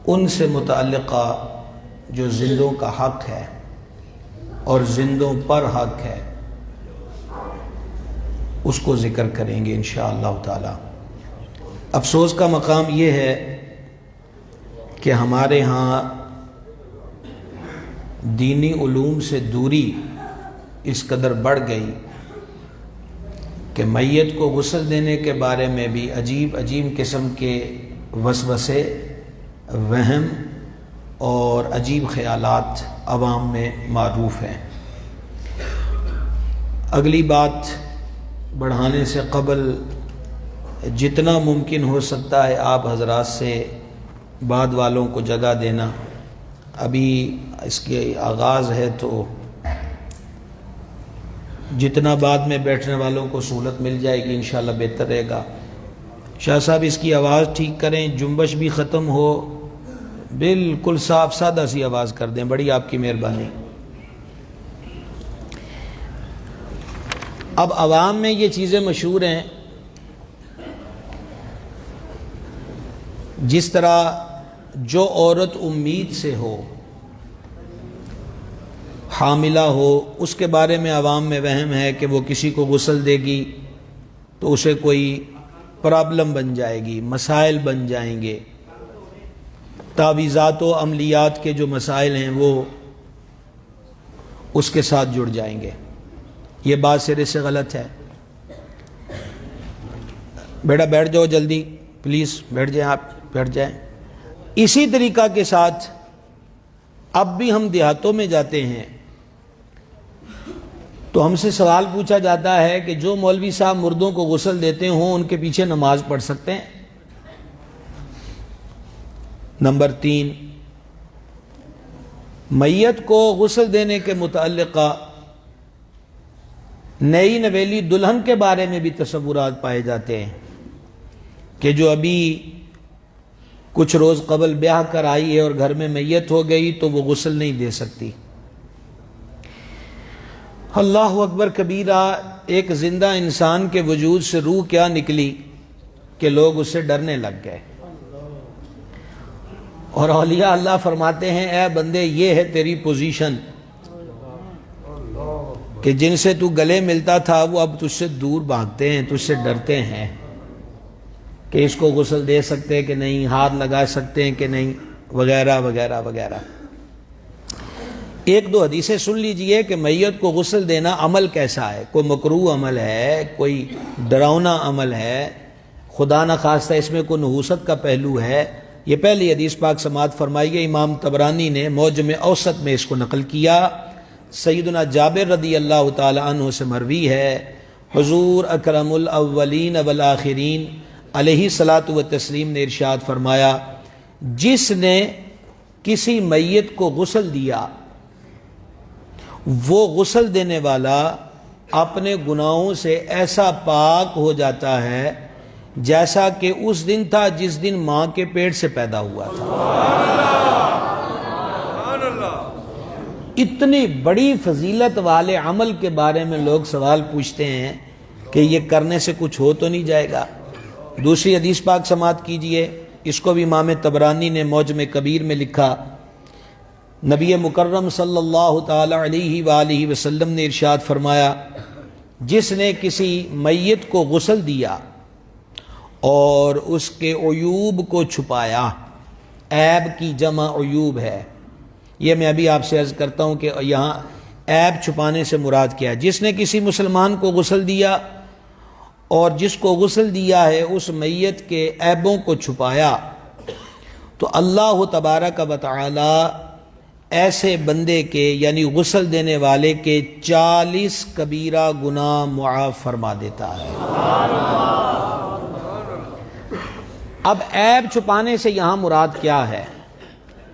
ان سے متعلقہ جو زندوں کا حق ہے اور زندوں پر حق ہے اس کو ذکر کریں گے انشاءاللہ تعالی۔ افسوس کا مقام یہ ہے کہ ہمارے ہاں دینی علوم سے دوری اس قدر بڑھ گئی کہ میت کو غسل دینے کے بارے میں بھی عجیب عجیب قسم کے وسوسے، وہم اور عجیب خیالات عوام میں معروف ہیں۔ اگلی بات بڑھانے سے قبل جتنا ممکن ہو سکتا ہے آپ حضرات سے بعد والوں کو جگہ دینا۔ ابھی اس کے آغاز ہے تو جتنا بعد میں بیٹھنے والوں کو سہولت مل جائے گی انشاءاللہ بہتر رہے گا۔ شاہ صاحب اس کی آواز ٹھیک کریں، جنبش بھی ختم ہو، بالکل صاف سادہ سی آواز کر دیں، بڑی آپ کی مہربانی۔ اب عوام میں یہ چیزیں مشہور ہیں، جس طرح جو عورت امید سے ہو، حاملہ ہو، اس کے بارے میں عوام میں وہم ہے کہ وہ کسی کو غسل دے گی تو اسے کوئی پرابلم بن جائے گی، مسائل بن جائیں گے، تعویذات و عملیات کے جو مسائل ہیں وہ اس کے ساتھ جڑ جائیں گے۔ یہ بات سرے سے غلط ہے۔ بیٹا بیٹھ جاؤ جلدی، پلیز بیٹھ جائیں، آپ بیٹھ جائیں۔ اسی طریقہ کے ساتھ اب بھی ہم دیہاتوں میں جاتے ہیں تو ہم سے سوال پوچھا جاتا ہے کہ جو مولوی صاحب مردوں کو غسل دیتے ہوں ان کے پیچھے نماز پڑھ سکتے ہیں؟ نمبر 3، میت کو غسل دینے کے متعلقہ نئی نویلی دلہن کے بارے میں بھی تصورات پائے جاتے ہیں کہ جو ابھی کچھ روز قبل بیاہ کر آئی ہے اور گھر میں میت ہو گئی تو وہ غسل نہیں دے سکتی۔ اللہ اکبر کبیرہ، ایک زندہ انسان کے وجود سے روح کیا نکلی کہ لوگ اس سے ڈرنے لگ گئے۔ اور اولیاء اللہ فرماتے ہیں اے بندے یہ ہے تیری پوزیشن کہ جن سے تو گلے ملتا تھا وہ اب تجھ سے دور بھاگتے ہیں، تجھ سے ڈرتے ہیں کہ اس کو غسل دے سکتے کہ نہیں، ہاتھ لگا سکتے ہیں کہ نہیں، وغیرہ وغیرہ وغیرہ۔ ایک دو حدیثیں سن لیجئے کہ میت کو غسل دینا عمل کیسا ہے، کوئی مکروہ عمل ہے، کوئی ڈراؤنا عمل ہے، خدا نخواستہ اس میں کوئی نحوست کا پہلو ہے۔ یہ پہلی حدیث پاک سماعت فرمائیے، امام طبرانی نے معجم اوسط میں اس کو نقل کیا۔ سیدنا جابر رضی اللہ تعالی عنہ سے مروی ہے، حضور اکرم الاولین والآخرین علیہ الصلاۃ والتسلیم نے ارشاد فرمایا، جس نے کسی میت کو غسل دیا وہ غسل دینے والا اپنے گناہوں سے ایسا پاک ہو جاتا ہے جیسا کہ اس دن تھا جس دن ماں کے پیٹ سے پیدا ہوا تھا۔ اتنی بڑی فضیلت والے عمل کے بارے میں لوگ سوال پوچھتے ہیں کہ یہ کرنے سے کچھ ہو تو نہیں جائے گا۔ دوسری حدیث پاک سماعت کیجئے، اس کو بھی امام طبرانی نے معجم کبیر میں لکھا۔ نبی مکرم صلی اللہ تعالی علیہ وآلہ وسلم نے ارشاد فرمایا، جس نے کسی میت کو غسل دیا اور اس کے عیوب کو چھپایا، عیب کی جمع عیوب ہے، یہ میں ابھی آپ سے عرض کرتا ہوں کہ یہاں عیب چھپانے سے مراد کیا ہے۔ جس نے کسی مسلمان کو غسل دیا اور جس کو غسل دیا ہے اس میت کے عیبوں کو چھپایا، تو اللہ تبارک و تعالی ایسے بندے کے یعنی غسل دینے والے کے 40 کبیرہ گناہ معاف فرما دیتا ہے۔ اب عیب چھپانے سے یہاں مراد کیا ہے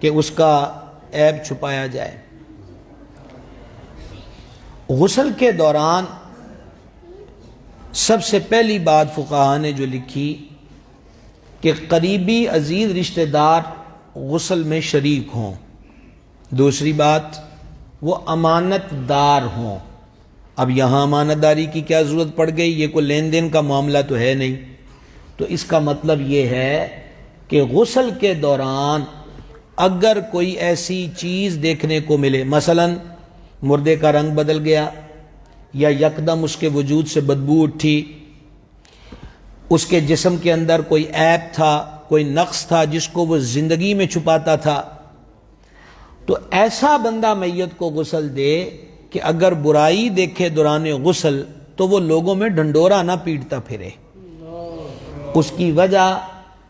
کہ اس کا عیب چھپایا جائے؟ غسل کے دوران سب سے پہلی بات فقہاء نے جو لکھی کہ قریبی عزیز رشتہ دار غسل میں شریک ہوں۔ دوسری بات وہ امانت دار ہوں۔ اب یہاں امانت داری کی کیا ضرورت پڑ گئی؟ یہ کوئی لین دین کا معاملہ تو ہے نہیں، تو اس کا مطلب یہ ہے کہ غسل کے دوران اگر کوئی ایسی چیز دیکھنے کو ملے، مثلا مردے کا رنگ بدل گیا، یا یکدم اس کے وجود سے بدبو اٹھی، اس کے جسم کے اندر کوئی عیب تھا، کوئی نقص تھا جس کو وہ زندگی میں چھپاتا تھا، تو ایسا بندہ میت کو غسل دے کہ اگر برائی دیکھے دوران غسل تو وہ لوگوں میں ڈھنڈورا نہ پیٹتا پھرے۔ اس کی وجہ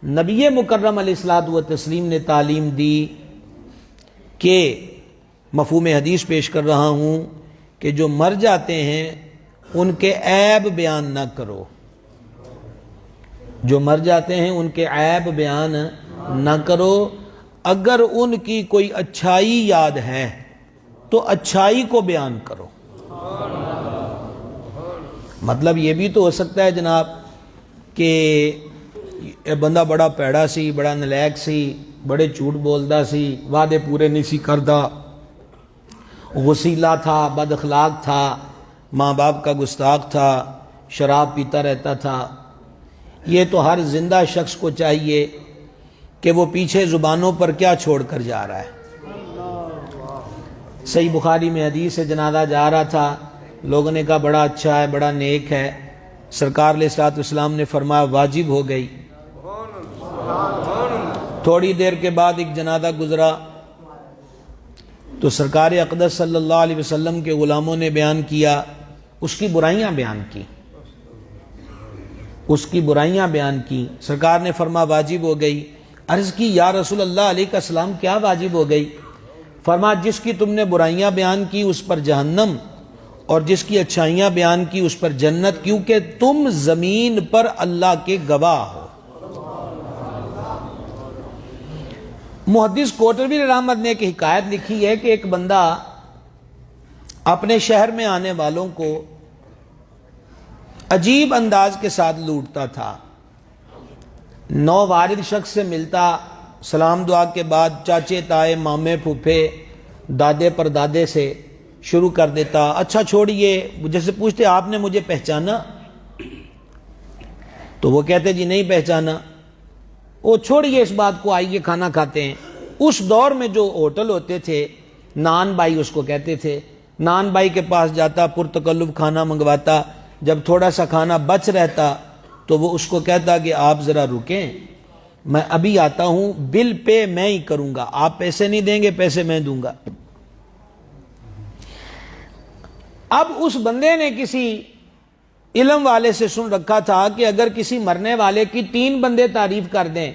نبی مکرم علیہ الصلوۃ والتسلیم نے تعلیم دی کہ مفہوم حدیث پیش کر رہا ہوں کہ جو مر جاتے ہیں ان کے عیب بیان نہ کرو، جو مر جاتے ہیں ان کے عیب بیان نہ کرو، اگر ان کی کوئی اچھائی یاد ہے تو اچھائی کو بیان کرو۔ مطلب یہ بھی تو ہو سکتا ہے جناب کہ بندہ بڑا پیڑا سی، بڑا نلیک سی، بڑے جھوٹ بولدا سی، وعدے پورے نہیں سی کردا، غسیلہ تھا، بد اخلاق تھا، ماں باپ کا گستاخ تھا، شراب پیتا رہتا تھا۔ یہ تو ہر زندہ شخص کو چاہیے کہ وہ پیچھے زبانوں پر کیا چھوڑ کر جا رہا ہے۔ صحیح بخاری میں حدیث ہے، جنازہ جا رہا تھا، لوگوں نے کہا بڑا اچھا ہے، بڑا نیک ہے، سرکار علیہ الصلوۃ والسلام نے فرمایا واجب ہو گئی۔ تھوڑی دیر کے بعد ایک جنازہ گزرا تو سرکار اقدس صلی اللہ علیہ وسلم کے غلاموں نے بیان کیا، اس کی برائیاں بیان کی، اس کی برائیاں بیان کی۔ سرکار نے فرمایا واجب ہو گئی۔ عرض کی یا رسول اللہ علیہ السلام کیا واجب ہو گئی؟ فرمایا جس کی تم نے برائیاں بیان کی اس پر جہنم، اور جس کی اچھائیاں بیان کی اس پر جنت، کیونکہ تم زمین پر اللہ کے گواہ ہو۔ محدث کوٹروی رحمت نے ایک حکایت لکھی ہے کہ ایک بندہ اپنے شہر میں آنے والوں کو عجیب انداز کے ساتھ لوٹتا تھا۔ نووارد شخص سے ملتا، سلام دعا کے بعد چاچے تائے مامے پھوپھے دادے پر دادے سے شروع کر دیتا، اچھا چھوڑیے، جیسے پوچھتے آپ نے مجھے پہچانا؟ تو وہ کہتے جی نہیں پہچانا۔ وہ چھوڑیے اس بات کو، آئیے کھانا کھاتے ہیں۔ اس دور میں جو ہوٹل ہوتے تھے، نان بائی اس کو کہتے تھے، نان بائی کے پاس جاتا، پرتکلف کھانا منگواتا، جب تھوڑا سا کھانا بچ رہتا تو وہ اس کو کہتا کہ آپ ذرا رکیں، میں ابھی آتا ہوں، بل پے میں ہی کروں گا، آپ پیسے نہیں دیں گے، پیسے میں دوں گا۔ اب اس بندے نے کسی علم والے سے سن رکھا تھا کہ اگر کسی مرنے والے کی 3 بندے تعریف کر دیں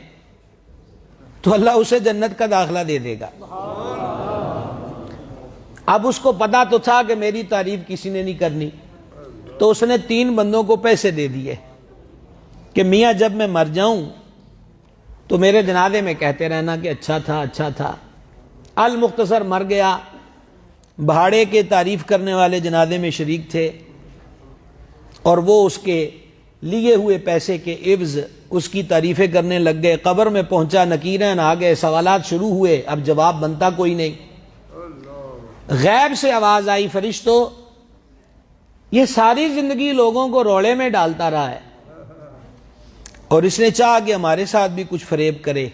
تو اللہ اسے جنت کا داخلہ دے دے گا۔ اب اس کو پتا تو تھا کہ میری تعریف کسی نے نہیں کرنی، تو اس نے 3 بندوں کو پیسے دے دیے کہ میاں جب میں مر جاؤں تو میرے جنازے میں کہتے رہنا کہ اچھا تھا اچھا تھا۔ المختصر مر گیا، بھاڑے کے تعریف کرنے والے جنازے میں شریک تھے، اور وہ اس کے لیے ہوئے پیسے کے عوض اس کی تعریفیں کرنے لگ گئے۔ قبر میں پہنچا، نکیرین آ گئے، سوالات شروع ہوئے، اب جواب بنتا کوئی نہیں۔ غیب سے آواز آئی، فرشتوں یہ ساری زندگی لوگوں کو روڑے میں ڈالتا رہا ہے، اور اس نے چاہا کہ ہمارے ساتھ بھی کچھ فریب کرے،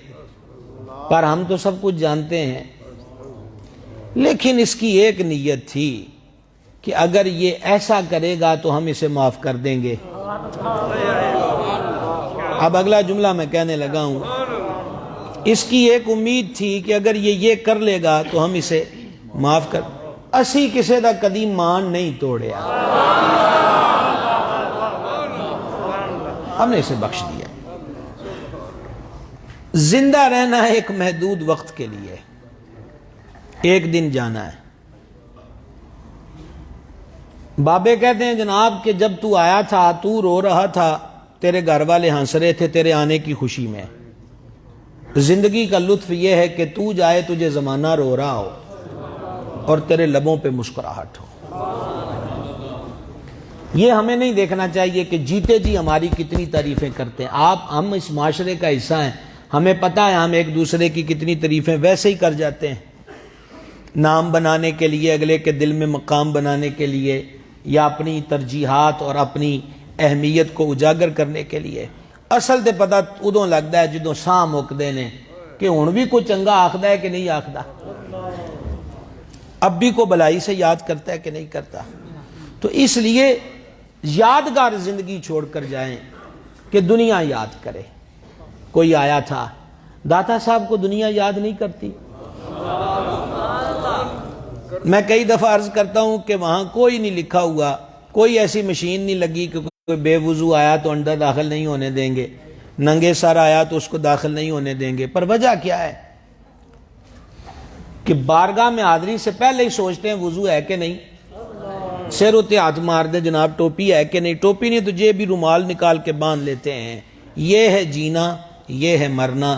پر ہم تو سب کچھ جانتے ہیں۔ لیکن اس کی ایک نیت تھی کہ اگر یہ ایسا کرے گا تو ہم اسے معاف کر دیں گے۔ اب اگلا جملہ میں کہنے لگا ہوں، اس کی ایک امید تھی کہ اگر یہ کر لے گا تو ہم اسے معاف کر، اسی کسے دا کدی مان نہیں توڑیا، ہم نے اسے بخش دیا۔ زندہ رہنا ہے ایک محدود وقت کے لیے، ایک دن جانا ہے۔ بابے کہتے ہیں جناب کہ جب تو آیا تھا تو رو رہا تھا، تیرے گھر والے ہنس رہے تھے تیرے آنے کی خوشی میں۔ زندگی کا لطف یہ ہے کہ تو جائے تجھے زمانہ رو رہا ہو اور تیرے لبوں پہ مسکراہٹ ہو۔ یہ ہمیں نہیں دیکھنا چاہیے کہ جیتے جی ہماری کتنی تعریفیں کرتے ہیں۔ ہم اس معاشرے کا حصہ ہیں، ہمیں پتہ ہے ہم ایک دوسرے کی کتنی تعریفیں ویسے ہی کر جاتے ہیں، نام بنانے کے لیے، اگلے کے دل میں مقام بنانے کے لیے، یا اپنی ترجیحات اور اپنی اہمیت کو اجاگر کرنے کے لیے۔ اصل تے پتہ ادوں لگتا ہے جدوں ساہ مکدے نے کہ ہن بھی کوئی چنگا آخدا ہے کہ نہیں آخدا، اب بھی کو بلائی سے یاد کرتا ہے کہ نہیں کرتا. تو اس لیے یادگار زندگی چھوڑ کر جائیں کہ دنیا یاد کرے. کوئی آیا تھا، داتا صاحب کو دنیا یاد نہیں کرتی. میں کئی دفعہ عرض کرتا ہوں کہ وہاں کوئی نہیں لکھا ہوا، کوئی ایسی مشین نہیں لگی کہ کوئی بے وضو آیا تو اندر داخل نہیں ہونے دیں گے، ننگے سر آیا تو اس کو داخل نہیں ہونے دیں گے. پر وجہ کیا ہے کہ بارگاہ میں حاضری سے پہلے ہی سوچتے ہیں وضو ہے کہ نہیں، سر ہوتے ہاتھ مار دیں جناب ٹوپی ہے کہ نہیں، ٹوپی نہیں تو جیب بھی رومال نکال کے باندھ لیتے ہیں. یہ ہے جینا، یہ ہے مرنا،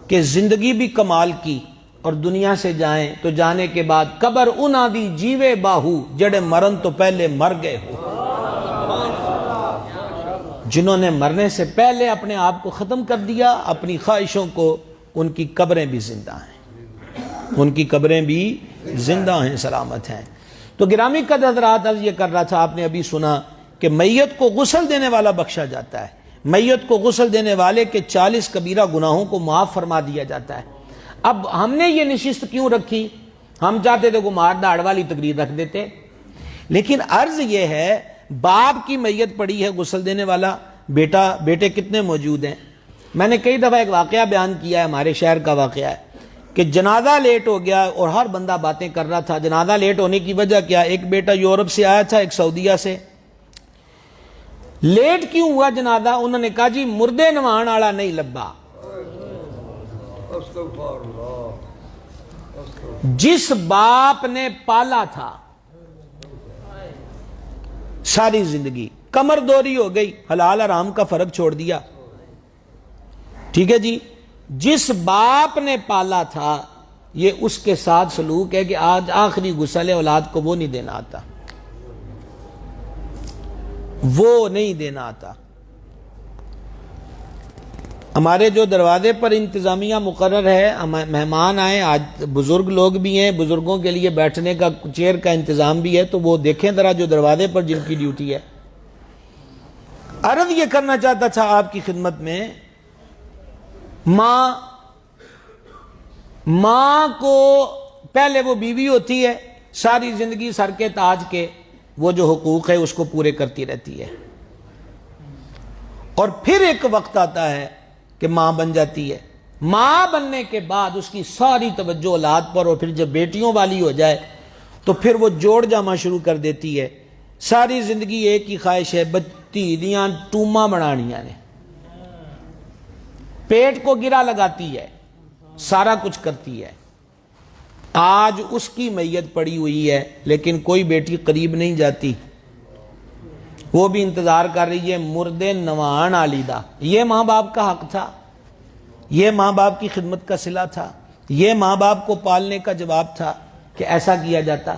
کہ زندگی بھی کمال کی اور دنیا سے جائیں تو جانے کے بعد قبر انہاں دی جیوے باہو جڑے مرن تو پہلے مر گئے ہو. جنہوں نے مرنے سے پہلے اپنے آپ کو ختم کر دیا، اپنی خواہشوں کو، ان کی قبریں بھی زندہ ہیں، ان کی قبریں بھی زندہ ہیں، سلامت ہیں. تو گرامی قدر حضرات، عرض یہ کر رہا تھا، آپ نے ابھی سنا کہ میت کو غسل دینے والا بخشا جاتا ہے. میت کو غسل دینے والے کے 40 کبیرہ گناہوں کو معاف فرما دیا جاتا ہے. اب ہم نے یہ نشست کیوں رکھی؟ ہم چاہتے تھے کو مار داڑ والی تقریر رکھ دیتے، لیکن عرض یہ ہے باپ کی میت پڑی ہے غسل دینے والا، بیٹے کتنے موجود ہیں. میں نے کئی دفعہ ایک واقعہ بیان کیا ہے، ہمارے شہر کا واقعہ ہے کہ جنازہ لیٹ ہو گیا اور ہر بندہ باتیں کر رہا تھا. جنازہ لیٹ ہونے کی وجہ کیا؟ ایک بیٹا یورپ سے آیا تھا، ایک سعودیہ سے. لیٹ کیوں ہوا جنازہ؟ انہوں نے کہا جی مردے نوان والا نہیں لبا. جس باپ نے پالا تھا ساری زندگی، کمر دوری ہو گئی، حلال حرام کا فرق چھوڑ دیا، ٹھیک ہے جی، جس باپ نے پالا تھا یہ اس کے ساتھ سلوک ہے کہ آج آخری غسل اولاد کو وہ نہیں دینا آتا، وہ نہیں دینا آتا. ہمارے جو دروازے پر انتظامیہ مقرر ہے، مہمان آئے، آج بزرگ لوگ بھی ہیں، بزرگوں کے لیے بیٹھنے کا چیئر کا انتظام بھی ہے، تو وہ دیکھیں ذرا جو دروازے پر جن کی ڈیوٹی ہے. عرض یہ کرنا چاہتا تھا آپ کی خدمت میں، ماں کو پہلے وہ بیوی ہوتی ہے، ساری زندگی سر کے تاج کے وہ جو حقوق ہے اس کو پورے کرتی رہتی ہے، اور پھر ایک وقت آتا ہے کہ ماں بن جاتی ہے. ماں بننے کے بعد اس کی ساری توجہ اولاد پر، اور پھر جب بیٹیوں والی ہو جائے تو پھر وہ جوڑ جامہ شروع کر دیتی ہے. ساری زندگی ایک ہی خواہش ہے، بچی دیاں ٹوما بنانیاں نے، پیٹ کو گرا لگاتی ہے، سارا کچھ کرتی ہے. آج اس کی میت پڑی ہوئی ہے لیکن کوئی بیٹی قریب نہیں جاتی، وہ بھی انتظار کر رہی ہے مردے نوان علی دا. یہ ماں باپ کا حق تھا، یہ ماں باپ کی خدمت کا صلہ تھا، یہ ماں باپ کو پالنے کا جواب تھا کہ ایسا کیا جاتا.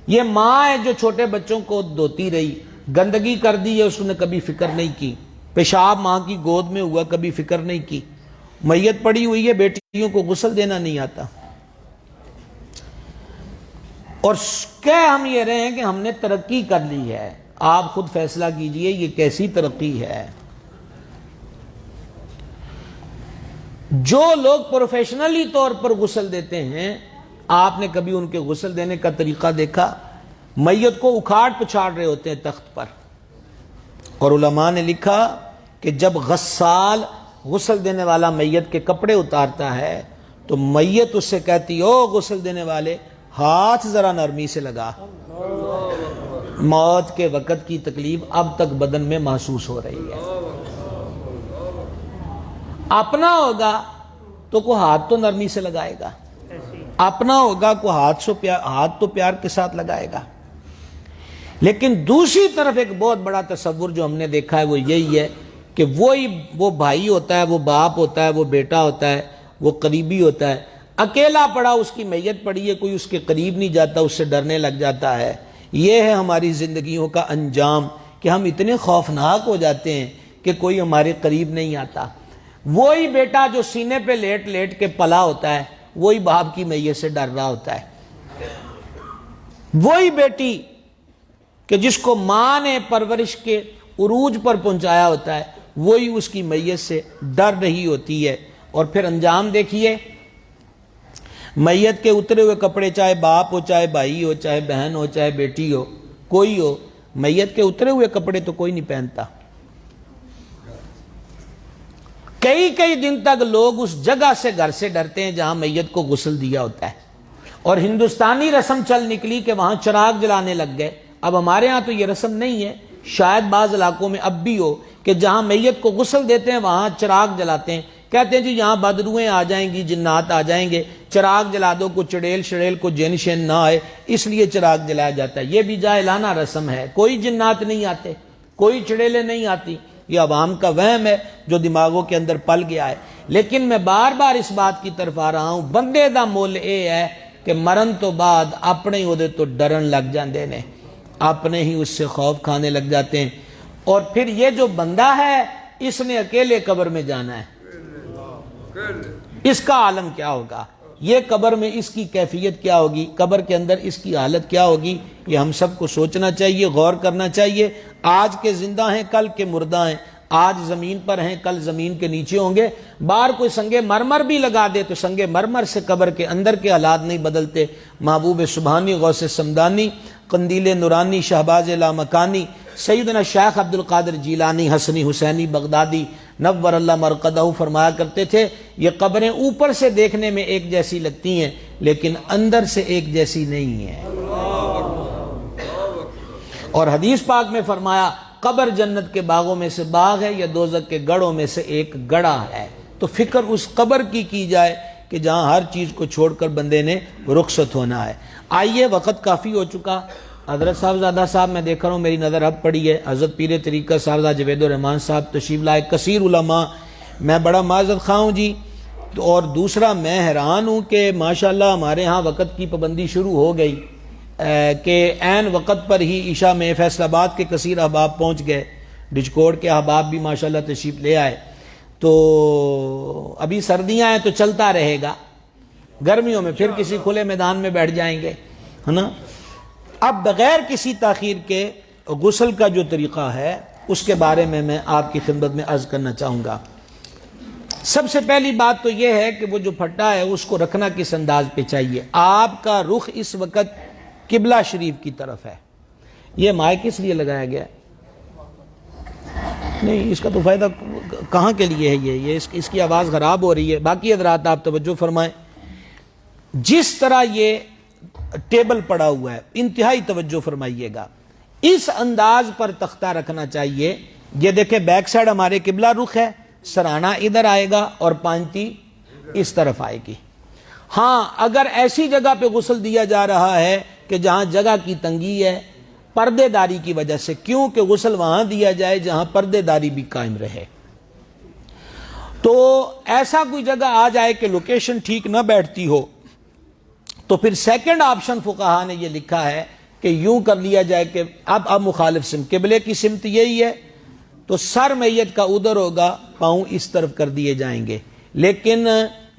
یہ ماں ہے جو چھوٹے بچوں کو دھوتی رہی، گندگی کر دی ہے اس نے کبھی فکر نہیں کی، پیشاب ماں کی گود میں ہوا کبھی فکر نہیں کی. میت پڑی ہوئی ہے، بیٹیوں کو غسل دینا نہیں آتا، اور کہہ ہم یہ رہے ہیں کہ ہم نے ترقی کر لی ہے. آپ خود فیصلہ کیجئے یہ کیسی ترقی ہے. جو لوگ پروفیشنلی طور پر غسل دیتے ہیں، آپ نے کبھی ان کے غسل دینے کا طریقہ دیکھا؟ میت کو اکھاڑ پچھاڑ رہے ہوتے ہیں تخت پر، اور علماء نے لکھا کہ جب غسال غسل دینے والا میت کے کپڑے اتارتا ہے تو میت اس سے کہتی او غسل دینے والے ہاتھ ذرا نرمی سے لگا، موت کے وقت کی تکلیف اب تک بدن میں محسوس ہو رہی ہے. اپنا ہوگا تو کوئی ہاتھ تو نرمی سے لگائے گا، اپنا ہوگا کوئی ہاتھ تو پیار کے ساتھ لگائے گا. لیکن دوسری طرف ایک بہت بڑا تصور جو ہم نے دیکھا ہے وہ یہی ہے کہ وہ بھائی ہوتا ہے، وہ باپ ہوتا ہے، وہ بیٹا ہوتا ہے، وہ قریبی ہوتا ہے، اکیلا پڑا، اس کی میت پڑی ہے، کوئی اس کے قریب نہیں جاتا، اس سے ڈرنے لگ جاتا ہے. یہ ہے ہماری زندگیوں کا انجام کہ ہم اتنے خوفناک ہو جاتے ہیں کہ کوئی ہمارے قریب نہیں آتا. وہی بیٹا جو سینے پہ لیٹ لیٹ کے پلا ہوتا ہے وہی باپ کی میت سے ڈر رہا ہوتا ہے. وہی بیٹی کہ جس کو ماں نے پرورش کے عروج پر پہنچایا ہوتا ہے وہی اس کی میت سے ڈر رہی ہوتی ہے. اور پھر انجام دیکھیے، میت کے اترے ہوئے کپڑے، چاہے باپ ہو، چاہے بھائی ہو، چاہے بہن ہو، چاہے بیٹی ہو، کوئی ہو، میت کے اترے ہوئے کپڑے تو کوئی نہیں پہنتا۔ کئی دن تک لوگ اس جگہ سے گھر سے ڈرتے ہیں جہاں میت کو غسل دیا ہوتا ہے، اور ہندوستانی رسم چل نکلی کہ وہاں چراغ جلانے لگ گئے۔ اب ہمارے ہاں تو یہ رسم نہیں ہے، شاید بعض علاقوں میں اب بھی ہو کہ جہاں میت کو غسل دیتے ہیں وہاں چراغ جلاتے ہیں، کہتے ہیں جی یہاں بدروہیں آ جائیں گی، جنات آ جائیں گے، چراغ جلا دو، کوئی چڑیل شڑیل کو جن شن نہ آئے، اس لیے چراغ جلایا جاتا ہے۔ یہ بھی جاہلانہ رسم ہے، کوئی جنات نہیں آتے، کوئی چڑیلیں نہیں آتی، یہ عوام کا وہم ہے جو دماغوں کے اندر پل گیا ہے۔ لیکن میں بار بار اس بات کی طرف آ رہا ہوں، بندے دا مول اے ہے کہ مرن تو بعد اپنے ہی دے تو ڈرن لگ جاندے نے، اپنے ہی اس سے خوف کھانے لگ جاتے ہیں، اور پھر یہ جو بندہ ہے اس نے اکیلے قبر میں جانا ہے، اس کا عالم کیا ہوگا، یہ قبر میں اس کی کیفیت کیا ہوگی، قبر کے اندر اس کی حالت کیا ہوگی، یہ ہم سب کو سوچنا چاہیے، غور کرنا چاہیے۔ آج کے زندہ ہیں، کل کے مردہ ہیں، آج زمین پر ہیں، کل زمین کے نیچے ہوں گے۔ باہر کوئی سنگ مرمر بھی لگا دے تو سنگ مرمر سے قبر کے اندر کے حالات نہیں بدلتے۔ محبوب سبحانی، غوث سمدانی، قندیل نورانی، شہباز لامکانی، سیدنا شیخ عبد القادر جیلانی، حسنی حسینی بغدادی نور اللہ مرقدہ فرمایا کرتے تھے، یہ قبریں اوپر سے دیکھنے میں ایک جیسی لگتی ہیں لیکن اندر سے ایک جیسی نہیں ہیں۔ اور حدیث پاک میں فرمایا قبر جنت کے باغوں میں سے باغ ہے یا دوزخ کے گڑھوں میں سے ایک گڑھا ہے۔ تو فکر اس قبر کی جائے کہ جہاں ہر چیز کو چھوڑ کر بندے نے رخصت ہونا ہے۔ آئیے، وقت کافی ہو چکا۔ حضرت صاحبزادہ صاحب میں دیکھ رہا ہوں میری نظر اب پڑی ہے، حضرت پیر طریقہ صاحبزادہ جوید الرحمان صاحب تشریف لائے، کثیر علماء، میں بڑا معذرت خواہ ہوں جی۔ اور دوسرا میں حیران ہوں کہ ماشاءاللہ ہمارے ہاں وقت کی پابندی شروع ہو گئی کہ عین وقت پر ہی عشاء میں فیصل آباد کے کثیر احباب پہنچ گئے، ڈجکوڑ کے احباب بھی ماشاءاللہ تشریف لے آئے۔ تو ابھی سردیاں ہیں تو چلتا رہے گا، گرمیوں میں پھر کسی کھلے میدان میں بیٹھ جائیں گے، ہے نا۔ اب بغیر کسی تاخیر کے غسل کا جو طریقہ ہے اس کے بارے میں آپ کی خدمت میں عرض کرنا چاہوں گا۔ سب سے پہلی بات تو یہ ہے کہ وہ جو پھٹا ہے اس کو رکھنا کس انداز پہ چاہیے۔ آپ کا رخ اس وقت قبلہ شریف کی طرف ہے۔ یہ مائک اس لیے لگایا گیا ہے؟ نہیں، اس کا تو فائدہ کہاں کے لیے ہے؟ یہ اس کی آواز خراب ہو رہی ہے۔ باقی حضرات آپ توجہ فرمائیں، جس طرح یہ ٹیبل پڑا ہوا ہے انتہائی توجہ فرمائیے گا، اس انداز پر تختہ رکھنا چاہیے۔ یہ دیکھیں بیک سائڈ ہمارے قبلہ رخ ہے، سرانہ ادھر آئے گا اور پانتی اس طرف آئے گی۔ ہاں، اگر ایسی جگہ پہ غسل دیا جا رہا ہے کہ جہاں جگہ کی تنگی ہے پردے داری کی وجہ سے، کیونکہ غسل وہاں دیا جائے جہاں پردے داری بھی قائم رہے، تو ایسا کوئی جگہ آ جائے کہ لوکیشن ٹھیک نہ بیٹھتی ہو تو پھر سیکنڈ آپشن فقہا نے یہ لکھا ہے کہ یوں کر لیا جائے کہ اب مخالف سمت، قبلے کی سمت یہی ہے تو سر میت کا ادھر ہوگا، پاؤں اس طرف کر دیے جائیں گے، لیکن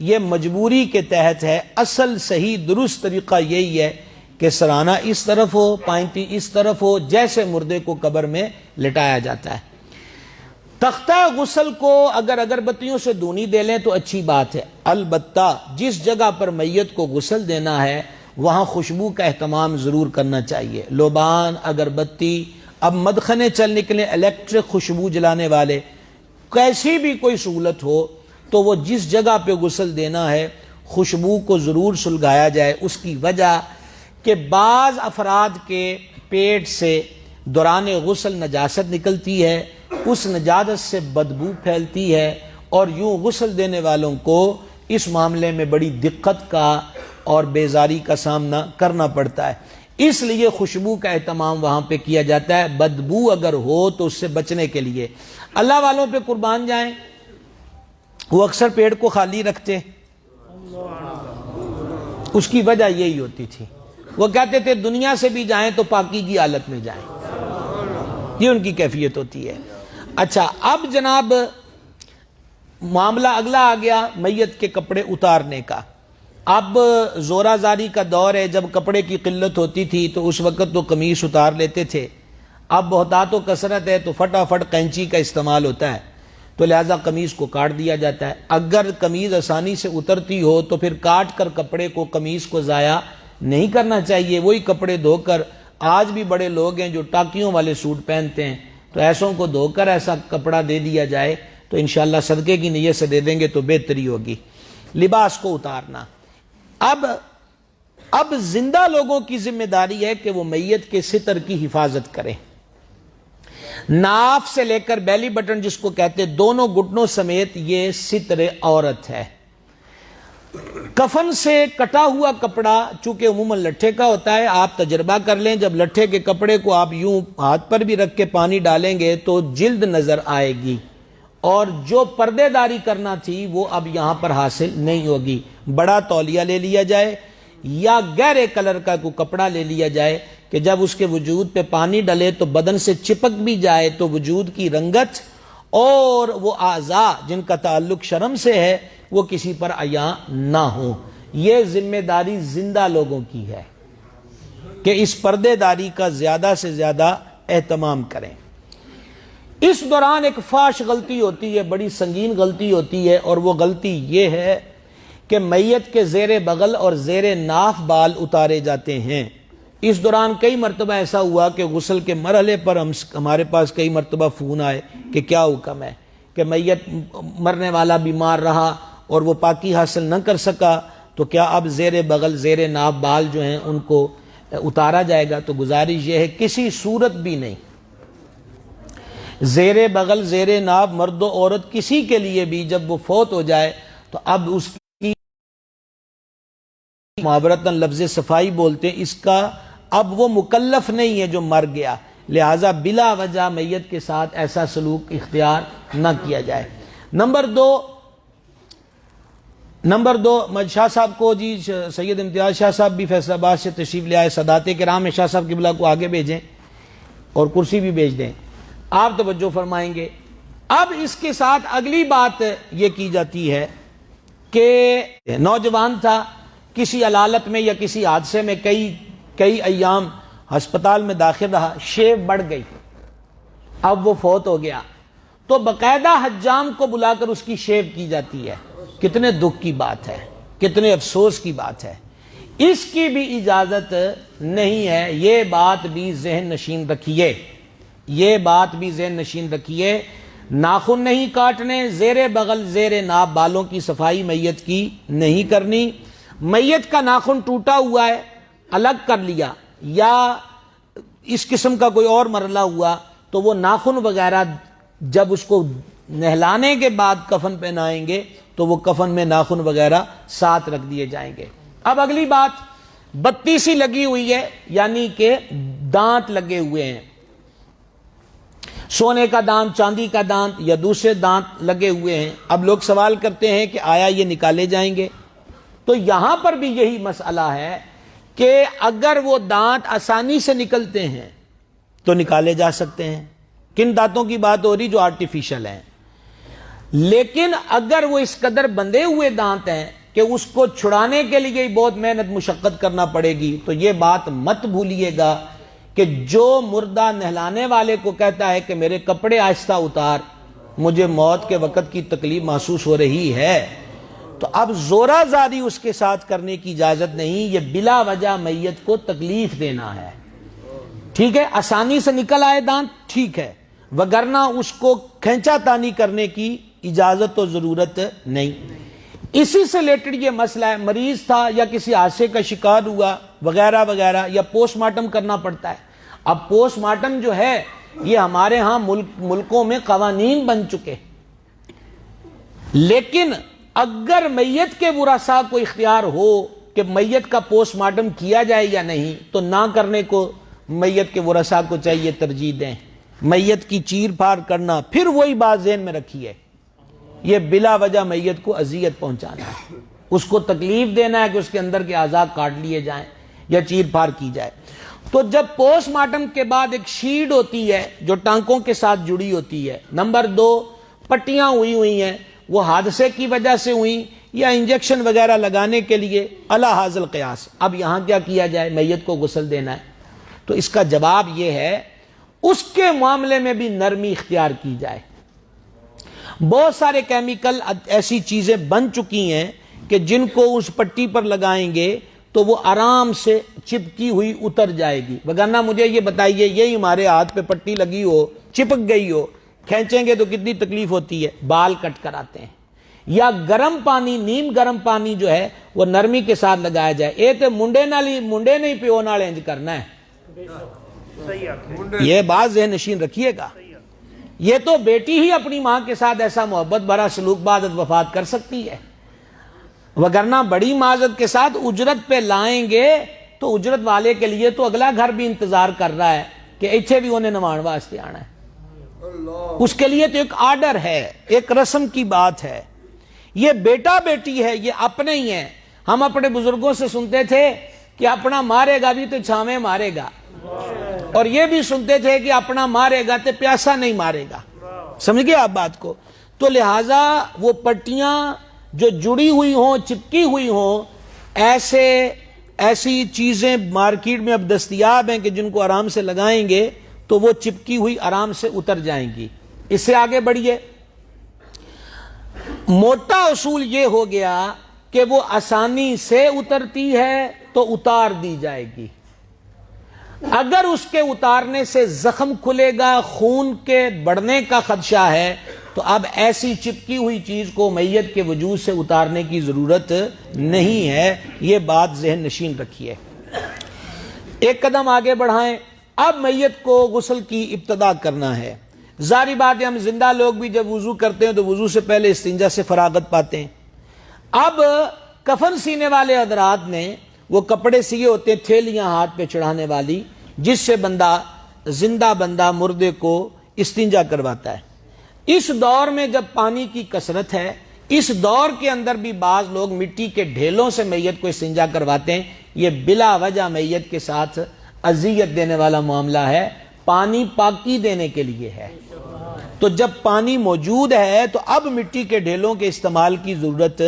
یہ مجبوری کے تحت ہے۔ اصل صحیح درست طریقہ یہی ہے کہ سرانہ اس طرف ہو، پائنتی اس طرف ہو، جیسے مردے کو قبر میں لٹایا جاتا ہے۔ تختہ غسل کو اگر اگربتیوں سے دھونی دے لیں تو اچھی بات ہے، البتہ جس جگہ پر میت کو غسل دینا ہے وہاں خوشبو کا اہتمام ضرور کرنا چاہیے۔ لوبان، اگربتی، اب مدخنے چل نکلے الیکٹرک خوشبو جلانے والے، کیسی بھی کوئی سہولت ہو تو وہ جس جگہ پہ غسل دینا ہے خوشبو کو ضرور سلگایا جائے۔ اس کی وجہ کہ بعض افراد کے پیٹ سے دوران غسل نجاست نکلتی ہے، اس نجاست سے بدبو پھیلتی ہے اور یوں غسل دینے والوں کو اس معاملے میں بڑی دقت کا اور بیزاری کا سامنا کرنا پڑتا ہے۔ اس لیے خوشبو کا اہتمام وہاں پہ کیا جاتا ہے، بدبو اگر ہو تو اس سے بچنے کے لیے۔ اللہ والوں پہ قربان جائیں، وہ اکثر پیٹ کو خالی رکھتے، اس کی وجہ یہی ہوتی تھی، وہ کہتے تھے دنیا سے بھی جائیں تو پاکی کی حالت میں جائیں، یہ ان کی کیفیت ہوتی ہے۔ اچھا، اب جناب معاملہ اگلا آ گیا میت کے کپڑے اتارنے کا۔ اب زورہ زاری کا دور ہے، جب کپڑے کی قلت ہوتی تھی تو اس وقت تو قمیص اتار لیتے تھے، اب بہتات و کثرت ہے تو فٹافٹ قینچی کا استعمال ہوتا ہے۔ تو لہذا قمیض کو کاٹ دیا جاتا ہے۔ اگر قمیض آسانی سے اترتی ہو تو پھر کاٹ کر کپڑے کو، قمیض کو ضائع نہیں کرنا چاہیے، وہی کپڑے دھو کر، آج بھی بڑے لوگ ہیں جو ٹاکیوں والے سوٹ پہنتے ہیں، تو ایسوں کو دھو کر ایسا کپڑا دے دیا جائے تو انشاءاللہ صدقے کی نیت سے دے دیں گے تو بہتری ہوگی۔ لباس کو اتارنا، اب زندہ لوگوں کی ذمہ داری ہے کہ وہ میت کے ستر کی حفاظت کریں۔ ناف سے لے کر بیلی بٹن جس کو کہتے ہیں، دونوں گھٹنوں سمیت یہ ستر عورت ہے۔ کفن سے کٹا ہوا کپڑا چونکہ عموماً لٹھے کا ہوتا ہے، آپ تجربہ کر لیں، جب لٹھے کے کپڑے کو آپ یوں ہاتھ پر بھی رکھ کے پانی ڈالیں گے تو جلد نظر آئے گی، اور جو پردے داری کرنا تھی وہ اب یہاں پر حاصل نہیں ہوگی۔ بڑا تولیہ لے لیا جائے یا گہرے کلر کا کوئی کپڑا لے لیا جائے کہ جب اس کے وجود پہ پانی ڈلے تو بدن سے چپک بھی جائے تو وجود کی رنگت اور وہ اعضاء جن کا تعلق شرم سے ہے وہ کسی پر عیاں نہ ہو۔ یہ ذمہ داری زندہ لوگوں کی ہے کہ اس پردے داری کا زیادہ سے زیادہ اہتمام کریں۔ اس دوران ایک فاش غلطی ہوتی ہے، بڑی سنگین غلطی ہوتی ہے، اور وہ غلطی یہ ہے کہ میت کے زیر بغل اور زیر ناف بال اتارے جاتے ہیں۔ اس دوران کئی مرتبہ ایسا ہوا کہ غسل کے مرحلے پر ہمارے پاس کئی مرتبہ فون آئے کہ کیا حکم ہے، کہ میت مرنے والا بیمار رہا اور وہ پاکی حاصل نہ کر سکا تو کیا اب زیر بغل زیر ناف بال جو ہیں ان کو اتارا جائے گا؟ تو گزارش یہ ہے کسی صورت بھی نہیں، زیر بغل زیر ناف مرد و عورت کسی کے لیے بھی جب وہ فوت ہو جائے تو اب اس کی محاورتاً لفظ صفائی بولتے ہیں، اس کا اب وہ مکلف نہیں ہے جو مر گیا، لہٰذا بلا وجہ میت کے ساتھ ایسا سلوک اختیار نہ کیا جائے۔ نمبر دو شاہ صاحب کو، جی سید امتیاز شاہ صاحب بھی فیصل آباد سے تشریف لے آئے، سادات کرام شاہ صاحب قبلہ کو آگے بھیجیں اور کرسی بھی بھیج دیں، آپ توجہ فرمائیں گے۔ اب اس کے ساتھ اگلی بات یہ کی جاتی ہے کہ نوجوان تھا، کسی علالت میں یا کسی حادثے میں کئی ایام ہسپتال میں داخل رہا، شیو بڑھ گئی، اب وہ فوت ہو گیا تو باقاعدہ حجام کو بلا کر اس کی شیو کی جاتی ہے۔ کتنے دکھ کی بات ہے، کتنے افسوس کی بات ہے، اس کی بھی اجازت نہیں ہے۔ یہ بات بھی ذہن نشین رکھیے، یہ بات بھی ذہن نشین رکھیے، ناخن نہیں کاٹنے، زیر بغل زیر ناف بالوں کی صفائی میت کی نہیں کرنی۔ میت کا ناخن ٹوٹا ہوا ہے، الگ کر لیا، یا اس قسم کا کوئی اور مرحلہ ہوا تو وہ ناخن وغیرہ جب اس کو نہلانے کے بعد کفن پہنائیں گے تو وہ کفن میں ناخن وغیرہ ساتھ رکھ دیے جائیں گے۔ اب اگلی بات، بتی سی لگی ہوئی ہے، یعنی کہ دانت لگے ہوئے ہیں، سونے کا دانت، چاندی کا دانت یا دوسرے دانت لگے ہوئے ہیں۔ اب لوگ سوال کرتے ہیں کہ آیا یہ نکالے جائیں گے؟ تو یہاں پر بھی یہی مسئلہ ہے کہ اگر وہ دانت آسانی سے نکلتے ہیں تو نکالے جا سکتے ہیں۔ کن دانتوں کی بات ہو رہی؟ جو آرٹیفیشل ہیں۔ لیکن اگر وہ اس قدر بندھے ہوئے دانت ہیں کہ اس کو چھڑانے کے لیے بہت محنت مشقت کرنا پڑے گی، تو یہ بات مت بھولیے گا کہ جو مردہ نہلانے والے کو کہتا ہے کہ میرے کپڑے آہستہ اتار، مجھے موت کے وقت کی تکلیف محسوس ہو رہی ہے، تو اب زورا زاری اس کے ساتھ کرنے کی اجازت نہیں، یہ بلا وجہ میت کو تکلیف دینا ہے۔ ٹھیک ہے، آسانی سے نکل آئے دانت ٹھیک ہے، وگرنہ اس کو کھینچا تانی کرنے کی اجازت تو ضرورت نہیں۔ اسی سے ریلیٹڈ یہ مسئلہ ہے، مریض تھا یا کسی حادثے کا شکار ہوا وغیرہ وغیرہ، یا پوسٹ مارٹم کرنا پڑتا ہے۔ اب پوسٹ مارٹم جو ہے یہ ہمارے ہاں ملکوں میں قوانین بن چکے، لیکن اگر میت کے ورثاء کو اختیار ہو کہ میت کا پوسٹ مارٹم کیا جائے یا نہیں، تو نہ کرنے کو میت کے ورثاء کو چاہیے ترجیح دیں۔ میت کی چیر پھاڑ کرنا، پھر وہی بات ذہن میں رکھیے، یہ بلا وجہ میت کو اذیت پہنچانا ہے، اس کو تکلیف دینا ہے کہ اس کے اندر کے اعضاء کاٹ لیے جائیں یا چیر پھاڑ کی جائے۔ تو جب پوسٹ مارٹم کے بعد ایک شیٹ ہوتی ہے جو ٹانکوں کے ساتھ جڑی ہوتی ہے، نمبر 2 پٹیاں ہوئی ہیں، وہ حادثے کی وجہ سے ہوئی یا انجیکشن وغیرہ لگانے کے لیے، اعلی حاصل قیاس۔ اب یہاں کیا کیا جائے؟ میت کو غسل دینا ہے، تو اس کا جواب یہ ہے اس کے معاملے میں بھی نرمی اختیار کی جائے۔ بہت سارے کیمیکل ایسی چیزیں بن چکی ہیں کہ جن کو اس پٹی پر لگائیں گے تو وہ آرام سے چپکی ہوئی اتر جائے گی. وگرنہ مجھے یہ بتائیے، یہی ہمارے ہاتھ پہ پٹی لگی ہو، چپک گئی ہو، کھینچیں گے تو کتنی تکلیف ہوتی ہے. بال کٹ کر آتے ہیں. یا گرم پانی، نیم گرم پانی جو ہے وہ نرمی کے ساتھ لگایا جائے. یہ تو منڈے نہیں پیو نال انج کرنا ہے. یہ بات ذہن نشین رکھیے گا. یہ تو بیٹی ہی اپنی ماں کے ساتھ ایسا محبت بھرا سلوک بعد وفات کر سکتی ہے. وگرنہ بڑی معذرت کے ساتھ اجرت پہ لائیں گے تو اجرت والے کے لیے تو اگلا گھر بھی انتظار کر رہا ہے کہ ایتھے بھی انہیں نوان واسطے آنا ہے. اس کے لیے تو ایک آرڈر ہے، ایک رسم کی بات ہے. یہ بیٹا بیٹی ہے، یہ اپنے ہی ہیں. ہم اپنے بزرگوں سے سنتے تھے کہ اپنا مارے گا بھی تو چھاویں مارے گا، اور یہ بھی سنتے تھے کہ اپنا مارے گا تو پیاسا نہیں مارے گا. سمجھ گئے آپ بات کو؟ تو لہٰذا وہ پٹیاں جو جڑی ہوئی ہوں، چپکی ہوئی ہوں، ایسی چیزیں مارکیٹ میں اب دستیاب ہیں کہ جن کو آرام سے لگائیں گے تو وہ چپکی ہوئی آرام سے اتر جائیں گی. اس سے آگے بڑھیے. موٹا اصول یہ ہو گیا کہ وہ آسانی سے اترتی ہے تو اتار دی جائے گی. اگر اس کے اتارنے سے زخم کھلے گا، خون کے بڑھنے کا خدشہ ہے، تو اب ایسی چپکی ہوئی چیز کو میت کے وجود سے اتارنے کی ضرورت نہیں ہے. یہ بات ذہن نشین رکھیے. ایک قدم آگے بڑھائیں. اب میت کو غسل کی ابتدا کرنا ہے. ظاہری بات ہے ہم زندہ لوگ بھی جب وضو کرتے ہیں تو وضو سے پہلے استنجا سے فراغت پاتے ہیں. اب کفن سینے والے حضرات نے وہ کپڑے سیے ہوتے ہیں، تھیلیاں ہاتھ پہ چڑھانے والی، جس سے زندہ بندہ مردے کو استنجا کرواتا ہے. اس دور میں جب پانی کی کثرت ہے، اس دور کے اندر بھی بعض لوگ مٹی کے ڈھیلوں سے میت کو استنجا کرواتے ہیں. یہ بلا وجہ میت کے ساتھ اذیت دینے والا معاملہ ہے. پانی پاکی دینے کے لیے ہے. تو جب پانی موجود ہے تو اب مٹی کے ڈھیلوں کے استعمال کی ضرورت.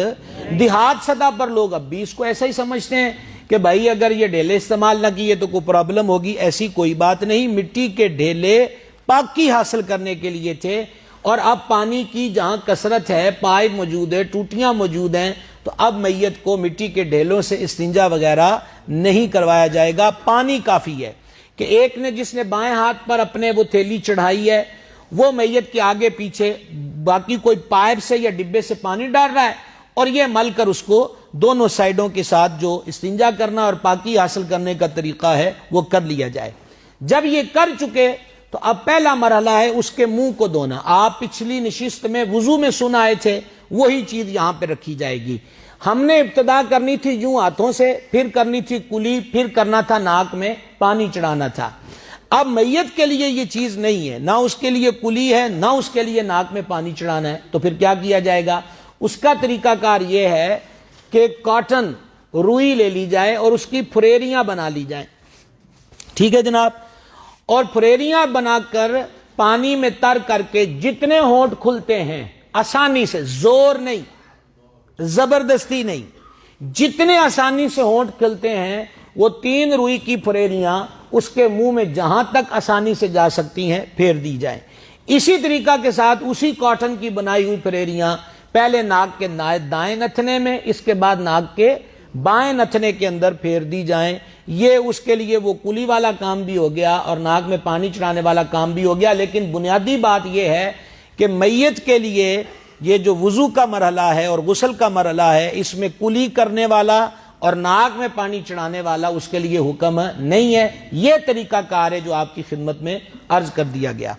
دیہات سطح پر لوگ اب بھی اس کو ایسا ہی سمجھتے ہیں کہ بھائی اگر یہ ڈھیلے استعمال نہ کیے تو کوئی پرابلم ہوگی. ایسی کوئی بات نہیں. مٹی کے ڈھیلے پاکی حاصل کرنے کے لیے تھے، اور اب پانی کی جہاں کثرت ہے، پائپ موجود ہے، ٹوٹیاں موجود ہیں، تو اب میت کو مٹی کے ڈھیلوں سے استنجا وغیرہ نہیں کروایا جائے گا. پانی کافی ہے کہ ایک نے جس نے بائیں ہاتھ پر اپنے وہ تھیلی چڑھائی ہے، وہ میت کے آگے پیچھے باقی کوئی پائپ سے یا ڈبے سے پانی ڈال رہا ہے، اور یہ مل کر اس کو دونوں سائیڈوں کے ساتھ جو استنجا کرنا اور پاکی حاصل کرنے کا طریقہ ہے وہ کر لیا جائے. جب یہ کر چکے تو اب پہلا مرحلہ ہے اس کے منہ کو دھونا. آپ پچھلی نشست میں وضو میں سنا آئے تھے، وہی چیز یہاں پہ رکھی جائے گی. ہم نے ابتدا کرنی تھی یوں ہاتھوں سے، پھر کرنی تھی کلی، پھر کرنا تھا ناک میں پانی چڑھانا تھا. اب میت کے لیے یہ چیز نہیں ہے، نہ اس کے لیے کلی ہے، نہ اس کے لیے ناک میں پانی چڑھانا ہے. تو پھر کیا کیا جائے گا؟ اس کا طریقہ کار یہ ہے کہ کاٹن، روئی لے لی جائے اور اس کی پھریریاں بنا لی جائیں. ٹھیک ہے جناب. اور پھریریاں بنا کر پانی میں تر کر کے جتنے ہونٹ کھلتے ہیں، آسانی سے، زور نہیں، زبردستی نہیں، جتنے آسانی سے ہونٹ کھلتے ہیں وہ 3 روئی کی پھریریاں اس کے منہ میں جہاں تک آسانی سے جا سکتی ہیں پھیر دی جائیں. اسی طریقہ کے ساتھ اسی کاٹن کی بنائی ہوئی پھریریاں پہلے ناک کے دائیں نتھنے میں، اس کے بعد ناک کے بائیں نتھنے کے اندر پھیر دی جائیں. یہ اس کے لیے وہ کلی والا کام بھی ہو گیا اور ناک میں پانی چڑھانے والا کام بھی ہو گیا. لیکن بنیادی بات یہ ہے کہ میت کے لیے یہ جو وضو کا مرحلہ ہے اور غسل کا مرحلہ ہے، اس میں کلی کرنے والا اور ناک میں پانی چڑھانے والا اس کے لیے حکم نہیں ہے. یہ طریقہ کار ہے جو آپ کی خدمت میں عرض کر دیا گیا.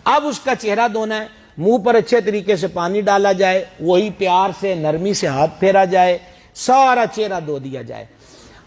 اب اس کا چہرہ دھونا ہے. منہ پر اچھے طریقے سے پانی ڈالا جائے، وہی پیار سے نرمی سے ہاتھ پھیرا جائے، سارا چہرہ دھو دیا جائے.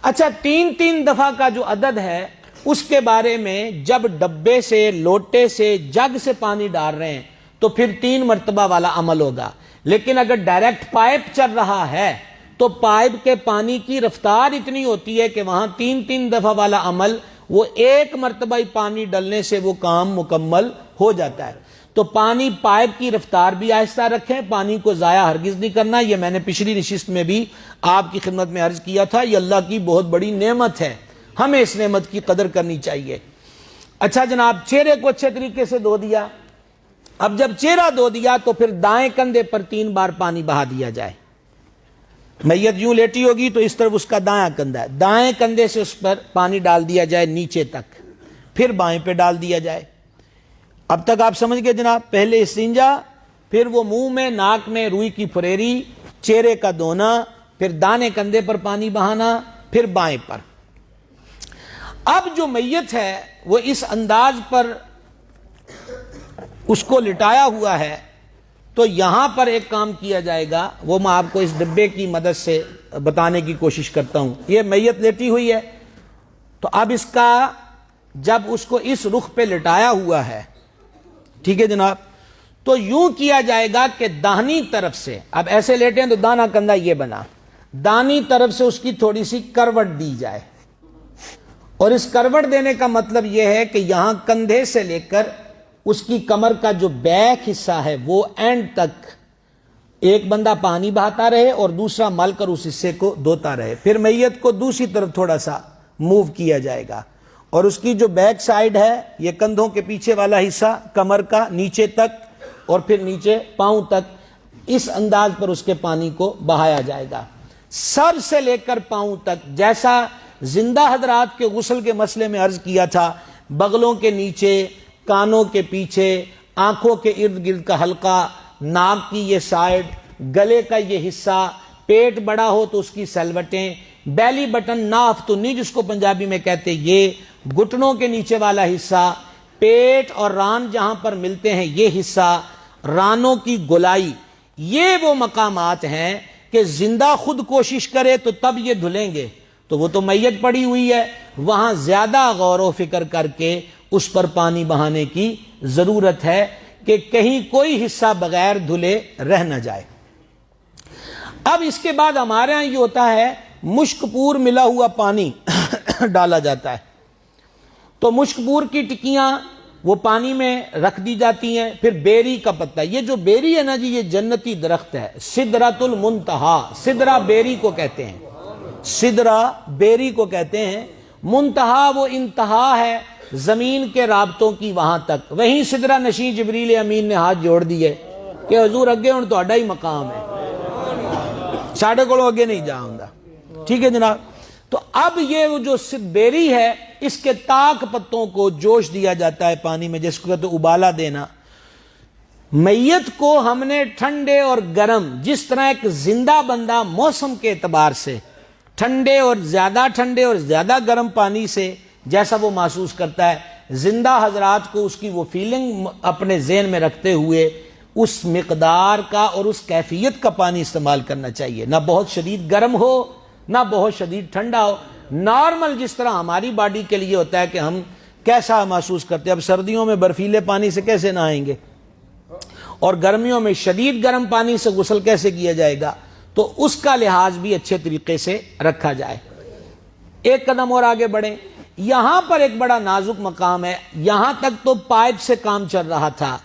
اچھا 3 دفعہ کا جو عدد ہے اس کے بارے میں، جب ڈبے سے، لوٹے سے، جگ سے پانی ڈال رہے ہیں تو پھر 3 مرتبہ والا عمل ہوگا. لیکن اگر ڈائریکٹ پائپ چل رہا ہے تو پائپ کے پانی کی رفتار اتنی ہوتی ہے کہ وہاں 3 دفعہ والا عمل وہ 1 مرتبہ ہی پانی ڈلنے سے وہ کام مکمل ہو جاتا ہے. تو پانی پائپ کی رفتار بھی آہستہ رکھیں، پانی کو ضائع ہرگز نہیں کرنا. یہ میں نے پچھلی نشست میں بھی آپ کی خدمت میں عرض کیا تھا. یہ اللہ کی بہت بڑی نعمت ہے، ہمیں اس نعمت کی قدر کرنی چاہیے. اچھا جناب، چہرے کو اچھے طریقے سے دھو دیا. اب جب چہرہ دھو دیا تو پھر دائیں کندھے پر 3 بار پانی بہا دیا جائے. میت یوں لیٹی ہوگی تو اس طرف اس کا دایاں کندھا ہے, دائیں کندھے سے اس پر پانی ڈال دیا جائے نیچے تک, پھر بائیں پہ ڈال دیا جائے. اب تک آپ سمجھ گئے جناب, پہلے استنجا, پھر وہ منہ میں ناک میں روئی کی پھریری, چہرے کا دھونا, پھر دانے کندھے پر پانی بہانا, پھر بائیں پر. اب جو میت ہے وہ اس انداز پر اس کو لٹایا ہوا ہے, تو یہاں پر ایک کام کیا جائے گا, وہ میں آپ کو اس ڈبے کی مدد سے بتانے کی کوشش کرتا ہوں. یہ میت لیٹی ہوئی ہے, تو اب اس کا جب اس کو اس رخ پہ لٹایا ہوا ہے, ٹھیک ہے جناب, تو یوں کیا جائے گا کہ داہنی طرف سے, اب ایسے لیٹے ہیں تو دانا کندھا یہ بنا, دانی طرف سے اس کی تھوڑی سی کروٹ دی جائے. اور اس کروٹ دینے کا مطلب یہ ہے کہ یہاں کندھے سے لے کر اس کی کمر کا جو بیک حصہ ہے وہ اینڈ تک ایک بندہ پانی بہاتا رہے اور دوسرا مل کر اس حصے کو دھوتا رہے. پھر میت کو دوسری طرف تھوڑا سا موو کیا جائے گا, اور اس کی جو بیک سائیڈ ہے, یہ کندھوں کے پیچھے والا حصہ کمر کا نیچے تک اور پھر نیچے پاؤں تک, اس انداز پر اس کے پانی کو بہایا جائے گا. سر سے لے کر پاؤں تک, جیسا زندہ حضرات کے غسل کے مسئلے میں عرض کیا تھا, بغلوں کے نیچے, کانوں کے پیچھے, آنکھوں کے ارد گرد کا حلقہ, ناک کی یہ سائڈ, گلے کا یہ حصہ, پیٹ بڑا ہو تو اس کی سلوٹیں, بیلی بٹن, ناف تنی جس کو پنجابی میں کہتے, یہ گھٹنوں کے نیچے والا حصہ, پیٹ اور ران جہاں پر ملتے ہیں یہ حصہ, رانوں کی گولائی, یہ وہ مقامات ہیں کہ زندہ خود کوشش کرے تو تب یہ دھلیں گے, تو وہ تو میت پڑی ہوئی ہے, وہاں زیادہ غور و فکر کر کے اس پر پانی بہانے کی ضرورت ہے کہ کہیں کوئی حصہ بغیر دھلے رہ نہ جائے. اب اس کے بعد ہمارے ہاں یہ ہوتا ہے, مشک پور ملا ہوا پانی ڈالا جاتا ہے, تو مشک پور کی ٹکیاں وہ پانی میں رکھ دی جاتی ہیں. پھر بیری کا پتا, یہ جو بیری ہے نا جی, یہ جنتی درخت ہے, سدرۃ المنتہا, سدرہ بیری کو کہتے ہیں, سدرہ بیری کو کہتے ہیں. منتہا وہ انتہا ہے زمین کے رابطوں کی, وہاں تک, وہیں سدرہ نشین جبریل امین نے ہاتھ جوڑ دیے کہ حضور اگے ہن تہاڈا ہی مقام ہے, ساڈے کولوں اگے نہیں جاؤں گا. ٹھیک ہے جناب, تو اب یہ جو بیری ہے, اس کے تاک پتوں کو جوش دیا جاتا ہے پانی میں, جس کو کہتے ہیں ابالا دینا. میت کو ہم نے ٹھنڈے اور گرم, جس طرح ایک زندہ بندہ موسم کے اعتبار سے ٹھنڈے اور زیادہ گرم پانی سے جیسا وہ محسوس کرتا ہے, زندہ حضرات کو اس کی وہ فیلنگ اپنے ذہن میں رکھتے ہوئے اس مقدار کا اور اس کیفیت کا پانی استعمال کرنا چاہیے. نہ بہت شدید گرم ہو نہ بہت شدید ٹھنڈا ہو, نارمل جس طرح ہماری باڈی کے لیے ہوتا ہے کہ ہم کیسا محسوس کرتے ہیں. اب سردیوں میں برفیلے پانی سے کیسے نہائیں گے, اور گرمیوں میں شدید گرم پانی سے غسل کیسے کیا جائے گا, تو اس کا لحاظ بھی اچھے طریقے سے رکھا جائے. ایک قدم اور آگے بڑھیں, یہاں پر ایک بڑا نازک مقام ہے. یہاں تک تو پائپ سے کام چل رہا تھا,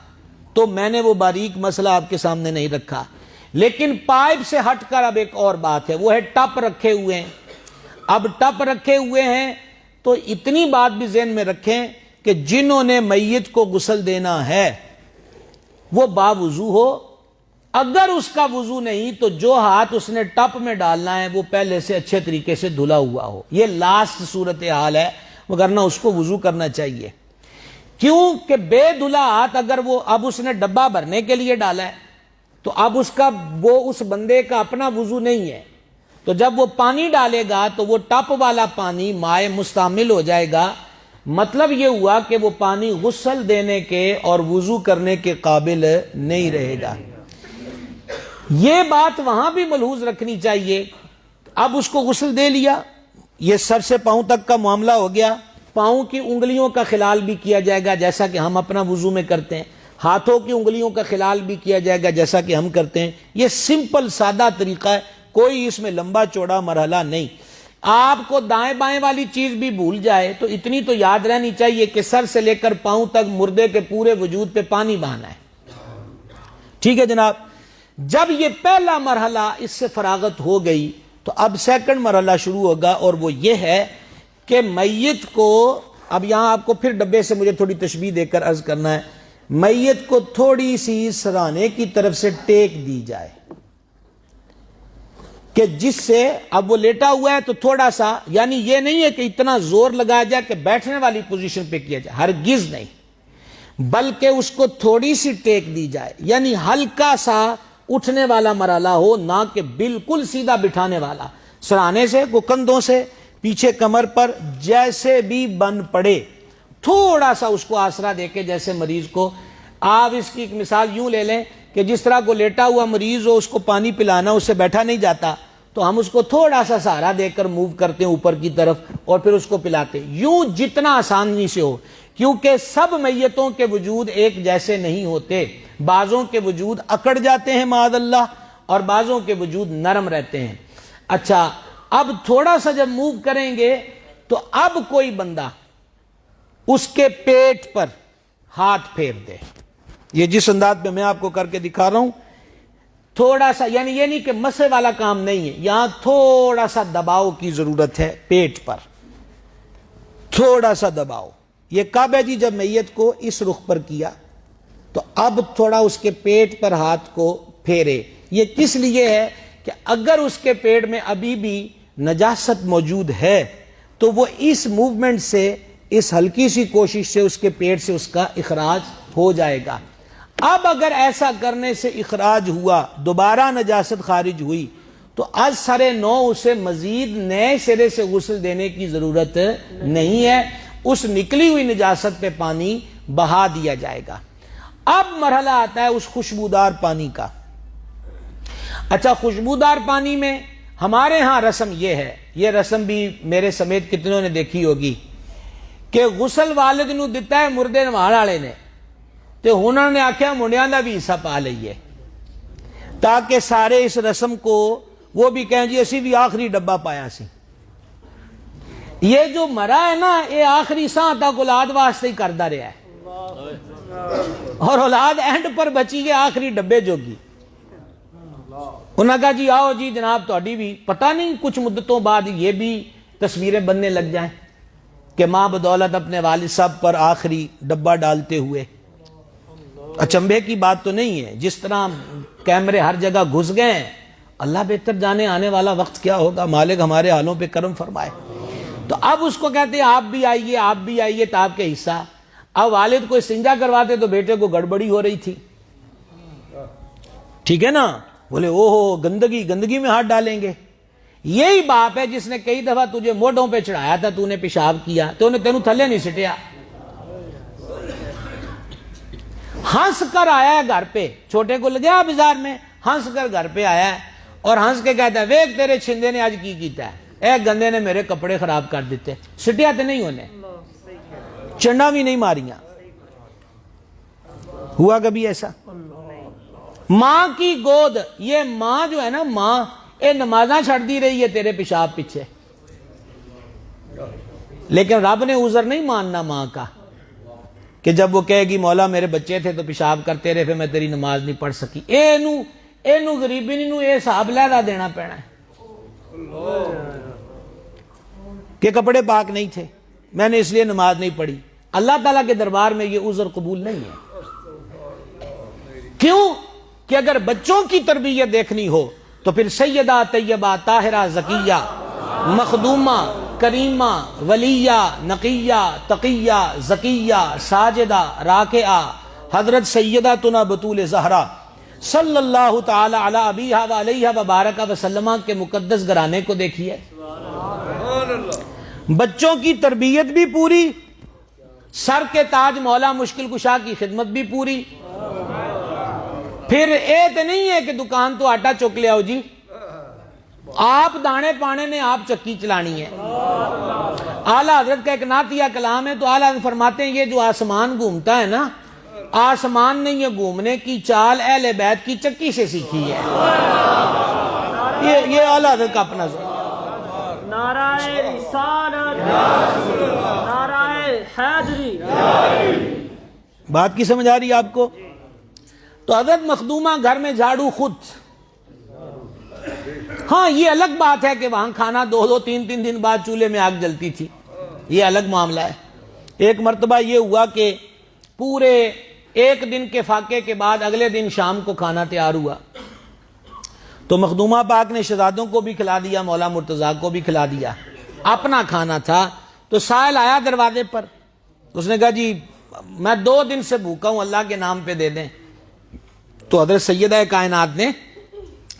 تو میں نے وہ باریک مسئلہ آپ کے سامنے نہیں رکھا, لیکن پائپ سے ہٹ کر اب ایک اور بات ہے, وہ ہے ٹپ رکھے ہوئے ہیں. اب ٹپ رکھے ہوئے ہیں تو اتنی بات بھی ذہن میں رکھیں کہ جنہوں نے میت کو غسل دینا ہے وہ باوضو ہو, اگر اس کا وضو نہیں تو جو ہاتھ اس نے ٹپ میں ڈالنا ہے وہ پہلے سے اچھے طریقے سے دھلا ہوا ہو. یہ لاسٹ صورتحال ہے, وگرنہ اس کو وضو کرنا چاہیے. کیوں کہ بے دھلا ہاتھ اگر وہ اب اس نے ڈبہ بھرنے کے لیے ڈالا ہے تو اب اس بندے کا اپنا وضو نہیں ہے, تو جب وہ پانی ڈالے گا تو وہ ٹپ والا پانی مائع مستعمل ہو جائے گا. مطلب یہ ہوا کہ وہ پانی غسل دینے کے اور وضو کرنے کے قابل نہیں رہے گا. یہ بات وہاں بھی ملحوظ رکھنی چاہیے. اب اس کو غسل دے لیا, یہ سر سے پاؤں تک کا معاملہ ہو گیا. پاؤں کی انگلیوں کا خلال بھی کیا جائے گا جیسا کہ ہم اپنا وضو میں کرتے ہیں, ہاتھوں کی انگلیوں کا خلال بھی کیا جائے گا جیسا کہ ہم کرتے ہیں. یہ سمپل سادہ طریقہ ہے, کوئی اس میں لمبا چوڑا مرحلہ نہیں. آپ کو دائیں بائیں والی چیز بھی بھول جائے تو اتنی تو یاد رہنی چاہیے کہ سر سے لے کر پاؤں تک مردے کے پورے وجود پہ پانی بہانا ہے. ٹھیک ہے جناب, جب یہ پہلا مرحلہ اس سے فراغت ہو گئی تو اب سیکنڈ مرحلہ شروع ہوگا, اور وہ یہ ہے کہ میت کو, اب یہاں آپ کو پھر ڈبے سے مجھے تھوڑی تشبیہ دے کر عرض کرنا ہے, میت کو تھوڑی سی سرانے کی طرف سے ٹیک دی جائے کہ جس سے اب وہ لیٹا ہوا ہے تو تھوڑا سا، یعنی یہ نہیں ہے کہ اتنا زور لگایا جائے کہ بیٹھنے والی پوزیشن پہ کیا جائے، ہرگز نہیں، بلکہ اس کو تھوڑی سی ٹیک دی جائے، یعنی ہلکا سا اٹھنے والا مرحلہ ہو، نہ کہ بالکل سیدھا بٹھانے والا، سرانے سے کو کندھوں سے پیچھے کمر پر جیسے بھی بن پڑے تھوڑا سا اس کو آسرا دے کے، جیسے مریض کو آپ اس کی ایک مثال یوں لے لیں کہ جس طرح کو لیٹا ہوا مریض ہو، اس کو پانی پلانا، اس سے بیٹھا نہیں جاتا تو ہم اس کو تھوڑا سا سہارا دے کر موو کرتے ہیں اوپر کی طرف اور پھر اس کو پلاتے ہیں، یوں جتنا آسانی سے ہو، کیونکہ سب میتوں کے وجود ایک جیسے نہیں ہوتے، بعضوں کے وجود اکڑ جاتے ہیں معاذ اللہ اور بعضوں کے وجود نرم رہتے ہیں۔ اچھا، اب تھوڑا سا جب موو کریں گے تو اب کوئی بندہ اس کے پیٹ پر ہاتھ پھیر دے، یہ جس انداز پہ میں آپ کو کر کے دکھا رہا ہوں، تھوڑا سا، یعنی یہ نہیں کہ مسے والا کام نہیں ہے، یہاں تھوڑا سا دباؤ کی ضرورت ہے پیٹ پر، تھوڑا سا دباؤ۔ یہ کب ہے جی؟ جب میت کو اس رخ پر کیا تو اب تھوڑا اس کے پیٹ پر ہاتھ کو پھیرے۔ یہ کس لیے ہے کہ اگر اس کے پیٹ میں ابھی بھی نجاست موجود ہے تو وہ اس موومنٹ سے، اس ہلکی سی کوشش سے اس کے پیٹ سے اس کا اخراج ہو جائے گا۔ اب اگر ایسا کرنے سے اخراج ہوا، دوبارہ نجاست خارج ہوئی، تو از سر نو اسے مزید نئے سرے سے غسل دینے کی ضرورت نہیں ہے، اس نکلی ہوئی نجاست پہ پانی بہا دیا جائے گا۔ اب مرحلہ آتا ہے اس خوشبودار پانی کا۔ اچھا، خوشبودار پانی میں ہمارے ہاں رسم یہ ہے، یہ رسم بھی میرے سمیت کتنوں نے دیکھی ہوگی، کہ غسل والد نو دیتا ہے مردے نوہان والے نے، تے انہوں نے آکھیا منڈیاں دا بھی حصہ پا لئیے، تاکہ سارے اس رسم کو وہ بھی کہیں جی اسی بھی آخری ڈبہ پایا سی۔ یہ جو مرا ہے نا، یہ آخری ساں تک اولاد واسطے ہی کردہ رہا ہے، اور اولاد اینڈ پر بچی ہے آخری ڈبے جوگی۔ انہوں نے کہا جی آؤ جی جناب، تہاڈی بھی پتہ نہیں کچھ مدتوں بعد یہ بھی تصویریں بننے لگ جائیں کہ ماں بدولت اپنے والد صاحب پر آخری ڈبہ ڈالتے ہوئے۔ اچنبے کی بات تو نہیں ہے، جس طرح کیمرے ہر جگہ گھس گئے ہیں، اللہ بہتر جانے آنے والا وقت کیا ہوگا، مالک ہمارے حالوں پہ کرم فرمائے۔ تو اب اس کو کہتے ہیں آپ بھی آئیے، آپ بھی آئیے، تو آپ کے حصہ۔ اب والد کو استنجا کرواتے تو بیٹے کو گڑبڑی ہو رہی تھی، ٹھیک ہے نا، بولے اوہو گندگی میں ہاتھ ڈالیں گے۔ یہی باپ ہے جس نے کئی دفعہ تجھے موڈوں پہ چڑھایا تھا، تو نے پیشاب کیا تو انہیں تینوں تھلے نہیں سٹیا، ہنس کر آیا ہے گھر پہ، چھوٹے کو لگیا بازار میں، ہنس کر گھر پہ آیا ہے اور ہنس کے کہتا ہے ویک تیرے چھندے نے آج کی کیتا ہے، اے گندے نے میرے کپڑے خراب کر دیتے، سٹیا تے نہیں ہونے، چنڈا بھی نہیں ماریاں۔ ہوا کبھی ایسا؟ ماں کی گود، یہ ماں جو ہے نا، ماں اے نمازاں چھڑ دی رہی ہے تیرے پیشاب پیچھے، لیکن رب نے عذر نہیں ماننا ماں کا، کہ جب وہ کہے گی مولا میرے بچے تھے تو پیشاب کرتے رہے پھر میں تیری نماز نہیں پڑھ سکی، اینو غریبی نو اے حساب لہدا دینا پینا ہے کہ کپڑے پاک نہیں تھے، میں نے اس لیے نماز نہیں پڑھی۔ اللہ تعالیٰ کے دربار میں یہ عذر قبول نہیں ہے۔ کیوں؟ کہ اگر بچوں کی تربیت دیکھنی ہو تو پھر سیدہ طیبہ طاہرہ زکیہ مخدومہ کریمہ ولیہ نقیہ تقیہ زکیہ ساجدہ راکعہ حضرت سیدتنا بطول زہرا صلی اللہ تعالی علی ابیہا و علیہا وبارک وسلم کے مقدس گھرانے کو دیکھیے، بچوں کی تربیت بھی پوری، سر کے تاج مولا مشکل کشا کی خدمت بھی پوری۔ پھر اے تو نہیں ہے کہ دکان تو آٹا چک لے آؤ جی، آپ دانے پانے نے آپ چکی چلانی ہے۔ اعلیٰ حضرت کا ایک نعتیہ کلام ہے تو اعلیٰ حضرت فرماتے ہیں یہ جو آسمان گھومتا ہے نا، آسمان نے یہ گھومنے کی چال اہل بیت کی چکی سے سیکھی ہے، یہ اعلیٰ حضرت کا اپنا نعرہ رسالت، نعرہ حیدری۔ بات کی سمجھ آ رہی ہے آپ کو؟ تو حضرت مخدومہ گھر میں جھاڑو خود، ہاں یہ الگ بات ہے کہ وہاں کھانا 2-3 دن بعد چولہے میں آگ جلتی تھی، یہ الگ معاملہ ہے۔ ایک مرتبہ یہ ہوا کہ پورے ایک دن کے فاقے کے بعد اگلے دن شام کو کھانا تیار ہوا تو مخدومہ پاک نے شہزادوں کو بھی کھلا دیا، مولا مرتضیٰ کو بھی کھلا دیا، اپنا کھانا تھا۔ تو سائل آیا دروازے پر، اس نے کہا جی میں 2 دن سے بھوکا ہوں، اللہ کے نام پہ دے دیں۔ تو حضرت سیدہ کائنات نے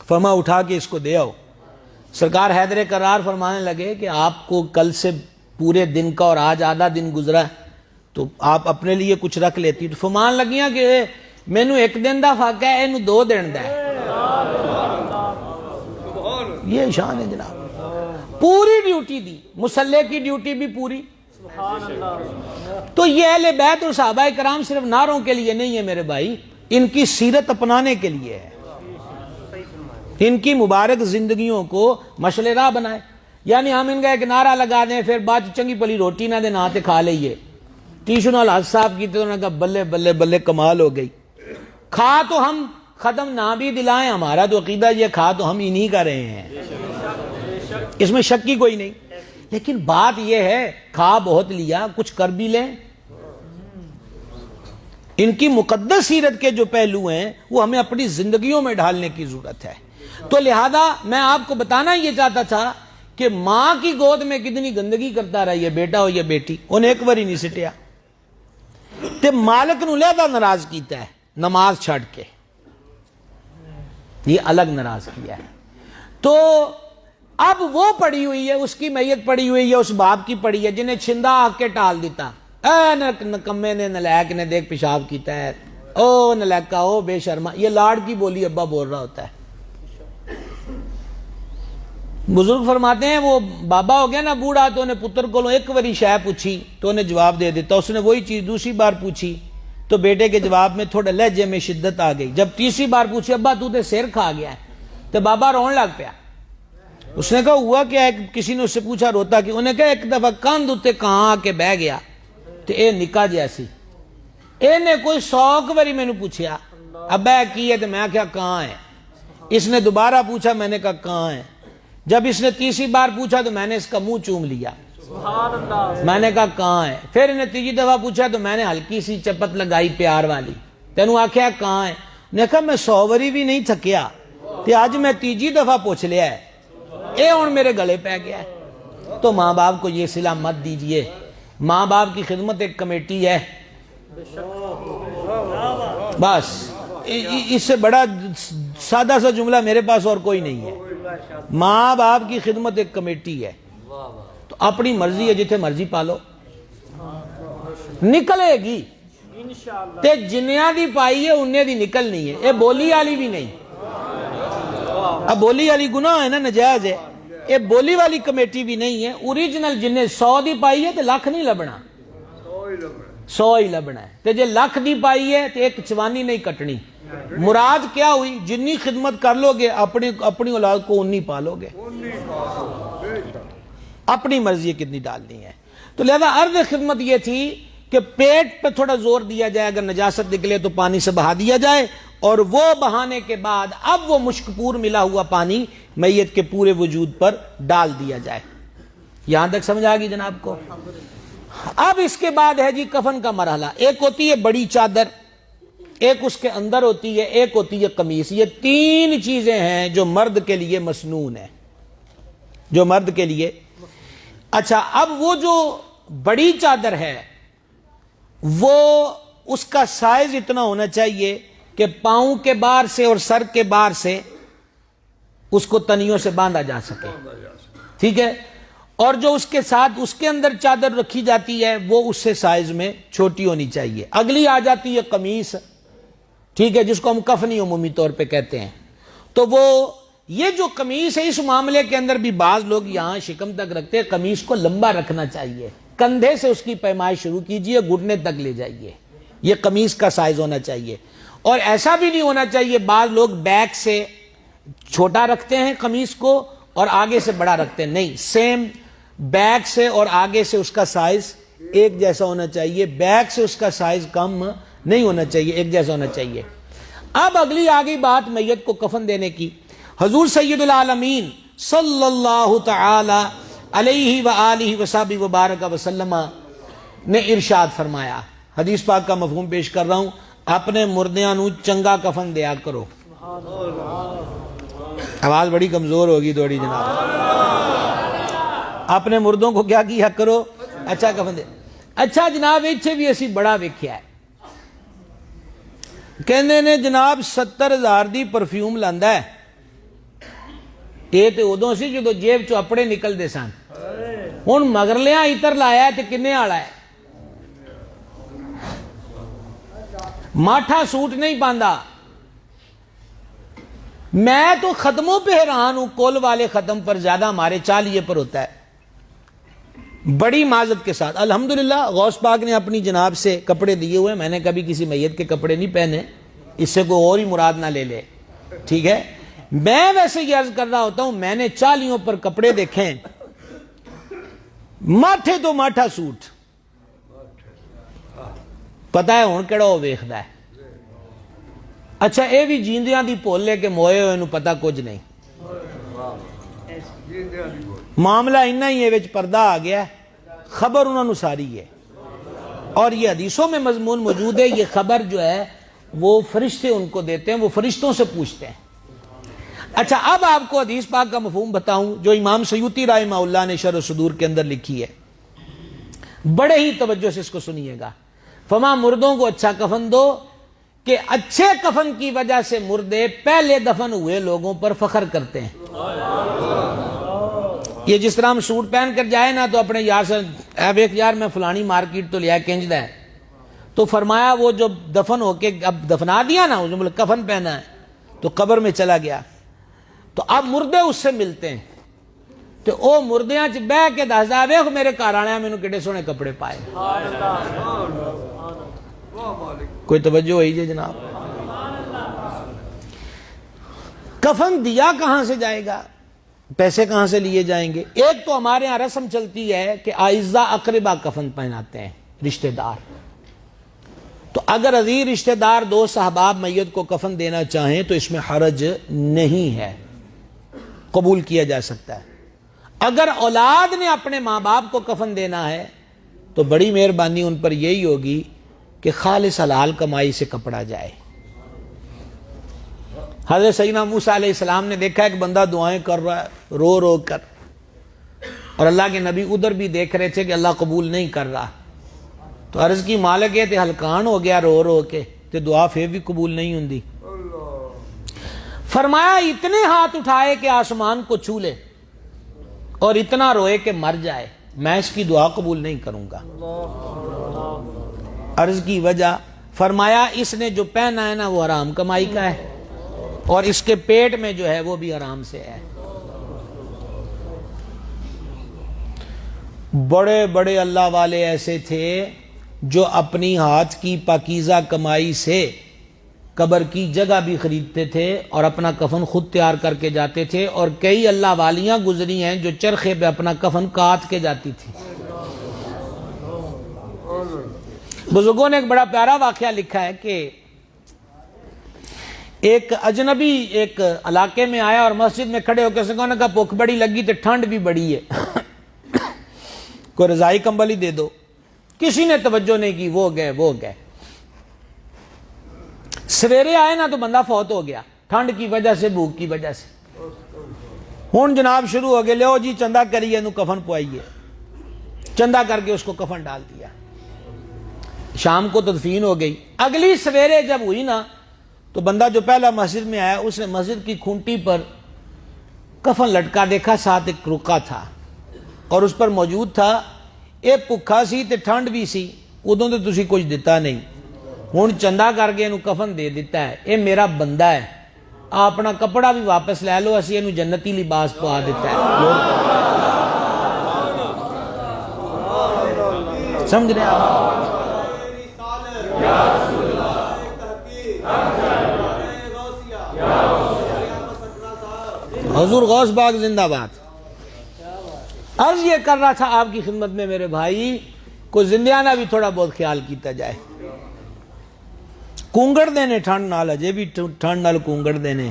فرما اٹھا کے اس کو دے آؤ۔ سرکار حیدر کرار فرمانے لگے کہ آپ کو کل سے پورے دن کا اور آج آدھا دن گزرا ہے تو آپ اپنے لیے کچھ رکھ لیتی۔ تو فرمان لگیاں کہ مینو 1 دن دا فاقہ ہے، اینو 2 دن دا ہے۔ یہ شان ہے جناب، پوری ڈیوٹی دی، مسلح کی ڈیوٹی بھی پوری۔ تو یہ اہل بیت اور صحابہ کرام صرف نعروں کے لیے نہیں ہے میرے بھائی، ان کی سیرت اپنانے کے لیے ہے، ان کی مبارک زندگیوں کو مشعل راہ بنائے۔ یعنی ہم ان کا ایک نعرہ لگا دیں پھر بعد چنگی پلی روٹی نہ دیں نہ تے کھا لئیے، ٹیشن الحاج صاحب کی تو انہوں نے کہا بلے بلے بلے کمال ہو گئی۔ کھا تو ہم ختم نہ بھی دلائیں، ہمارا تو عقیدہ یہ کھا تو ہم انہی کا رہے ہیں، اس میں شک کی کوئی نہیں، لیکن بات یہ ہے کھا بہت لیا، کچھ کر بھی لیں۔ ان کی مقدس سیرت کے جو پہلو ہیں وہ ہمیں اپنی زندگیوں میں ڈھالنے کی ضرورت ہے۔ تو لہذا میں آپ کو بتانا یہ چاہتا تھا کہ ماں کی گود میں کتنی گندگی کرتا رہا یہ بیٹا ہو یا بیٹی، انہیں ایک باری نہیں سٹیا تے مالک نو لہذا ناراض کیتا ہے نماز چھڑ کے، یہ الگ ناراض کیا ہے۔ تو اب وہ پڑی ہوئی ہے، اس کی میت پڑی ہوئی ہے، اس باپ کی پڑی ہے جنہیں چھندا آ کے ٹال دیتا، اے نکمے نے نلائک نے دیکھ پیشاب کیتا ہے، او نلائکا او بے شرما، یہ لاڑ کی بولی ابا بول رہا ہوتا ہے۔ بزرگ فرماتے ہیں وہ بابا ہو گیا نا بوڑھا تو انہیں پتر کو ایک وری شے پوچھی تو انہیں جواب دے دیتا، اس نے وہی چیز دوسری بار پوچھی تو بیٹے کے جواب میں تھوڑا لہجے میں شدت آ گئی۔ جب تیسری بار پوچھی ابا تو تے سیر کھا گیا ہے، تو بابا رون لگ پیا۔ اس نے کہا ہوا کیا؟ کسی نے اس سے پوچھا روتا کہ، انہیں کہا ایک دفعہ کاندھ اتے کہاں آ کے بہ گیا تو اے نکا جیسی، اے نے کوئی 100 واری میں نے پوچھا ابا کی ہے تو میں کہا کہاں ہے، اس نے دوبارہ پوچھا میں نے کہا کہاں ہے، جب اس نے تیسری بار پوچھا تو میں نے اس کا منہ چوم لیا، میں نے کہا کہاں ہے، پھر انہیں تیسری دفعہ پوچھا تو میں نے ہلکی سی چپت لگائی پیار والی، تینوں آکھیا کہاں ہے، نے کہا میں 100 واری بھی نہیں تھکیا تے آج میں تیجی دفعہ پوچھ لیا ہے، اے ہن میرے گلے پہ گیا ہے۔ تو ماں باپ کو یہ صلہ مت دیجئے، ماں باپ کی خدمت ایک کمیٹی ہے، بس اس سے بڑا سادہ سا جملہ میرے پاس اور کوئی نہیں ہے۔ ماں باپ کی خدمت ایک کمیٹی ہے، تو اپنی مرضی ہے جتھے مرضی پالو، نکلے گی تے جنیاں دی پائی ہے انہیں دی نکلنی ہے، اے بولی والی بھی نہیں۔ اب بولی والی گناہ ہے نا، نجائز ہے، اے بولی والی کمیٹی بھی نہیں ہے، اوریجنل جنہیں 100 دی پائی ہے تے لاکھ نہیں لبنا، 100 ہی لبنا ہے، تے جے لاکھ دی پائی ہے تے ایک چوانی نہیں کٹنی۔ مراد کیا ہوئی؟ جنی خدمت کر لو گے اپنی اولاد کو انی پالو گے، اپنی مرضی کتنی ڈالنی ہے۔ تو لہذا عرض خدمت یہ تھی کہ پیٹ پہ تھوڑا زور دیا جائے، اگر نجاست نکلے تو پانی سے بہا دیا جائے، اور وہ بہانے کے بعد اب وہ مشک پور ملا ہوا پانی میت کے پورے وجود پر ڈال دیا جائے۔ یہاں تک سمجھ آ گئی جناب کو؟ اب اس کے بعد ہے جی کفن کا مرحلہ، ایک ہوتی ہے بڑی چادر، ایک اس کے اندر ہوتی ہے، ایک ہوتی ہے قمیص۔ یہ 3 چیزیں ہیں جو مرد کے لیے مسنون ہے، جو مرد کے لیے۔ اچھا اب وہ جو بڑی چادر ہے وہ اس کا سائز اتنا ہونا چاہیے کہ پاؤں کے بار سے اور سر کے بار سے اس کو تنیوں سے باندھا جا سکے، ٹھیک ہے؟ اور جو اس کے ساتھ اس کے اندر چادر رکھی جاتی ہے وہ اس سے سائز میں چھوٹی ہونی چاہیے۔ اگلی آ جاتی ہے قمیص، ٹھیک ہے، جس کو ہم کفنی عمومی طور پہ کہتے ہیں۔ تو وہ یہ جو قمیص ہے اس معاملے کے اندر بھی بعض لوگ یہاں شکم تک رکھتے ہیں، قمیص کو لمبا رکھنا چاہیے، کندھے سے اس کی پیمائش شروع کیجئے، گھٹنے تک لے جائیے، یہ قمیص کا سائز ہونا چاہیے۔ اور ایسا بھی نہیں ہونا چاہیے، بعض لوگ بیک سے چھوٹا رکھتے ہیں قمیص کو اور آگے سے بڑا رکھتے ہیں، نہیں، سیم بیک سے اور آگے سے اس کا سائز ایک جیسا ہونا چاہیے، بیک سے اس کا سائز کم نہیں ہونا چاہیے، ایک جیسا ہونا چاہیے۔ اب اگلی آگئی بات میت کو کفن دینے کی۔ حضور سید العالمین صلی اللہ تعالی علیہ وآلہ وصحبہ وبارک وسلم نے ارشاد فرمایا، حدیث پاک کا مفہوم پیش کر رہا ہوں، اپنے مردیاں نو چنگا کفن دیا کرو. آواز بڑی کمزور ہوگی تھوڑی جناب. اپنے مردوں کو کیا کیا کرو؟ اچھا کفن دے. اچھا جناب اتنے بھی اسی بڑا ویکھیا ہے. کہندے نے جناب 70,000 دی پرفیوم لاندا ہے. یہ تو ادوں سی جدو جیب چو اپڑے نکلتے سن. ہن مگرلیاں عطر لایا ہے تے کنے والا ہے؟ ماٹھا سوٹ نہیں پاندا. میں تو ختموں پہ حیران ہوں. کول والے ختم پر زیادہ ہمارے چالیے پر ہوتا ہے. بڑی معذرت کے ساتھ الحمدللہ غوث پاک نے اپنی جناب سے کپڑے دیے ہوئے. میں نے کبھی کسی میت کے کپڑے نہیں پہنے. اس سے کوئی اور ہی مراد نہ لے لے. ٹھیک ہے. میں ویسے یہ عرض کر رہا ہوتا ہوں میں نے چالیوں پر کپڑے دیکھے. ماتھے تو ماٹھا سوٹ. پتہ ہے ہوں کہڑا وہ ویکھدا ہے. اچھا اے بھی جیندیاں دی پول لے کے موئے ہوئے نو پتہ کچھ نہیں. معاملہ انہا ہی ہے وچ پردہ آ گیا ہے. خبر انہوں نے ساری ہے اور یہ حدیثوں میں مضمون موجود ہے. یہ خبر جو ہے وہ فرشتے ان کو دیتے ہیں. وہ فرشتوں سے پوچھتے ہیں. اچھا اب آپ کو حدیث پاک کا مفہوم بتاؤں جو امام سیوطی رحمہ اللہ نے شرح صدور کے اندر لکھی ہے. بڑے ہی توجہ سے اس کو سنیے گا. فما مردوں کو اچھا کفن دو کہ اچھے کفن کی وجہ سے مردے پہلے دفن ہوئے لوگوں پر فخر کرتے ہیں. یہ جس طرح ہم سوٹ پہن کر جائے نا تو اپنے یار سے ایک یار میں فلانی مارکیٹ تو لیا کنج ہے. تو فرمایا وہ جو دفن ہو کے اب دفنا دیا نا وہ کفن پہنا ہے تو قبر میں چلا گیا تو اب مردے اس سے ملتے ہیں. تو او مردیاں چ بہ کے دسدا ویکھ میرے گھر والے مینوں کڈے سونے کپڑے پائے. کوئی توجہ ہوئی جی جناب. کفن دیا کہاں سے جائے گا؟ پیسے کہاں سے لیے جائیں گے؟ ایک تو ہمارے ہاں رسم چلتی ہے کہ اعزاء اقربا کفن پہناتے ہیں رشتہ دار. تو اگر عزیز رشتہ دار دوست احباب میت کو کفن دینا چاہیں تو اس میں حرج نہیں ہے, قبول کیا جا سکتا ہے. اگر اولاد نے اپنے ماں باپ کو کفن دینا ہے تو بڑی مہربانی ان پر یہی ہوگی کہ خالص حلال کمائی سے کپڑا جائے. حضرت سیدنا موسیٰ علیہ السلام نے دیکھا ایک بندہ دعائیں کر رہا ہے رو رو کر, اور اللہ کے نبی ادھر بھی دیکھ رہے تھے کہ اللہ قبول نہیں کر رہا. تو عرض کی مالک ہے تے ہلکان ہو گیا رو رو کے تے دعا پھر بھی قبول نہیں ہوندی. فرمایا اتنے ہاتھ اٹھائے کہ آسمان کو چھو لے اور اتنا روئے کہ مر جائے, میں اس کی دعا قبول نہیں کروں گا. عرض کی وجہ فرمایا اس نے جو پہنا ہے نا وہ حرام کمائی کا ہے اور اس کے پیٹ میں جو ہے وہ بھی حرام سے ہے. بڑے بڑے اللہ والے ایسے تھے جو اپنی ہاتھ کی پاکیزہ کمائی سے قبر کی جگہ بھی خریدتے تھے اور اپنا کفن خود تیار کر کے جاتے تھے. اور کئی اللہ والیاں گزری ہیں جو چرخے پہ اپنا کفن کاٹ کے جاتی تھی. بزرگوں نے ایک بڑا پیارا واقعہ لکھا ہے کہ ایک اجنبی ایک علاقے میں آیا اور مسجد میں کھڑے ہو کے سکوں نے کہا بھوک بڑی لگی تو ٹھنڈ بھی بڑی ہے, کوئی رضائی کمبل ہی دے دو. کسی نے توجہ نہیں کی, وہ گئے. سویرے آئے نا تو بندہ فوت ہو گیا ٹھنڈ کی وجہ سے, بھوک کی وجہ سے. ہوں جناب شروع ہو گئے لو جی چندہ کریے نو کفن پوائیے. چندہ کر کے اس کو کفن ڈال دیا. شام کو تدفین ہو گئی. اگلی سویرے جب ہوئی نا تو بندہ جو پہلا مسجد میں آیا اس نے مسجد کی کھونٹی پر کفن لٹکا دیکھا, ساتھ ایک رکا تھا اور اس پر موجود تھا ایک بھکھا سی تے ٹھنڈ بھی سی, ادوں تو تسی کچھ دیتا نہیں, ہوں چندہ کر کے انہوں کفن دے دیتا ہے. اے میرا بندہ ہے, اپنا کپڑا بھی واپس لے لو, اسی انہوں جنتی لباس پوا دیتا ہے. سمجھ رہے ہیں حضور غوث باغ زندہ باد. عرض یہ کر رہا تھا آپ کی خدمت میں میرے بھائی کو زندیانہ بھی تھوڑا بہت خیال کیتا جائے. کونگڑ دینے ٹھنڈ نال, اجے بھی ٹھنڈ نال کونگڑ دینے,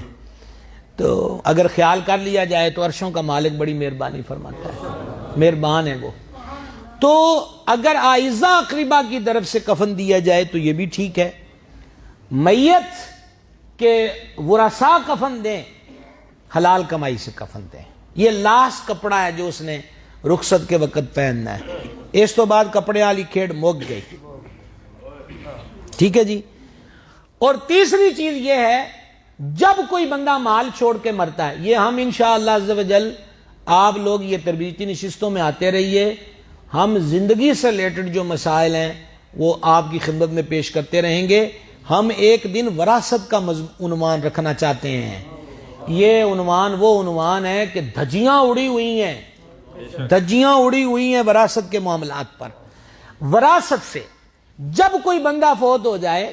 تو اگر خیال کر لیا جائے تو عرشوں کا مالک بڑی مہربانی فرماتا ہے, مہربان ہے وہ. تو اگر اعزاء اقربا کی طرف سے کفن دیا جائے تو یہ بھی ٹھیک ہے. میت کے ورثاء کفن دیں، حلال کمائی سے کفن دیں. یہ لاسٹ کپڑا ہے جو اس نے رخصت کے وقت پہننا ہے. اس تو بعد کپڑے والی کھیڑ مک گئی. ٹھیک ہے جی. اور تیسری چیز یہ ہے، جب کوئی بندہ مال چھوڑ کے مرتا ہے، یہ ہم انشاءاللہ عز و جل آپ لوگ یہ تربیتی نشستوں میں آتے رہیے، ہم زندگی سے ریلیٹڈ جو مسائل ہیں وہ آپ کی خدمت میں پیش کرتے رہیں گے. ہم ایک دن وراثت کا عنوان رکھنا چاہتے ہیں. یہ عنوان وہ عنوان ہے کہ دھجیاں اڑی ہوئی ہیں، دھجیاں اڑی ہوئی ہیں وراثت کے معاملات پر. وراثت سے جب کوئی بندہ فوت ہو جائے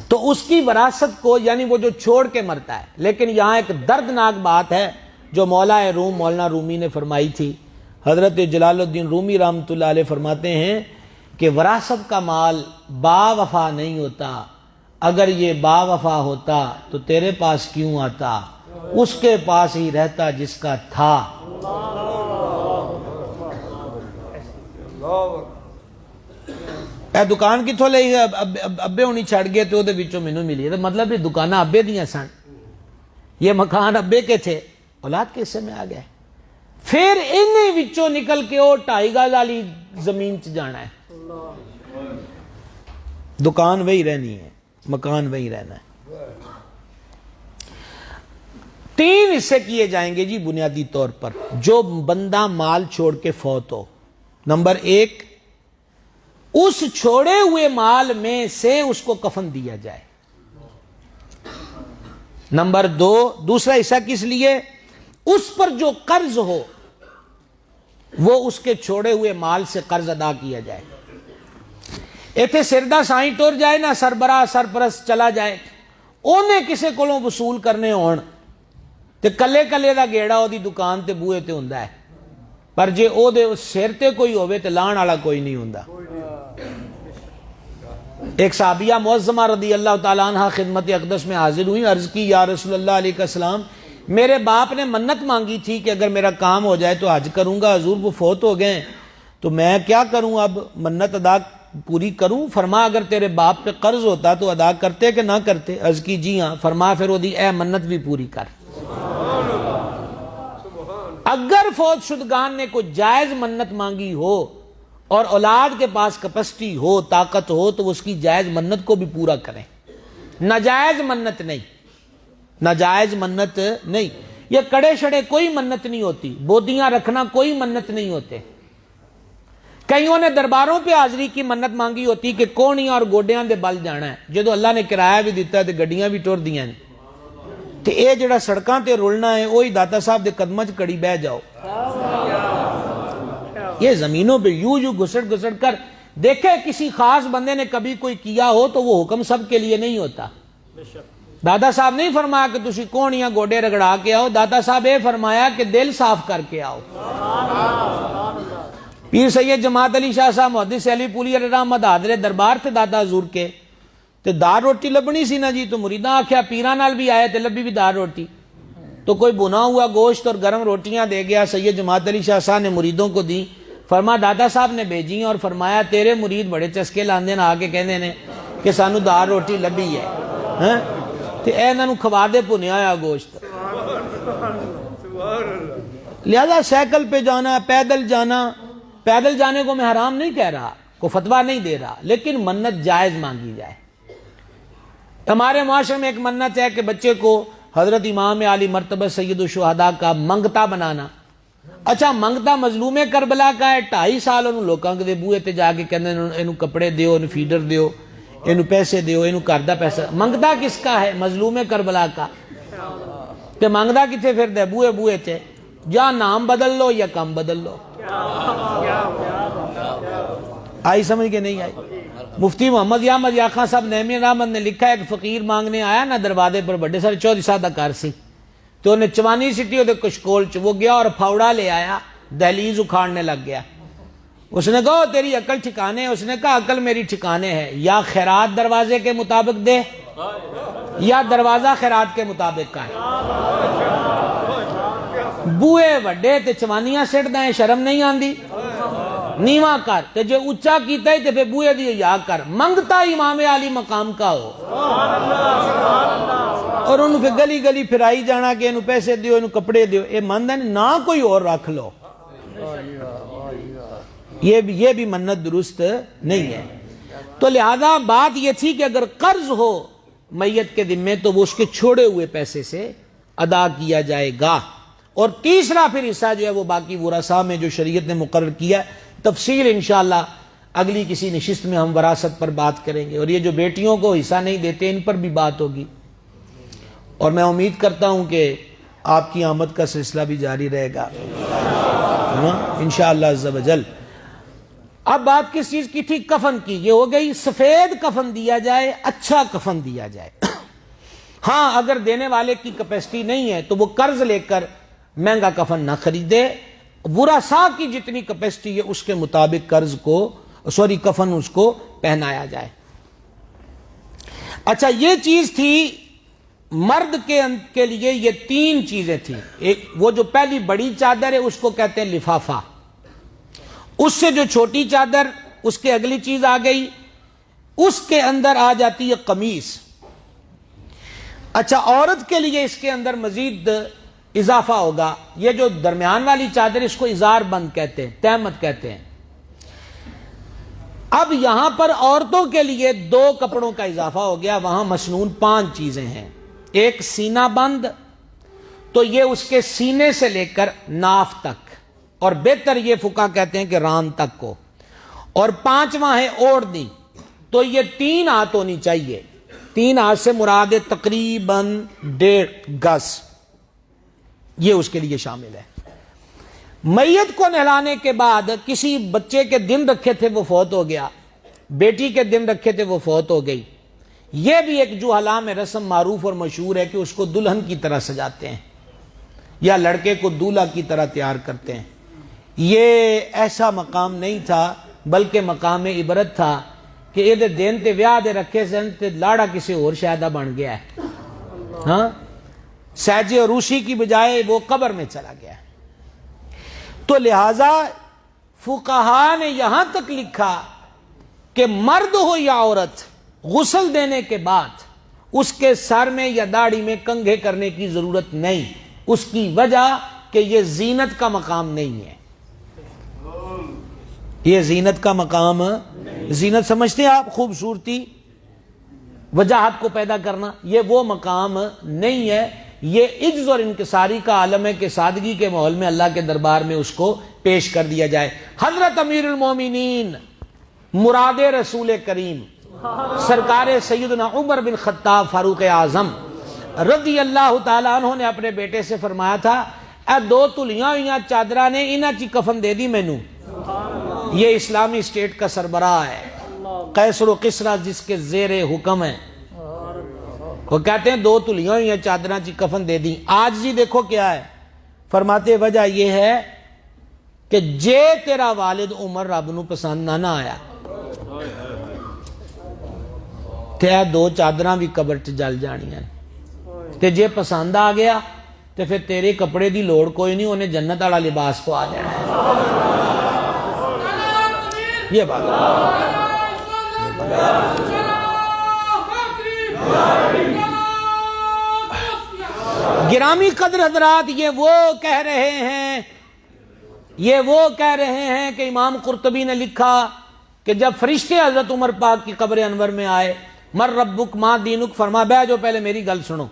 تو اس کی وراثت کو، یعنی وہ جو چھوڑ کے مرتا ہے، لیکن یہاں ایک دردناک بات ہے جو مولانا رومی نے فرمائی تھی. حضرت جلال الدین رومی رحمۃ اللہ علیہ فرماتے ہیں کہ وراثت کا مال با وفا نہیں ہوتا. اگر یہ با وفا ہوتا تو تیرے پاس کیوں آتا، اس کے پاس ہی رہتا جس کا تھا. اے دکان کتوں لئی ابے ہونی چھڑ گئے تو دے وچوں مینوں ملی. مطلب یہ دکاناں ابے دیاں سن، یہ مکان ابے کے تھے، اولاد کے حصے میں آ گئے. پھر انہیں وچوں نکل کے وہ 2.5 گز والی زمین چ جانا ہے. دکان وہی رہنی ہے، مکان وہی رہنا ہے. 3 حصے کیے جائیں گے جی بنیادی طور پر جو بندہ مال چھوڑ کے فوت ہو. نمبر 1، اس چھوڑے ہوئے مال میں سے اس کو کفن دیا جائے. نمبر 2، دوسرا حصہ کس لیے؟ اس پر جو قرض ہو وہ اس کے چھوڑے ہوئے مال سے قرض ادا کیا جائے. ایتھے سردہ سائیں ٹر جائے نا، سربراہ سرپرست چلا جائے، انہیں کسے کولوں وصول کرنے ہون تے کلے کلے دا گیڑا او دی دکان تے بوئے تے ہوندا ہے، پر جے او دے سر تے کوئی ہوئے تے لان والا کوئی نہیں ہوندا. ایک صحابیہ معظمہ رضی اللہ تعالیٰ عنہ خدمت اقدس میں حاضر ہوئی، عرض کی یا رسول اللہ علیہ السلام، میرے باپ نے منت مانگی تھی کہ اگر میرا کام ہو جائے تو حج کروں گا، حضور وہ فوت ہو گئے تو میں کیا کروں، اب منت ادا پوری کروں؟ فرما اگر تیرے باپ پہ قرض ہوتا تو ادا کرتے کہ نہ کرتے؟ عرض کی جی ہاں. فرما پھر وہ دی اے منت بھی پوری کر. اگر فوت شدگان نے کوئی جائز منت مانگی ہو اور اولاد کے پاس کیپیسٹی ہو، طاقت ہو، تو اس کی جائز منت کو بھی پورا کریں. ناجائز منت نہیں، ناجائز منت نہیں. یہ کڑے شڑے کوئی منت نہیں ہوتی، بودیاں رکھنا کوئی منت نہیں ہوتے. کئیوں نے درباروں پہ حاضری کی منت مانگی ہوتی کہ کونیاں اور گوڈیاں دے بل جانا ہے. جدو اللہ نے کرایہ بھی دیتا ہے تے گڈیاں بھی ٹر دیاں نے، تے اے جڑا سڑکاں تے رلنا ہے وہی داتا صاحب دے قدماں چ کڑی بہ جاؤ. یہ زمینوں پہ یوں گھسڑ گھسڑ کر دیکھے. کسی خاص بندے نے کبھی کوئی کیا ہو تو وہ حکم سب کے لیے نہیں ہوتا. دادا صاحب نہیں فرمایا کہ تسی کونیاں گوڈے رگڑا کے آؤ، دادا صاحب یہ فرمایا کہ دل صاف کر کے آؤ. پیر سید جماعت علی شاہ صاحب محدث علی پولی علیہ رحمت حاضر دربار تھے دادا حضور کے، تے دار روٹی لبنی سی نا جی، تو مریداں آکھیا پیراں نال بھی آئے تے لبی بھی دار روٹی، تو کوئی بنا ہوا گوشت اور گرم روٹیاں دے گیا. سید جماعت علی شاہ صاحب نے مریدوں کو دی. فرما دادا صاحب نے بھیجی اور فرمایا تیرے مرید بڑے چسکے لاندے نا، آ کے کہندے نے کہ سانو دار روٹی لبی ہے، تے اے انہاں نوں کھوا دے بھنیا ہوا گوشت. لہذا سائیکل پہ جانا، پیدل جانا، پیدل جانے کو میں حرام نہیں کہہ رہا، کوئی فتویٰ نہیں دے رہا، لیکن منت جائز مانگی جائے. ہمارے معاشرے میں ایک منت ہے کہ بچے کو حضرت امام عالی مرتبہ سید الشہداء کا منگتا بنانا. اچھا منگتا مظلوم کربلا کا ہے، 2.5 سال انہوں لوکاں دے بوئے تے جا کے کہندے اینوں کپڑے دیو، اینوں فیڈر دیو، اینوں پیسے دیو، اینوں گھر دا پیسہ. منگتا کس کا ہے؟ مظلوم کربلا کا. تے منگتا کتنے پھر دے؟ بوئے بوئے تے. یا نام بدل لو یا کم بدل لو. آئی سمجھ کے نہیں آئی؟ مفتی محمد احمد یاخان صاحب نعیمی رحمت نے لکھا ہے کہ فقیر مانگنے آیا نا دروازے پر، بڑے سارے 24 سال کار سی، تو انہیں چوانی سٹی ہوتے کشکول چ وہ گیا اور پھاوڑا لے آیا، دہلیز اکھاڑنے لگ گیا. اس نے کہا تیری عقل ٹھکانے؟ اس نے کہا عقل میری ٹھکانے ہے، یا خیرات دروازے کے مطابق دے یا دروازہ خیرات کے مطابق کا ہے. بوئے وڈے تے چوانیاں سٹ دیں، شرم نہیں آندی؟ نیواں کر تے جے اچا کیتا ہے تے پھر بوئے دی یا کر منگتا امام علی مقام کا ہو اور انہوں پھر گلی گلی پھرائی جانا کہ انہوں پیسے دیو انہوں کپڑے دیو اے مند ہے نہ کوئی اور رکھ لو یہ بھی منت درست نہیں ہے تو لہذا بات یہ تھی کہ اگر قرض ہو میت کے ذمے تو وہ اس کے چھوڑے ہوئے پیسے سے ادا کیا جائے گا اور تیسرا پھر حصہ جو ہے وہ باقی ورثاء میں جو شریعت نے مقرر کیا تفصیل انشاءاللہ اگلی کسی نشست میں ہم وراثت پر بات کریں گے اور یہ جو بیٹیوں کو حصہ نہیں دیتے ان پر بھی بات ہوگی اور میں امید کرتا ہوں کہ آپ کی آمد کا سلسلہ بھی جاری رہے گا انشاءاللہ عز و جل۔ اب بات کس چیز کی تھی؟ کفن کی۔ یہ ہو گئی سفید کفن دیا جائے، اچھا کفن دیا جائے۔ ہاں اگر دینے والے کی کیپیسٹی نہیں ہے تو وہ قرض لے کر مہنگا کفن نہ خریدے، ورثاء کی جتنی کیپیسٹی ہے اس کے مطابق کفن اس کو پہنایا جائے۔ اچھا یہ چیز تھی مرد کے لیے، یہ تین چیزیں تھیں۔ ایک وہ جو پہلی بڑی چادر ہے اس کو کہتے ہیں لفافہ، اس سے جو چھوٹی چادر اس کے اگلی چیز آ گئی، اس کے اندر آ جاتی ہے قمیص۔ اچھا عورت کے لیے اس کے اندر مزید اضافہ ہوگا، یہ جو درمیان والی چادر اس کو ازار بند کہتے ہیں، تہمت کہتے ہیں۔ اب یہاں پر عورتوں کے لیے 2 کپڑوں کا اضافہ ہو گیا، وہاں مسنون 5 چیزیں ہیں۔ ایک سینہ بند، تو یہ اس کے سینے سے لے کر ناف تک، اور بہتر یہ فقہ کہتے ہیں کہ ران تک کو، اور 5واں ہے اوڑھنی، تو یہ 3 ہاتھ ہونی چاہیے۔ 3 ہاتھ سے مراد تقریباً 1.5 گز، یہ اس کے لیے شامل ہے۔ میت کو نہلانے کے بعد کسی بچے کے دن رکھے تھے وہ فوت ہو گیا، بیٹی کے دن رکھے تھے وہ فوت ہو گئی، یہ بھی ایک جوہلا میں رسم معروف اور مشہور ہے کہ اس کو دلہن کی طرح سجاتے ہیں یا لڑکے کو دولہا کی طرح تیار کرتے ہیں۔ یہ ایسا مقام نہیں تھا بلکہ مقام عبرت تھا کہ یہ دین تے ویاہ دے رکھے سن تے لاڑا کسی اور شاہدہ بن گیا ہے، ہاں سہجے اور روسی کی بجائے وہ قبر میں چلا گیا ہے۔ تو لہذا فقہا نے یہاں تک لکھا کہ مرد ہو یا عورت غسل دینے کے بعد اس کے سر میں یا داڑھی میں کنگھے کرنے کی ضرورت نہیں، اس کی وجہ کہ یہ زینت کا مقام نہیں ہے۔ یہ زینت کا مقام، زینت سمجھتے ہیں آپ خوبصورتی وجاہت کو پیدا کرنا، یہ وہ مقام نہیں ہے۔ یہ عجز اور انکساری کا عالم ہے کہ سادگی کے ماحول میں اللہ کے دربار میں اس کو پیش کر دیا جائے۔ حضرت امیر المومنین مراد رسول کریم سرکار سیدنا عمر بن خطاب فاروق اعظم رضی اللہ تعالیٰ عنہ نے اپنے بیٹے سے فرمایا تھا، اے 2 تلیاں ہوئیاں چادرہ نے انہاں چی کفن دے دی مینوں۔ یہ اسلامی اسٹیٹ کا سربراہ ہے، قیصر و کسریٰ جس کے زیر حکم ہے، وہ کہتے ہیں 2 تلیاں ہوئیاں چادرہ چی کفن دے دی۔ آج جی دیکھو کیا ہے، فرماتے وجہ یہ ہے کہ جے تیرا والد عمر رب نو پسند نہ آیا تے 2 چادراں بھی قبر چ جل جانی ہیں، تے جے پسند آ گیا تے پھر تیرے کپڑے دی لوڑ کوئی نہیں، انہیں جنت والا لباس پوا دینا ہے۔ یہ بات گرامی قدر حضرات، یہ وہ کہہ رہے ہیں کہ امام قرطبی نے لکھا کہ جب فرشتے حضرت عمر پاک کی قبر انور میں آئے، مر ربک ما دینک، فرما بہ جو پہلے میری گل سنو،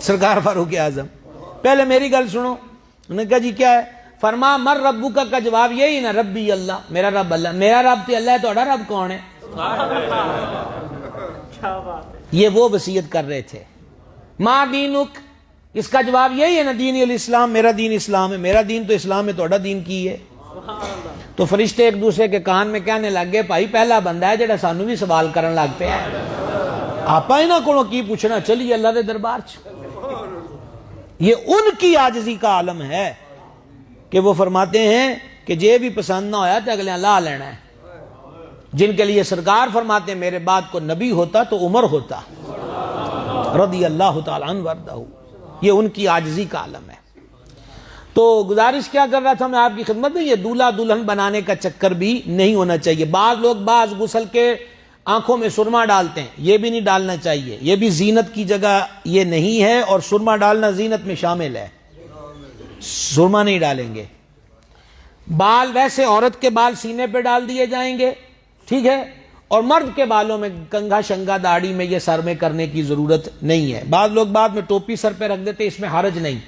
سرکار فاروق اعظم پہلے میری گل سنو۔ انہوں نے کہا جی کیا ہے؟ فرما مر ربک کا جواب یہی نا، ربی اللہ، میرا رب اللہ، میرا رب تے اللہ ہے، تہاڈا رب کون ہے؟ یہ وہ وصیت کر رہے تھے۔ ما دینک، اس کا جواب یہی ہے نا، دین الاسلام، میرا دین اسلام ہے، میرا دین تو اسلام ہے، تہاڈا دین کی ہے؟ تو فرشتے ایک دوسرے کے کان میں کہنے لگ گئے، بھائی پہلا بندہ ہے جڑا سانو بھی سوال کرن لگ پیا ہے، آپا انہاں کولوں کی پوچھنا، چلیے اللہ دے دربار چ۔ یہ ان کی عاجزی کا عالم ہے کہ وہ فرماتے ہیں کہ جے بھی پسند نہ ہویا تو اگلے لا لینا ہے۔ جن کے لیے سرکار فرماتے ہیں میرے بعد کو نبی ہوتا تو عمر ہوتا رضی اللہ تعالیٰ عنہ وردہ، یہ ان کی عاجزی کا عالم ہے۔ تو گزارش کیا کر رہا تھا میں آپ کی خدمت میں، یہ دولہا دلہن بنانے کا چکر بھی نہیں ہونا چاہیے۔ بعض لوگ غسل کے آنکھوں میں سرما ڈالتے ہیں، یہ بھی نہیں ڈالنا چاہیے، یہ بھی زینت کی جگہ یہ نہیں ہے، اور سرما ڈالنا زینت میں شامل ہے، سرما نہیں ڈالیں گے۔ بال ویسے عورت کے بال سینے پہ ڈال دیے جائیں گے، ٹھیک ہے، اور مرد کے بالوں میں کنگھا شنگا داڑھی میں یہ سر میں کرنے کی ضرورت نہیں ہے۔ بعض لوگ بعد میں ٹوپی سر پہ رکھ دیتے، اس میں حرج نہیں۔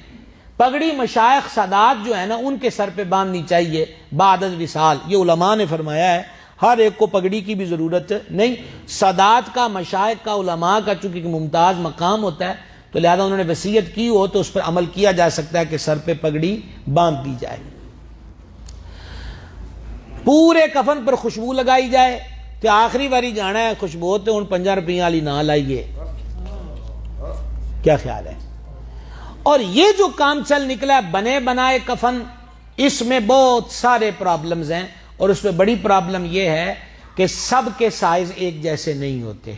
پگڑی مشائخ سادات جو ہے نا ان کے سر پہ باندھنی چاہیے بعد الوصال، یہ علماء نے فرمایا ہے، ہر ایک کو پگڑی کی بھی ضرورت نہیں۔ سادات کا، مشائخ کا، علماء کا چونکہ ایک ممتاز مقام ہوتا ہے تو لہذا انہوں نے وصیت کی ہو تو اس پر عمل کیا جا سکتا ہے کہ سر پہ پگڑی باندھ دی جائے۔ پورے کفن پر خوشبو لگائی جائے کہ آخری باری جانا ہے، خوشبو تو ان 50 روپے والی نہ لائیے، کیا خیال ہے؟ اور یہ جو کام چل نکلا ہے بنے بنائے کفن، اس میں بہت سارے پرابلمز ہیں، اور اس میں بڑی پرابلم یہ ہے کہ سب کے سائز ایک جیسے نہیں ہوتے۔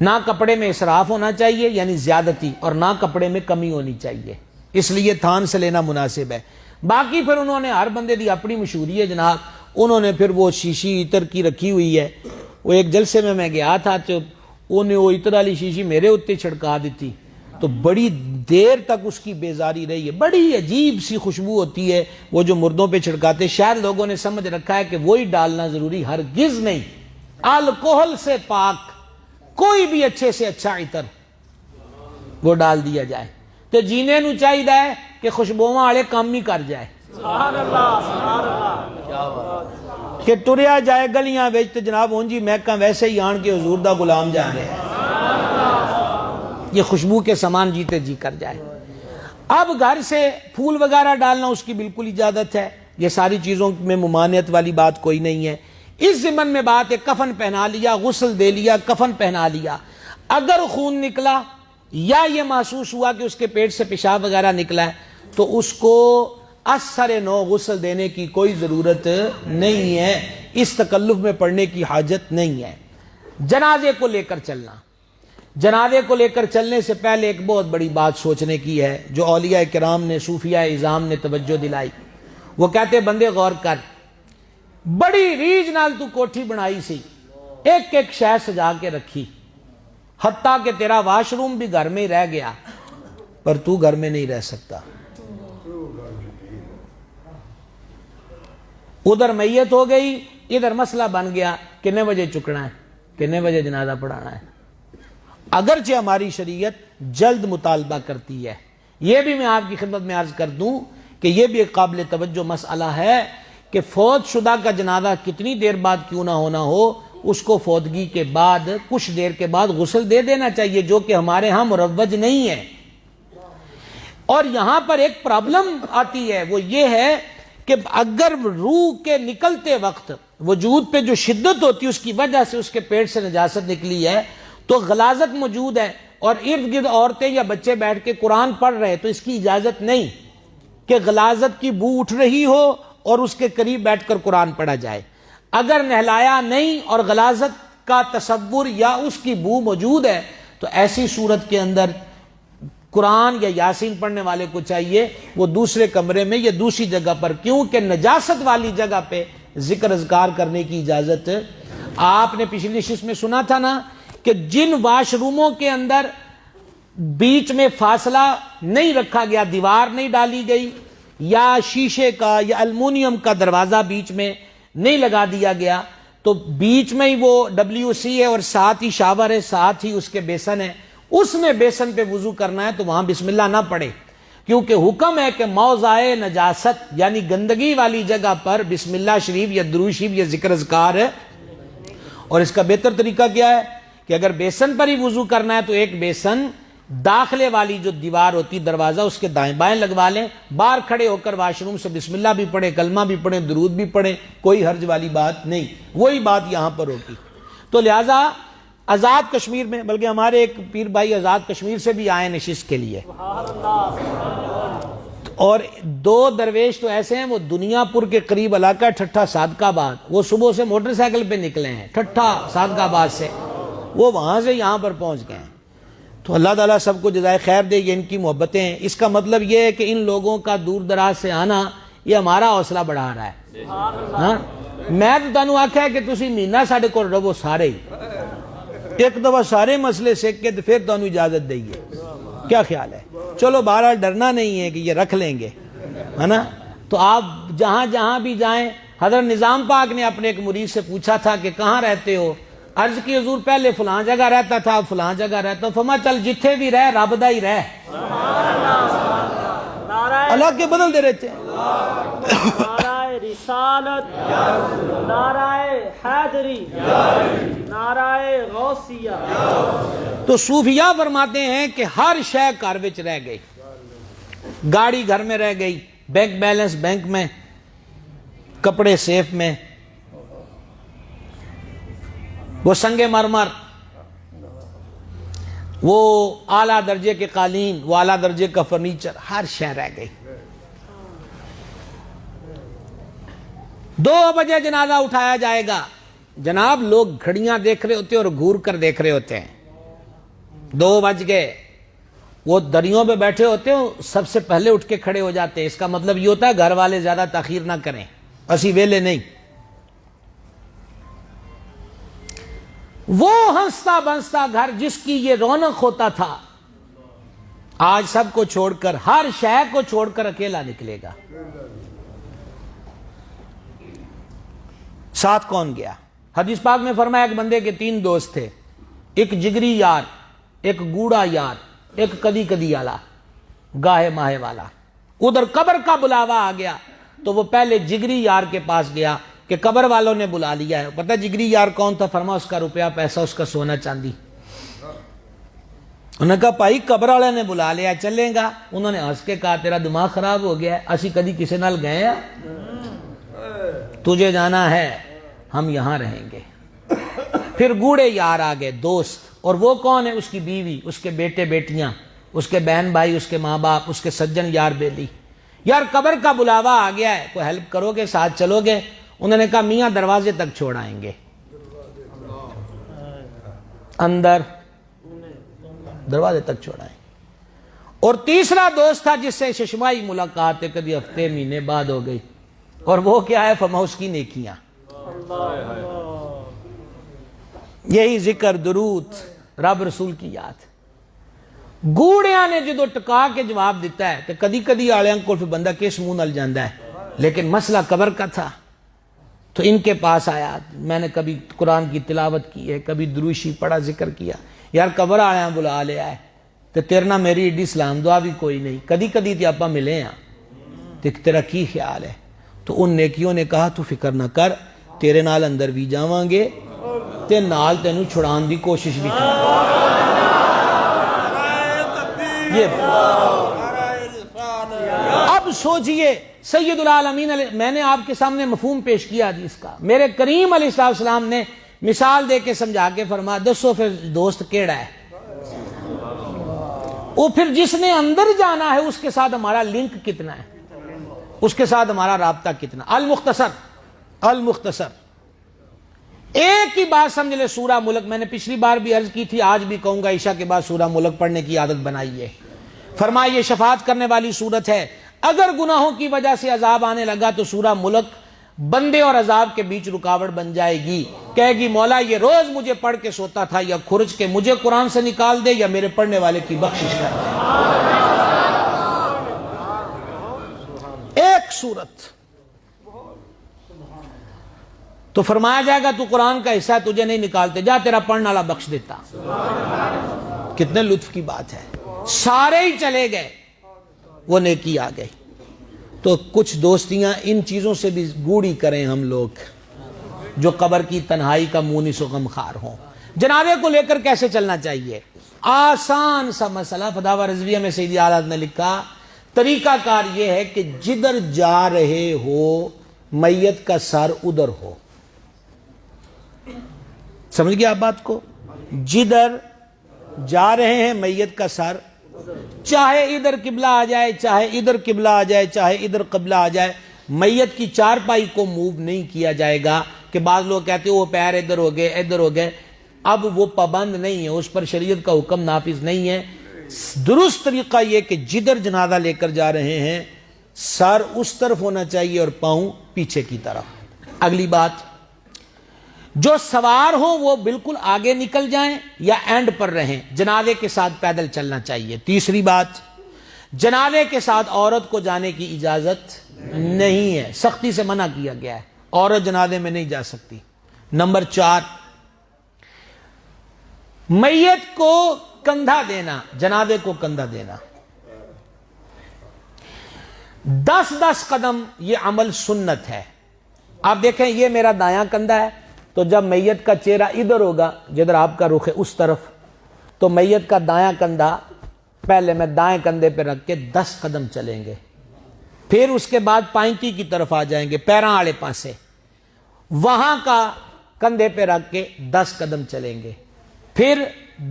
نہ کپڑے میں اسراف ہونا چاہیے یعنی زیادتی، اور نہ کپڑے میں کمی ہونی چاہیے، اس لیے تھان سے لینا مناسب ہے۔ باقی پھر انہوں نے ہر بندے دی اپنی مشہوری ہے جناب، انہوں نے پھر وہ شیشی عطر کی رکھی ہوئی ہے۔ وہ ایک جلسے میں گیا تھا تو انہیں وہ عطر والی شیشی میرے اتنے چھڑکا دیتی، تو بڑی دیر تک اس کی بیزاری رہی ہے، بڑی عجیب سی خوشبو ہوتی ہے وہ جو مردوں پہ چھڑکاتے۔ شاید لوگوں نے سمجھ رکھا ہے کہ وہی ڈالنا ضروری، ہرگز نہیں۔ الکوہل سے پاک کوئی بھی اچھے سے اچھا عطر وہ ڈال دیا جائے تو جینے نو چاہیے کہ خوشبوواں والے کام ہی کر جائے، سبحان اللہ، سبحان اللہ، کہ ٹریا جائے گلیاں وچ تے جناب ہوں جی محکاں ویسے ہی آن کے حضور دا غلام جان رہے ہیں، یہ خوشبو کے سامان جیتے جی کر جائے۔ اب گھر سے پھول وغیرہ ڈالنا اس کی بالکل اجازت ہے، یہ ساری چیزوں میں ممانعت والی بات کوئی نہیں ہے۔ اس ضمن میں بات ہے کفن پہنا لیا، غسل دے لیا، کفن پہنا لیا، اگر خون نکلا یا یہ محسوس ہوا کہ اس کے پیٹ سے پیشاب وغیرہ نکلا ہے تو اس کو اثر نو غسل دینے کی کوئی ضرورت نہیں ہے، اس تکلف میں پڑنے کی حاجت نہیں ہے۔ جنازے کو لے کر چلنا، جنازے کو لے کر چلنے سے پہلے ایک بہت بڑی بات سوچنے کی ہے جو اولیاء کرام نے، صوفیاء اعظام نے توجہ دلائی۔ وہ کہتے بندے غور کر، بڑی ریج نال تو کوٹھی بنائی سی، ایک ایک شے سجا کے رکھی، حتیٰ کہ تیرا واش روم بھی گھر میں ہی رہ گیا، پر تو گھر میں نہیں رہ سکتا۔ ادھر میت ہو گئی، ادھر مسئلہ بن گیا کتنے بجے چکنا ہے، کتنے بجے جنازہ پڑھانا ہے۔ اگرچہ ہماری شریعت جلد مطالبہ کرتی ہے، یہ بھی میں آپ کی خدمت میں عرض کر دوں کہ یہ بھی ایک قابل توجہ مسئلہ ہے کہ فوت شدہ کا جنازہ کتنی دیر بعد کیوں نہ ہونا ہو، اس کو فوتگی کے بعد کچھ دیر کے بعد غسل دے دینا چاہیے، جو کہ ہمارے ہاں مروج نہیں ہے۔ اور یہاں پر ایک پرابلم آتی ہے، وہ یہ ہے کہ اگر روح کے نکلتے وقت وجود پہ جو شدت ہوتی ہے اس کی وجہ سے اس کے پیٹ سے نجاست نکلی ہے تو غلاظت موجود ہے، اور ارد گرد عورتیں یا بچے بیٹھ کے قرآن پڑھ رہے تو اس کی اجازت نہیں کہ غلاظت کی بو اٹھ رہی ہو اور اس کے قریب بیٹھ کر قرآن پڑھا جائے۔ اگر نہلایا نہیں اور غلاظت کا تصور یا اس کی بو موجود ہے تو ایسی صورت کے اندر قرآن یا یاسین پڑھنے والے کو چاہیے وہ دوسرے کمرے میں یا دوسری جگہ پر، کیونکہ نجاست والی جگہ پہ ذکر اذکار کرنے کی اجازت۔ آپ نے پچھلی نشست میں سنا تھا نا کہ جن واش روموں کے اندر بیچ میں فاصلہ نہیں رکھا گیا، دیوار نہیں ڈالی گئی، یا شیشے کا یا المونیم کا دروازہ بیچ میں نہیں لگا دیا گیا، تو بیچ میں ہی وہ WC ہے اور ساتھ ہی شاور ہے، ساتھ ہی اس کے بیسن ہے، اس میں بیسن پہ وضو کرنا ہے تو وہاں بسم اللہ نہ پڑھے، کیونکہ حکم ہے کہ موضع نجاست یعنی گندگی والی جگہ پر بسم اللہ شریف یا درود شریف یا ذکر اذکار ہے۔ اور اس کا بہتر طریقہ کیا ہے کہ اگر بیسن پر ہی وضو کرنا ہے تو ایک بیسن داخلے والی جو دیوار ہوتی دروازہ اس کے دائیں بائیں لگوا لیں، باہر کھڑے ہو کر واش روم سے بسم اللہ بھی پڑھیں، کلمہ بھی پڑھیں، درود بھی پڑھیں، کوئی حرج والی بات نہیں، وہی بات یہاں پر ہوگی۔ تو لہٰذا آزاد کشمیر میں، بلکہ ہمارے ایک پیر بھائی آزاد کشمیر سے بھی آئے نشست کے لیے، اور 2 درویش تو ایسے ہیں، وہ دنیا پور کے قریب علاقہ ہے ٹھٹھا صادقہ آباد، وہ صبح سے موٹر سائیکل پہ نکلے ہیں ٹھٹھا صادقہ آباد سے، وہ وہاں سے یہاں پر پہنچ گئے ہیں۔ تو اللہ تعالیٰ سب کو جزائے خیر دے، یہ ان کی محبتیں ہیں۔ اس کا مطلب یہ ہے کہ ان لوگوں کا دور دراز سے آنا یہ ہمارا حوصلہ بڑھا رہا ہے۔ ہاں میں تو تانوں آکھیا ہے کہ تسی مہینہ ساڈے کول رہو سارے ہی، ایک دفعہ سارے مسئلے سیکھ کے تو پھر تانوں اجازت دئیے، کیا خیال ہے؟ چلو بہرحال ڈرنا نہیں ہے کہ یہ رکھ لیں گے، ہے نا؟ تو آپ جہاں جہاں بھی جائیں، حضرت نظام پاک نے اپنے ایک مرید سے پوچھا تھا کہ کہاں رہتے ہو؟ عرض کی حضور پہلے فلاں جگہ رہتا تھا، اب فلاں جگہ رہتا ہوں۔ فرمایا چل جتھے بھی رہ رب دا ہی رہ، اللہ کے بدل دے رہتے ہیں۔ نعرہ رسالت، نعرہ حیدری، نعرہ غوثیہ۔ تو صوفیاء فرماتے ہیں کہ ہر شے گھر وچ رہ گئی، گاڑی گھر میں رہ گئی، بینک بیلنس بینک میں، کپڑے سیف میں، وہ سنگ مرمر، وہ اعلیٰ درجے کے قالین، وہ اعلیٰ درجے کا فرنیچر، ہر شے رہ گئی۔ 2 بجے جنازہ اٹھایا جائے گا، جناب لوگ گھڑیاں دیکھ رہے ہوتے ہیں اور گھور کر دیکھ رہے ہوتے ہیں، 2 بج گئے، وہ دریوں پہ بیٹھے ہوتے ہیں، سب سے پہلے اٹھ کے کھڑے ہو جاتے ہیں۔ اس کا مطلب یہ ہوتا ہے گھر والے زیادہ تاخیر نہ کریں، اسی ویلے نہیں۔ وہ ہنستا بنستا گھر جس کی یہ رونق ہوتا تھا، آج سب کو چھوڑ کر، ہر شے کو چھوڑ کر اکیلا نکلے گا۔ ساتھ کون گیا؟ حدیث پاک میں فرمایا ایک بندے کے 3 دوست تھے، ایک جگری یار، ایک گوڑا یار، ایک کدی کدی والا، گاہے ماہے والا۔ ادھر قبر کا بلاوا آ گیا تو وہ پہلے جگری یار کے پاس گیا کہ قبر والوں نے بلا لیا ہے۔ پتہ جگری یار کون تھا؟ فرما اس کا روپیہ پیسہ، اس کا سونا چاندی۔ انہوں نے کہا بھائی قبر والے نے بلا لیا، چلیں گا؟ انہوں نے ہنس کے کہا تیرا دماغ خراب ہو گیا ہے، اسی کدی کسی نال گئے ہیں؟ تجھے جانا ہے، ہم یہاں رہیں گے۔ پھر گوڑے یار آ گئے، دوست، اور وہ کون ہے؟ اس کی بیوی، اس کے بیٹے بیٹیاں، اس کے بہن بھائی، اس کے ماں باپ، اس کے سجن یار بیلی۔ یار قبر کا بلاوا آ گیا ہے، کوئی ہیلپ کرو گے، ساتھ چلو گے؟ انہوں نے کہا میاں دروازے تک چھوڑ آئیں گے، اندر دروازے تک چھوڑ آئیں گے۔ اور تیسرا دوست تھا جس سے ششمائی ملاقات کبھی ہفتے مہینے بعد ہو گئی، اور وہ کیا ہے؟ فرمایا اس کی نیکیاں، یہی ذکر، درود، رب رسول کی یاد۔ گوڑیاں نے جدو ٹکا کے جواب دیتا ہے تو کدی کدی آلیاں کو بندہ کس منہ نال جاندا ہے، لیکن مسئلہ قبر کا تھا تو ان کے پاس آیا۔ میں نے کبھی قرآن کی تلاوت کی ہے، کبھی دروشی پڑھا، ذکر کیا، یار قبر آیا بلا لیا ہے تو تیرے نہ میری ایڈی سلام دعا بھی کوئی نہیں، کدی کدی تے آپا ملے ہیں تو تیرا کی خیال ہے؟ تو ان نیکیوں نے کہا تو فکر نہ کر، تیرے نال اندر بھی جاواں گے تے نال تینوں چھڑان دی کوشش بھی کر۔ یہ اب سوچئے سید العالمین میں نے آپ کے سامنے مفہوم پیش کیا حدیث کا، میرے کریم علیہ السلام نے مثال دے کے سمجھا کے فرمایا دسو پھر دوست کیڑا ہے؟ وہ پھر جس نے اندر جانا ہے اس کے ساتھ ہمارا لنک کتنا ہے، اس کے ساتھ ہمارا رابطہ کتنا۔ المختصر ایک ہی بات سمجھ لے، سورہ ملک، میں نے پچھلی بار بھی عرض کی تھی، آج بھی کہوں گا، عشاء کے بعد سورہ ملک پڑھنے کی عادت بنائیے۔ فرمایا یہ شفاعت کرنے والی سورت ہے، اگر گناہوں کی وجہ سے عذاب آنے لگا تو سورہ ملک بندے اور عذاب کے بیچ رکاوٹ بن جائے گی، کہے گی مولا یہ روز مجھے پڑھ کے سوتا تھا، یا کھرچ کے مجھے قرآن سے نکال دے، یا میرے پڑھنے والے کی بخشش کر دے۔ ایک سورت تو فرمایا جائے گا تو قرآن کا حصہ تجھے نہیں نکالتے، جا تیرا پڑھنے والا بخش دیتا۔ کتنے لطف کی بات ہے، سارے ہی چلے گئے، وہ نیکی آ گئی۔ تو کچھ دوستیاں ان چیزوں سے بھی گوڑی کریں ہم لوگ، جو قبر کی تنہائی کا مونس و غمخوار ہوں۔ جنازے کو لے کر کیسے چلنا چاہیے؟ آسان سا مسئلہ، فتاوی رضویہ میں سیدی اعلیٰ نے لکھا، طریقہ کار یہ ہے کہ جدھر جا رہے ہو میت کا سر ادھر ہو۔ سمجھ گیا آپ بات کو؟ جدھر جا رہے ہیں میت کا سر، چاہے ادھر قبلہ آ جائے، چاہے ادھر قبلہ آ جائے، چاہے ادھر قبلہ آ جائے، میت کی چارپائی کو موو نہیں کیا جائے گا۔ کہ بعض لوگ کہتے ہیں وہ پیر ادھر ہو گئے، ادھر ہو گئے، اب وہ پابند نہیں ہے، اس پر شریعت کا حکم نافذ نہیں ہے۔ درست طریقہ یہ کہ جدھر جنازہ لے کر جا رہے ہیں سر اس طرف ہونا چاہیے اور پاؤں پیچھے کی طرف۔ اگلی بات، جو سوار ہوں وہ بالکل آگے نکل جائیں یا اینڈ پر رہیں، جنازے کے ساتھ پیدل چلنا چاہیے۔ تیسری بات، جنازے کے ساتھ عورت کو جانے کی اجازت نہیں ہے، سختی سے منع کیا گیا ہے، عورت جنازے میں نہیں جا سکتی۔ نمبر 4، میت کو کندھا دینا، جنازے کو کندھا دینا 10 قدم، یہ عمل سنت ہے۔ آپ دیکھیں یہ میرا دایاں کندھا ہے، تو جب میت کا چہرہ ادھر ہوگا جدھر آپ کا رخ ہے اس طرف، تو میت کا دایاں کندھا پہلے میں دائیں کندھے پہ رکھ کے 10 قدم چلیں گے، پھر اس کے بعد پائنتی کی طرف آ جائیں گے پیراں والے پاسے، وہاں کا کندھے پہ رکھ کے 10 قدم چلیں گے، پھر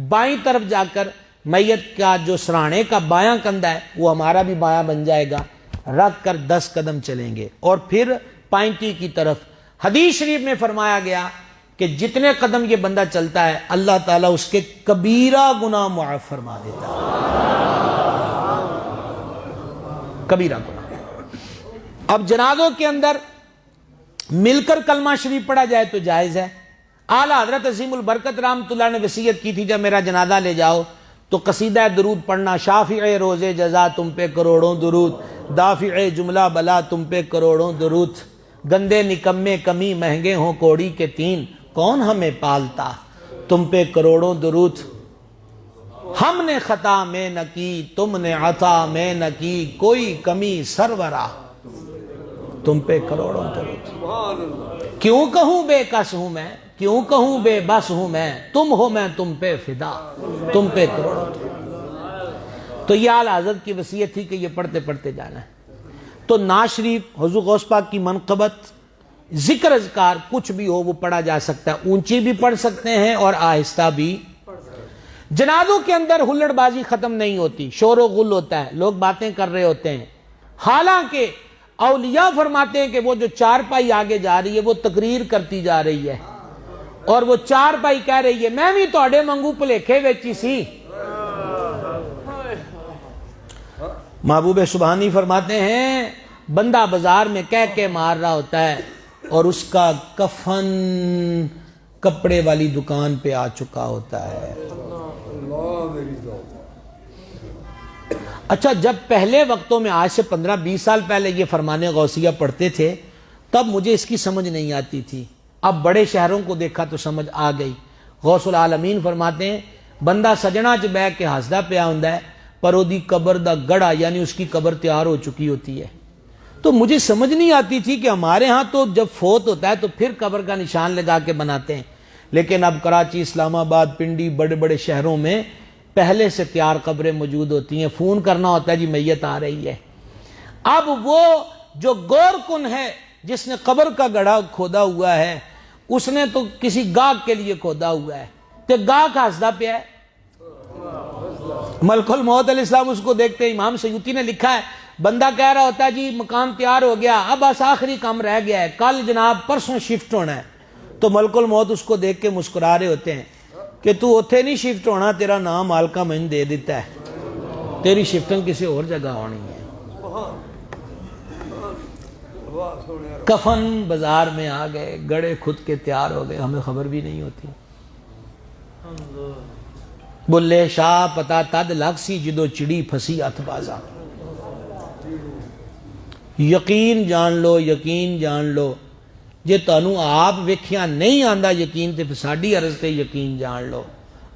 بائیں طرف جا کر میت کا جو سرانے کا بایاں کندھا ہے وہ ہمارا بھی بایاں بن جائے گا، رکھ کر 10 قدم چلیں گے، اور پھر پائنتی کی طرف۔ حدیث شریف میں فرمایا گیا کہ جتنے قدم یہ بندہ چلتا ہے اللہ تعالیٰ اس کے کبیرہ گناہ معاف فرما دیتا ہے، کبیرہ گناہ۔ اب جنازوں کے اندر مل کر کلمہ شریف پڑھا جائے تو جائز ہے۔ اعلیٰ حضرت عظیم البرکت رحمۃ اللہ نے وصیت کی تھی جب میرا جنازہ لے جاؤ تو قصیدہ درود پڑھنا، شافع روز جزا تم پہ کروڑوں درود، دافع جملہ بلا تم پہ کروڑوں درود، گندے نکمے کمی مہنگے ہوں کوڑی کے 3، کون ہمیں پالتا تم پہ کروڑوں درود، ہم نے خطا میں نہ کی تم نے عطا میں نہ کی، کوئی کمی سرورا تم پہ کروڑوں درود، کیوں کہوں بے کس ہوں میں، کیوں کہوں بے بس ہوں میں، تم ہو میں تم پہ فدا، تم پہ کروڑوں درود۔ تو یہ اعلیٰ حضرت کی وصیت تھی کہ یہ پڑھتے پڑھتے جانا ہے۔ تو نعت شریف، حضور غوث پاک کی منقبت، ذکر اذکار کچھ بھی ہو وہ پڑھا جا سکتا ہے، اونچی بھی پڑھ سکتے ہیں اور آہستہ بھی۔ جنازوں کے اندر ہلڑ بازی ختم نہیں ہوتی، شور و غل ہوتا ہے، لوگ باتیں کر رہے ہوتے ہیں، حالانکہ اولیاء فرماتے ہیں کہ وہ جو چارپائی آگے جا رہی ہے وہ تقریر کرتی جا رہی ہے، اور وہ چارپائی کہہ رہی ہے میں بھی تواڈے منگو بھلیکھے وچ ہی سی۔ محبوب سبحانی فرماتے ہیں بندہ بازار میں کہہ کے مار رہا ہوتا ہے اور اس کا کفن کپڑے والی دکان پہ آ چکا ہوتا ہے۔ اچھا، جب پہلے وقتوں میں آج سے 15-20 سال پہلے یہ فرمان غوثیہ پڑھتے تھے تب مجھے اس کی سمجھ نہیں آتی تھی، اب بڑے شہروں کو دیکھا تو سمجھ آ گئی۔ غوث العالمین فرماتے ہیں بندہ سجنا چ بہ کے ہسدا پیا ہوندا ہے پر وہ دی قبر دا گڑا یعنی اس کی قبر تیار ہو چکی ہوتی ہے۔ تو مجھے سمجھ نہیں آتی تھی کہ ہمارے ہاں تو جب فوت ہوتا ہے تو پھر قبر کا نشان لگا کے بناتے ہیں، لیکن اب کراچی، اسلام آباد، پنڈی، بڑے بڑے شہروں میں پہلے سے تیار قبریں موجود ہوتی ہیں، فون کرنا ہوتا ہے جی میت آ رہی ہے۔ اب وہ جو غور کن ہے جس نے قبر کا گڑھا کھودا ہوا ہے اس نے تو کسی گاہک کے لیے کھودا ہوا ہے، تو گاہک ہسدا پیا ہے۔ ملک الموت علیہ السلام اس کو دیکھتے ہیں، امام سیوطی نے لکھا ہے بندہ کہہ رہا ہوتا ہے جی مکان تیار ہو گیا، اب بس آخری کام رہ گیا ہے، کل جناب پرسوں شفٹ ہونا ہے، تو ملک الموت اس کو دیکھ کے مسکرا رہے ہوتے ہیں کہ تو اتھے نہیں شفٹ ہونا، تیرا نام مالکہ میں نے دے دیتا ہے، تیری شفٹنگ کسی اور جگہ ہونی ہے۔ کفن بازار میں آ گئے، گڑے خود کے تیار ہو گئے، ہمیں خبر بھی نہیں ہوتی۔ بلے شاہ پتا تد لگ سی جدو چڑی پھسی ہتھ بازا۔ یقین جان لو، یقین جان لو، جے تانوں آپ ویکھیا نہیں آندا یقین تے ساڈی عرض تے یقین جان لو،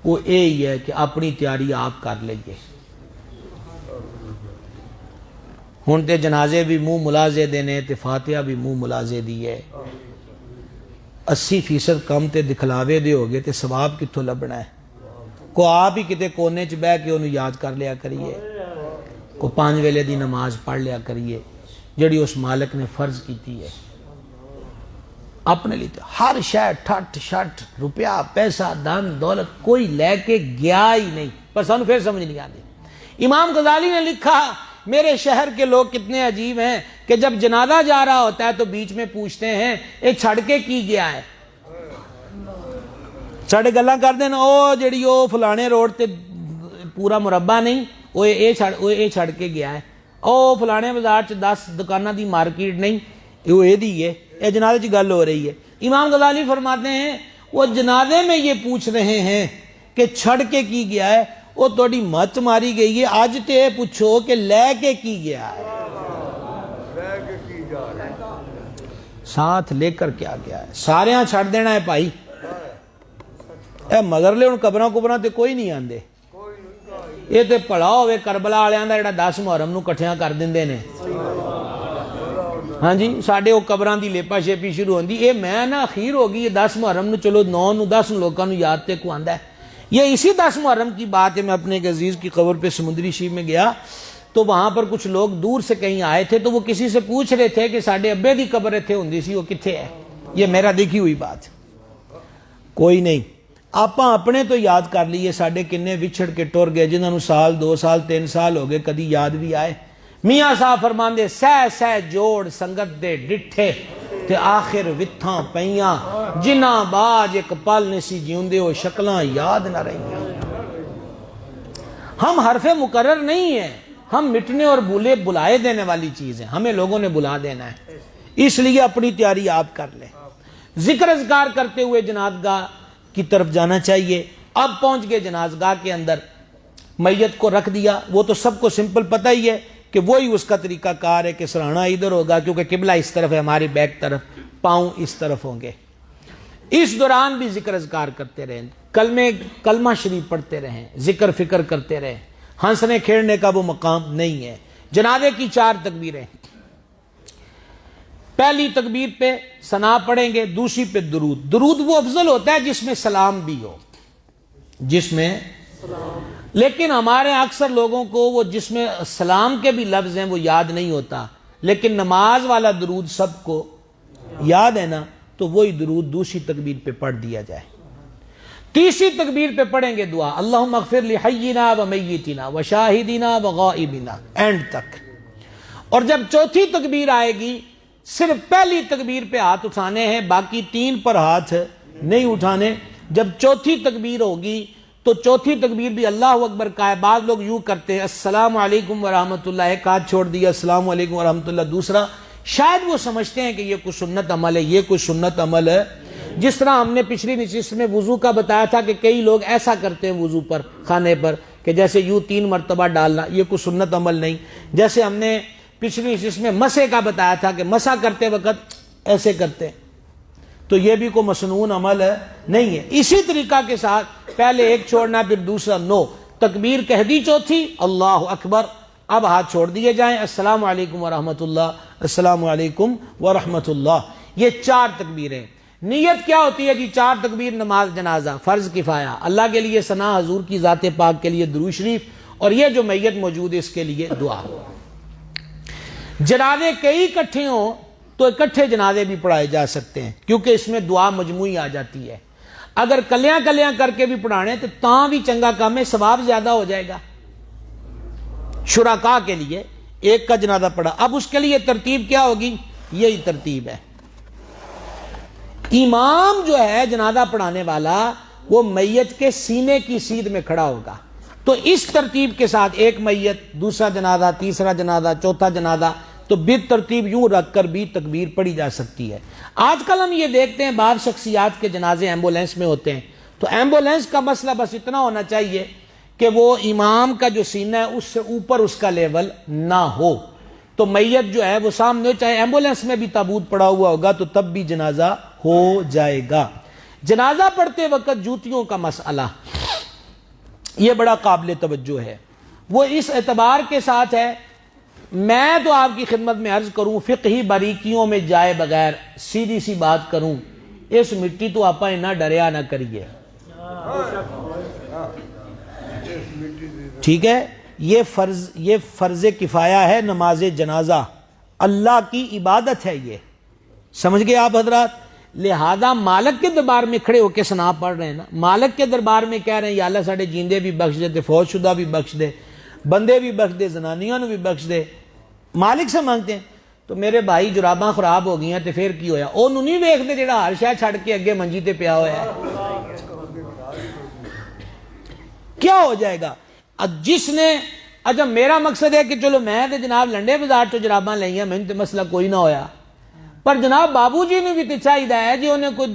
وہ یہی ہے کہ اپنی تیاری آپ کر لئیے۔ ہن تے جنازے بھی منہ ملازے دینے تے فاتحہ بھی منہ ملازے دیے، 80% کم تے دکھلاوے دے ہو گئے تے ثواب کتھوں لبنا ہے؟ کو آپ ہی کتے کونے چ بہ کے انہوں یاد کر لیا کریے، کو 5 ویلے دی نماز پڑھ لیا کریے جڑی اس مالک نے فرض کیتی ہے اپنے لیے۔ ہر شے ٹھٹ شٹ روپیہ پیسہ دن دولت کوئی لے کے گیا ہی نہیں، پر سانوں پھر سمجھ نہیں آتی۔ امام غزالی نے لکھا میرے شہر کے لوگ کتنے عجیب ہیں کہ جب جنازہ جا رہا ہوتا ہے تو بیچ میں پوچھتے ہیں یہ چھڑ کے کی گیا ہے، ساڈے گلاں کردے نا او جڑی او فلانے روڈ تے پورا مربع نہیں وہ اے چھڑ کے گیا ہے، او فلانے بازار چ 10 دکاناں دی مارکیٹ نہیں وہ اے دی ہے، اے جنازے چ گل ہو رہی ہے۔ امام غزالی فرماتے ہیں وہ جنازے میں یہ پوچھ رہے ہیں کہ چھڑ کے کی گیا ہے، وہ تھوڑی مت ماری گئی ہے، آج تے یہ پوچھو کہ لے کے کی گیا ہے، ساتھ لے کر کیا گیا ہے، سارے ہاں چھڑ دینا ہے بھائی، اے مگر لے ان قبراں قبراں تے کوئی نہیں آندے، یہ تے پڑا ہوئے کربلا والیاں دا جڑا 10 محرم نو کٹھیاں کر دیندے نے، ہاں جی ساڈے وہ قبراں دی لیپا شیپی شروع ہوندی، اے میں نا اخیر ہو گئی، یہ 10 محرم نو چلو 9 نو 10 لوکاں نو یاد تے کو آندا ہے۔ یہ اسی 10 محرم کی بات ہے، میں اپنے ایک عزیز کی قبر پہ سمندری شیب میں گیا تو وہاں پر کچھ لوگ دور سے کہیں آئے تھے، تو وہ کسی سے پوچھ رہے تھے کہ ساڈے ابے دی قبر ایتھے ہوندی سی وہ کتھے ہے، یہ میرا دیکھی ہوئی بات، کوئی نہیں، آپاں اپنے تو یاد کر لیے، ساڈے کنے وچھڑ کے ٹر گئے جنہاں نو سال 2 سال 3 سال ہو گئے کدی یاد بھی آئے۔ میاں صاحب فرماندے سہ جوڑ سنگت دے ڈٹھے تے آخر وتھاں پیاں، جنہاں باج ایک پل نسی جیوندے ہو شکلاں یاد نہ رہیاں۔ ہم حرف مقرر نہیں ہیں، ہم مٹنے اور بلائے دینے والی چیز ہیں، ہمیں لوگوں نے بلا دینا ہے، اس لیے اپنی تیاری آپ کر لیں۔ ذکر اذکار کرتے ہوئے جنازگاہ کی طرف جانا چاہیے۔ اب پہنچ گئے جنازگاہ کے اندر، میت کو رکھ دیا، وہ تو سب کو سمپل پتہ ہی ہے کہ وہی اس کا طریقہ کار ہے کہ سرانا ادھر ہوگا کیونکہ قبلہ اس طرف ہے، ہماری بیک طرف، پاؤں اس طرف ہوں گے۔ اس دوران بھی ذکر اذکار کرتے رہیں، کلمہ شریف پڑھتے رہیں، ذکر فکر کرتے رہیں، ہنسنے کھیڑنے کا وہ مقام نہیں ہے۔ جنازے کی 4 تکبیریں، پہلی تکبیر پہ ثنا پڑھیں گے، دوسری پہ درود۔ درود وہ افضل ہوتا ہے جس میں سلام بھی ہو، جس میں لیکن ہمارے اکثر لوگوں کو وہ جس میں سلام کے بھی لفظ ہیں وہ یاد نہیں ہوتا، لیکن نماز والا درود سب کو یاد ہے نا، تو وہی درود دوسری تکبیر پہ پڑھ دیا جائے۔ تیسری تکبیر پہ پڑھیں گے دعا، اللہم اغفر لحینا و میتنا و شاہدنا و غائبنا، اینڈ تک۔ اور جب چوتھی تکبیر آئے گی صرف پہلی تکبیر پہ ہاتھ اٹھانے ہیں، باقی 3 پر ہاتھ نہیں اٹھانے۔ جب چوتھی تکبیر ہوگی تو چوتھی تکبیر بھی اللہ اکبر کا ہے، بعض لوگ یوں کرتے ہیں السلام علیکم ورحمۃ اللہ، ایک ہاتھ چھوڑ دیا السلام علیکم ورحمۃ اللہ دوسرا، شاید وہ سمجھتے ہیں کہ یہ کوئی سنت عمل ہے، یہ کوئی سنت عمل ہے۔ جس طرح ہم نے پچھلی نشست میں وضو کا بتایا تھا کہ کئی لوگ ایسا کرتے ہیں وضو پر خانے پر کہ جیسے یوں 3 مرتبہ ڈالنا، یہ کوئی سنت عمل نہیں۔ جیسے ہم نے پچھلی نشست میں مسح کا بتایا تھا کہ مسح کرتے وقت ایسے کرتے ہیں، تو یہ بھی کوئی مسنون عمل نہیں ہے۔ اسی طریقہ کے ساتھ پہلے ایک چھوڑنا پھر دوسرا، نو تکبیر کہہ دی چوتھی اللہ اکبر، اب ہاتھ چھوڑ دیے جائیں، السلام علیکم ورحمۃ اللہ، السلام علیکم ورحمۃ اللہ۔ یہ 4 تکبیریں۔ نیت کیا ہوتی ہے جی؟ 4 تکبیر نماز جنازہ فرض کفایہ، اللہ کے لیے ثنا، حضور کی ذات پاک کے لیے درود شریف، اور یہ جو میت موجود ہے اس کے لیے دعا۔ جنازے کئی اکٹھے ہوں تو اکٹھے جنازے بھی پڑھائے جا سکتے ہیں کیونکہ اس میں دعا مجموعی آ جاتی ہے۔ اگر کلیاں کلیاں کر کے بھی پڑھانے تو تاں بھی چنگا کام ہے، ثواب زیادہ ہو جائے گا۔ شرکاء کے لیے ایک کا جنازہ پڑھا، اب اس کے لیے ترتیب کیا ہوگی؟ یہی ترتیب ہے۔ امام جو ہے جنازہ پڑھانے والا وہ میت کے سینے کی سیدھ میں کھڑا ہوگا، تو اس ترتیب کے ساتھ ایک میت، دوسرا جنازہ، تیسرا جنازہ، چوتھا جنازہ، تو بالترتیب یوں رکھ کر بھی تکبیر پڑھی جا سکتی ہے۔ آج کل ہم یہ دیکھتے ہیں بعض شخصیات کے جنازے ایمبولینس میں ہوتے ہیں، تو ایمبولینس کا مسئلہ بس اتنا ہونا چاہیے کہ وہ امام کا جو سینہ ہے اس سے اوپر اس کا لیول نہ ہو، تو میت جو ہے وہ سامنے ہو، چاہے ایمبولینس میں بھی تابوت پڑا ہوا ہوگا تو تب بھی جنازہ ہو جائے گا۔ جنازہ پڑھتے وقت جوتیوں کا مسئلہ یہ بڑا قابل توجہ ہے، وہ اس اعتبار کے ساتھ ہے، میں تو آپ کی خدمت میں عرض کروں فقہی باریکیوں میں جائے بغیر سیدھی سی بات کروں، اس مٹی تو آپ نہ ڈریا نہ کریے، ٹھیک ہے؟ یہ فرض کفایہ ہے نماز جنازہ، اللہ کی عبادت ہے، یہ سمجھ گئے آپ حضرات؟ لہذا مالک کے دربار میں کھڑے ہو کے ثنا پڑھ رہے ہیں نا، مالک کے دربار میں کہہ رہے ہیں یا اللہ ساڑھے جیندے بھی بخش دے، فوت شدہ بھی بخش دے، بندے بھی بخش دے، زنانیاں بھی بخش دے، مالک سے مانگتے ہیں، تو میرے بھائی جراباں خراب ہو گئی ہیں تو پھر کی ہویا؟ او نہیں ویکھدے جڑا ہر شے چھڑ کے اگے منجی تے پیا ہوا ہے، کیا ہو جائے گا؟ جس نے اچھا میرا مقصد ہے کہ چلو میں تو جناب لنڈے بازار تو جراباں لئیاں میں تو مسئلہ کوئی نہ ہویا، پر جناب بابو جی نے بھی تو چاہیے ہے جی انہیں کوئی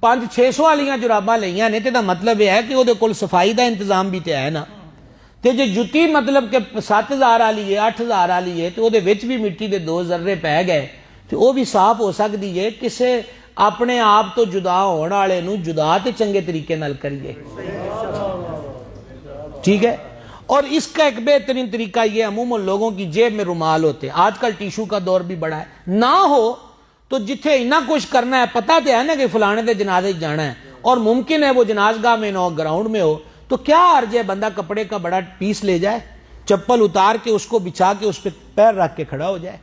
500-600 والیاں جراباں لئیاں نے، تو مطلب یہ ہے کہ وہ کول صفائی دا انتظام بھی تو ہے نا، تو جو جتی مطلب کہ 7000 والی ہے 8000 والی ہے تو وہ بھی مٹی دے 2 ذرے پہ گئے تو وہ بھی صاف ہو سکتی ہے، کسے اپنے آپ تو جدا ہونے والے نو جدا تے چنگے طریقے نال کریے، ٹھیک ہے۔ اور اس کا ایک بہترین طریقہ یہ عموماً لوگوں کی جیب میں رومال ہوتے ہیں، آج کل ٹیشو کا دور بھی بڑا ہے، نہ ہو تو جتھے اتنا کچھ کرنا ہے پتہ تو ہے نا کہ فلانے دے جنازے جانا ہے اور ممکن ہے وہ جنازگاہ میں نہ ہو گراؤنڈ میں ہو، تو کیا عرض ہے بندہ کپڑے کا بڑا پیس لے جائے، چپل اتار کے اس کو بچھا کے اس پہ پیر رکھ کے کھڑا ہو جائے۔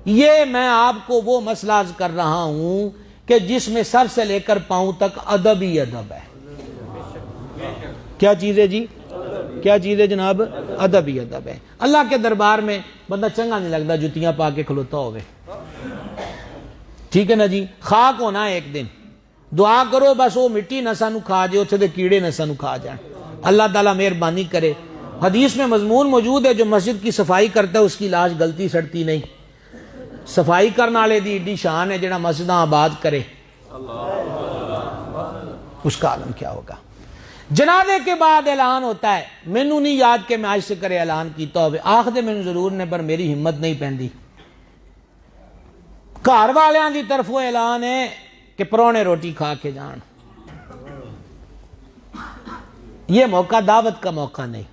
یہ میں آپ کو وہ مسئلہ عرض کر رہا ہوں کہ جس میں سر سے لے کر پاؤں تک ادب ہی ادب ہے۔ کیا چیز ہے جی؟ کیا چیز ہے جناب؟ ادب ہی ادب ہے۔ اللہ کے دربار میں بندہ چنگا نہیں لگتا جتیاں پا کے کھلوتا ہوئے، ٹھیک ہے نا جی؟ خاک ہونا ہے ایک دن، دعا کرو بس وہ مٹی نہ سانو کھا جائے، اتھے دے کیڑے نہ سانو کھا جائیں، اللہ تعالیٰ مہربانی کرے۔ حدیث میں مضمون موجود ہے جو مسجد کی صفائی کرتا ہے اس کی لاش گلتی سڑتی نہیں، صفائی کرنے والے دی ایڈی شان ہے جڑا مسجداں آباد کرے، اس کا عالم کیا ہوگا۔ جنازے کے بعد اعلان ہوتا ہے، مینوں نہیں یاد کہ میں آج سے کرے اعلان کیتا ہوئے، آخ دے مینوں ضرور نے پر میری ہمت نہیں پہندی۔ گھر والیاں دی طرفوں اعلان ہے کہ پرونے روٹی کھا کے جان، یہ موقع دعوت کا موقع نہیں،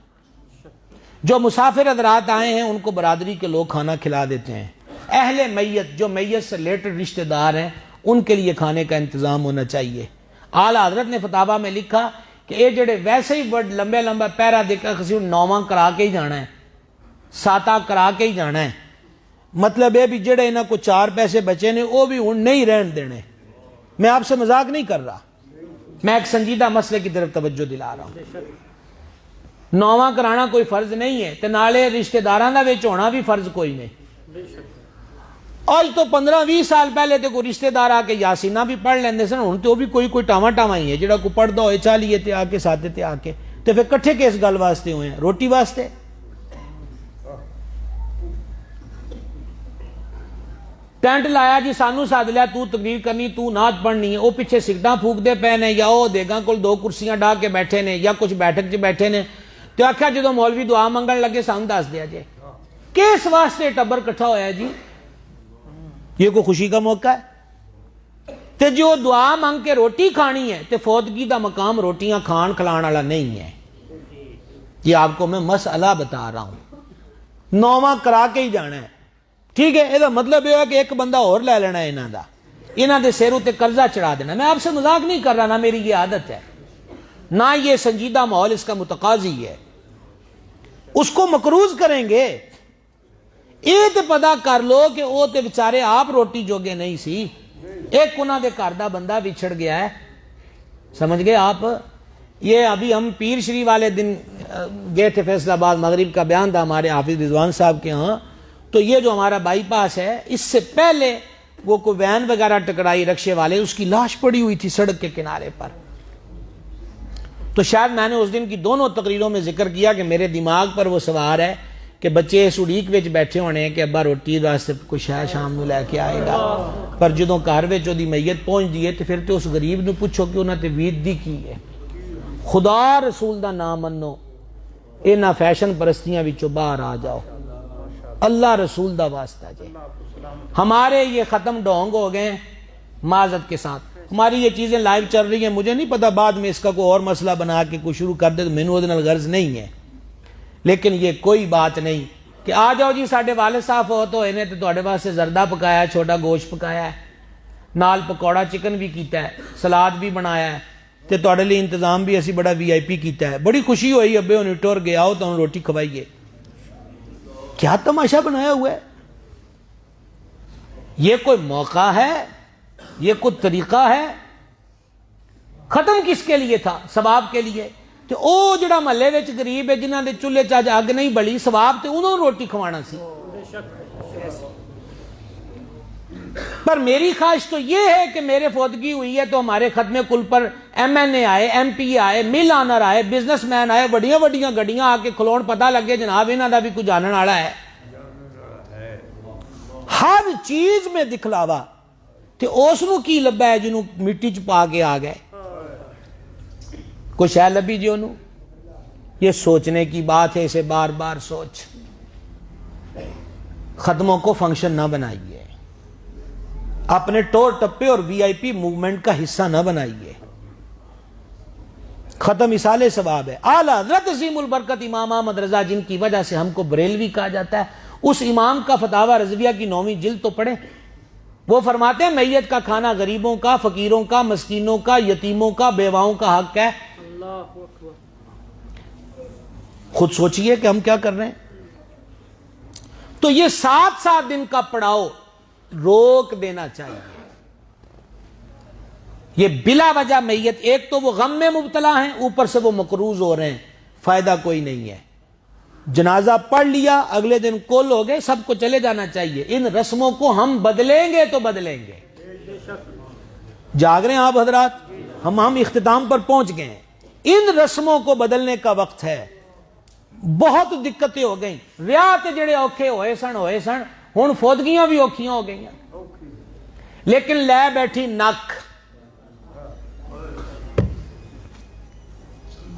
جو مسافر حضرات آئے ہیں ان کو برادری کے لوگ کھانا کھلا دیتے ہیں، اہل میت جو میت سے ریلیٹڈ رشتہ دار ہیں ان کے لیے کھانے کا انتظام ہونا چاہیے۔ اعلیٰ حضرت نے فتاوا میں لکھا کہ یہ جڑے ویسے ہی بڑھ لمبے لمبا پیرا دیکھا کسی نواں کرا کے ہی جانا ہے، ساتا کرا کے ہی جانا ہے، مطلب یہ بھی جڑے انہاں کو 4 پیسے بچے نے وہ بھی ان نہیں رہن دینے۔ میں آپ سے مذاق نہیں کر رہا، میں ایک سنجیدہ مسئلے کی طرف توجہ دلا رہا ہوں۔ نواں کرانا کوئی فرض نہیں ہے تے نالے رشتہ داراں دا وچ ہونا بھی فرض کوئی نہیں۔ آج تو 15-20 سال پہلے تو کوئی رشتہ دار آ کے یاسینہ بھی پڑھ لیندے سن، ہن تو بھی کوئی ٹاواں ٹاواں ہی ہے جڑا کوئی پڑھدا ہوئے چالیے تے آ کے ساتھ تے آ کے تے پھر کٹھے کس گل واسطے ہوئے ہیں؟ روٹی واسطے۔ ٹینٹ لایا جی سانو سد لیا، تو تقریر کرنی، تو نعت پڑھنی ہے، وہ پیچھے سگٹاں پھونک دے پے نے یا وہ دیگاں کول 2 کرسیاں ڈا کے بیٹھے نے یا کچھ بیٹھک چ بیٹھے نے، تو آخیا جدو مولوی دعا منگن لگے سانو دس دیا جے کس واسطے ٹبر کٹھا ہویا جی؟ یہ کوئی خوشی کا موقع ہے؟ تے جو دعا مانگ کے روٹی کھانی ہے تے فوتگی دا مقام روٹیاں کھان کھلان والا نہیں ہے۔ یہ آپ کو میں مسئلہ بتا رہا ہوں، نواں کرا کے ہی جانا ہے، ٹھیک ہے؟ یہ مطلب یہ ہے کہ ایک بندہ اور لے لینا ہے انہاں دا، انہاں دے سیروں تے قرضہ چڑھا دینا۔ میں آپ سے مذاق نہیں کر رہا، نہ میری یہ عادت ہے نہ یہ سنجیدہ ماحول اس کا متقاضی ہے، اس کو مقروض کریں گے۔ یہ تے پتا کر لو کہ وہ تے بیچارے آپ روٹی جوگے نہیں سی، ایک انہاں دے گھر دا بندہ بچھڑ گیا ہے، سمجھ گئے آپ؟ یہ ابھی ہم پیر شری والے دن گئے تھے فیصل آباد، مغرب کا بیان تھا ہمارے حافظ رضوان صاحب کے ہاں، تو یہ جو ہمارا بائی پاس ہے اس سے پہلے وہ کوئی وین وغیرہ ٹکرائی رکشے والے، اس کی لاش پڑی ہوئی تھی سڑک کے کنارے پر۔ تو شاید میں نے اس دن کی دونوں تقریروں میں ذکر کیا کہ میرے دماغ پر وہ سوار ہے کہ بچے اس اڑیک وچ بیٹھے ہونے ہیں کہ ابا روٹی واسطے کچھ شاید شام نو لے کے آئے گا، پر جدوں گھر وچ دی میت پہنچ دی ہے تو پھر تو اس غریب نو پوچھو کہ انہاں تے ویدی کی ہے۔ خدا رسول دا نام منو، انہاں فیشن پرستیاں وچوں باہر آ جاؤ، اللہ رسول دا واسطہ جے۔ ہمارے یہ ختم ڈھونگ ہو گئے، معذرت کے ساتھ ہماری یہ چیزیں لائیو چل رہی ہیں، مجھے نہیں پتا بعد میں اس کا کوئی اور مسئلہ بنا کے کوئی شروع کر دے تو مینوں اودے نال غرض نہیں ہے، لیکن یہ کوئی بات نہیں کہ آ جاؤ جی ساڈے والد صاحب فوت ہوئے نے تے تواڈے واسطے زردہ پکایا ہے، چھوٹا گوشت پکایا ہے، نال پکوڑا چکن بھی کیتا ہے، سلاد بھی بنایا ہے تے تواڈے لیے انتظام بھی اسی بڑا VIP کیتا ہے، بڑی خوشی ہوئی ابے ہن ٹر گیا ہو تو روٹی کھوائیے۔ کیا تماشا بنایا ہوا ہے؟ یہ کوئی موقع ہے؟ یہ کوئی طریقہ ہے؟ ختم کس کے لیے تھا؟ ثواب کے لیے۔ تو او جڑا محلے وچ غریب ہے جنہاں دے چولہے چ اگ نہیں بلی، ثواب تے انہوں روٹی کھوانا سی۔ پر میری خواہش تو یہ ہے کہ میرے فوتگی ہوئی ہے تو ہمارے ختم کل پر ایم این اے آئے, ایم پی آئے, مل آنر آئے, بزنس مین آئے, بڑیاں بڑیاں گڈیاں آ کے کھلون پتہ لگے جناب انہاں دا بھی کوئی جانن والا ہے. ہر چیز میں دکھلاوا تے اس نو کی لبا ہے جنوں مٹی چ پا کے آ گئے, کوئی شے لبی جی انہوں. یہ سوچنے کی بات ہے, اسے بار بار سوچ. ختموں کو فنکشن نہ بنائیے, اپنے ٹور ٹپے اور وی آئی پی موومنٹ کا حصہ نہ بنائیے. ختم اصالِ ثواب ہے. اعلیٰ حضرت عظیم البرکت امام احمد رضا, جن کی وجہ سے ہم کو بریلوی کہا جاتا ہے, اس امام کا فتاوی رضویہ کی 9ویں جلد تو پڑھیں. وہ فرماتے ہیں میت کا کھانا غریبوں کا, فقیروں کا, مسکینوں کا, یتیموں کا, بیواؤں کا حق ہے. اللہ اکبر. خود سوچئے کہ ہم کیا کر رہے ہیں. تو یہ 7 دن کا پڑاؤ روک دینا چاہیے. یہ بلا وجہ میت, ایک تو وہ غم میں مبتلا ہیں, اوپر سے وہ مقروض ہو رہے ہیں, فائدہ کوئی نہیں ہے. جنازہ پڑھ لیا, اگلے دن کل ہو گئے, سب کو چلے جانا چاہیے. ان رسموں کو ہم بدلیں گے تو بدلیں گے. جاگ رہے ہیں آپ حضرات, ہم اختتام پر پہنچ گئے ہیں. ان رسموں کو بدلنے کا وقت ہے. بہت دقتیں ہو گئیں. ویاہ تے جڑے اوکھے ہوئے سن ہن فوتگیاں بھی اوکھیاں ہو گئیں, لیکن لے بیٹھی نک.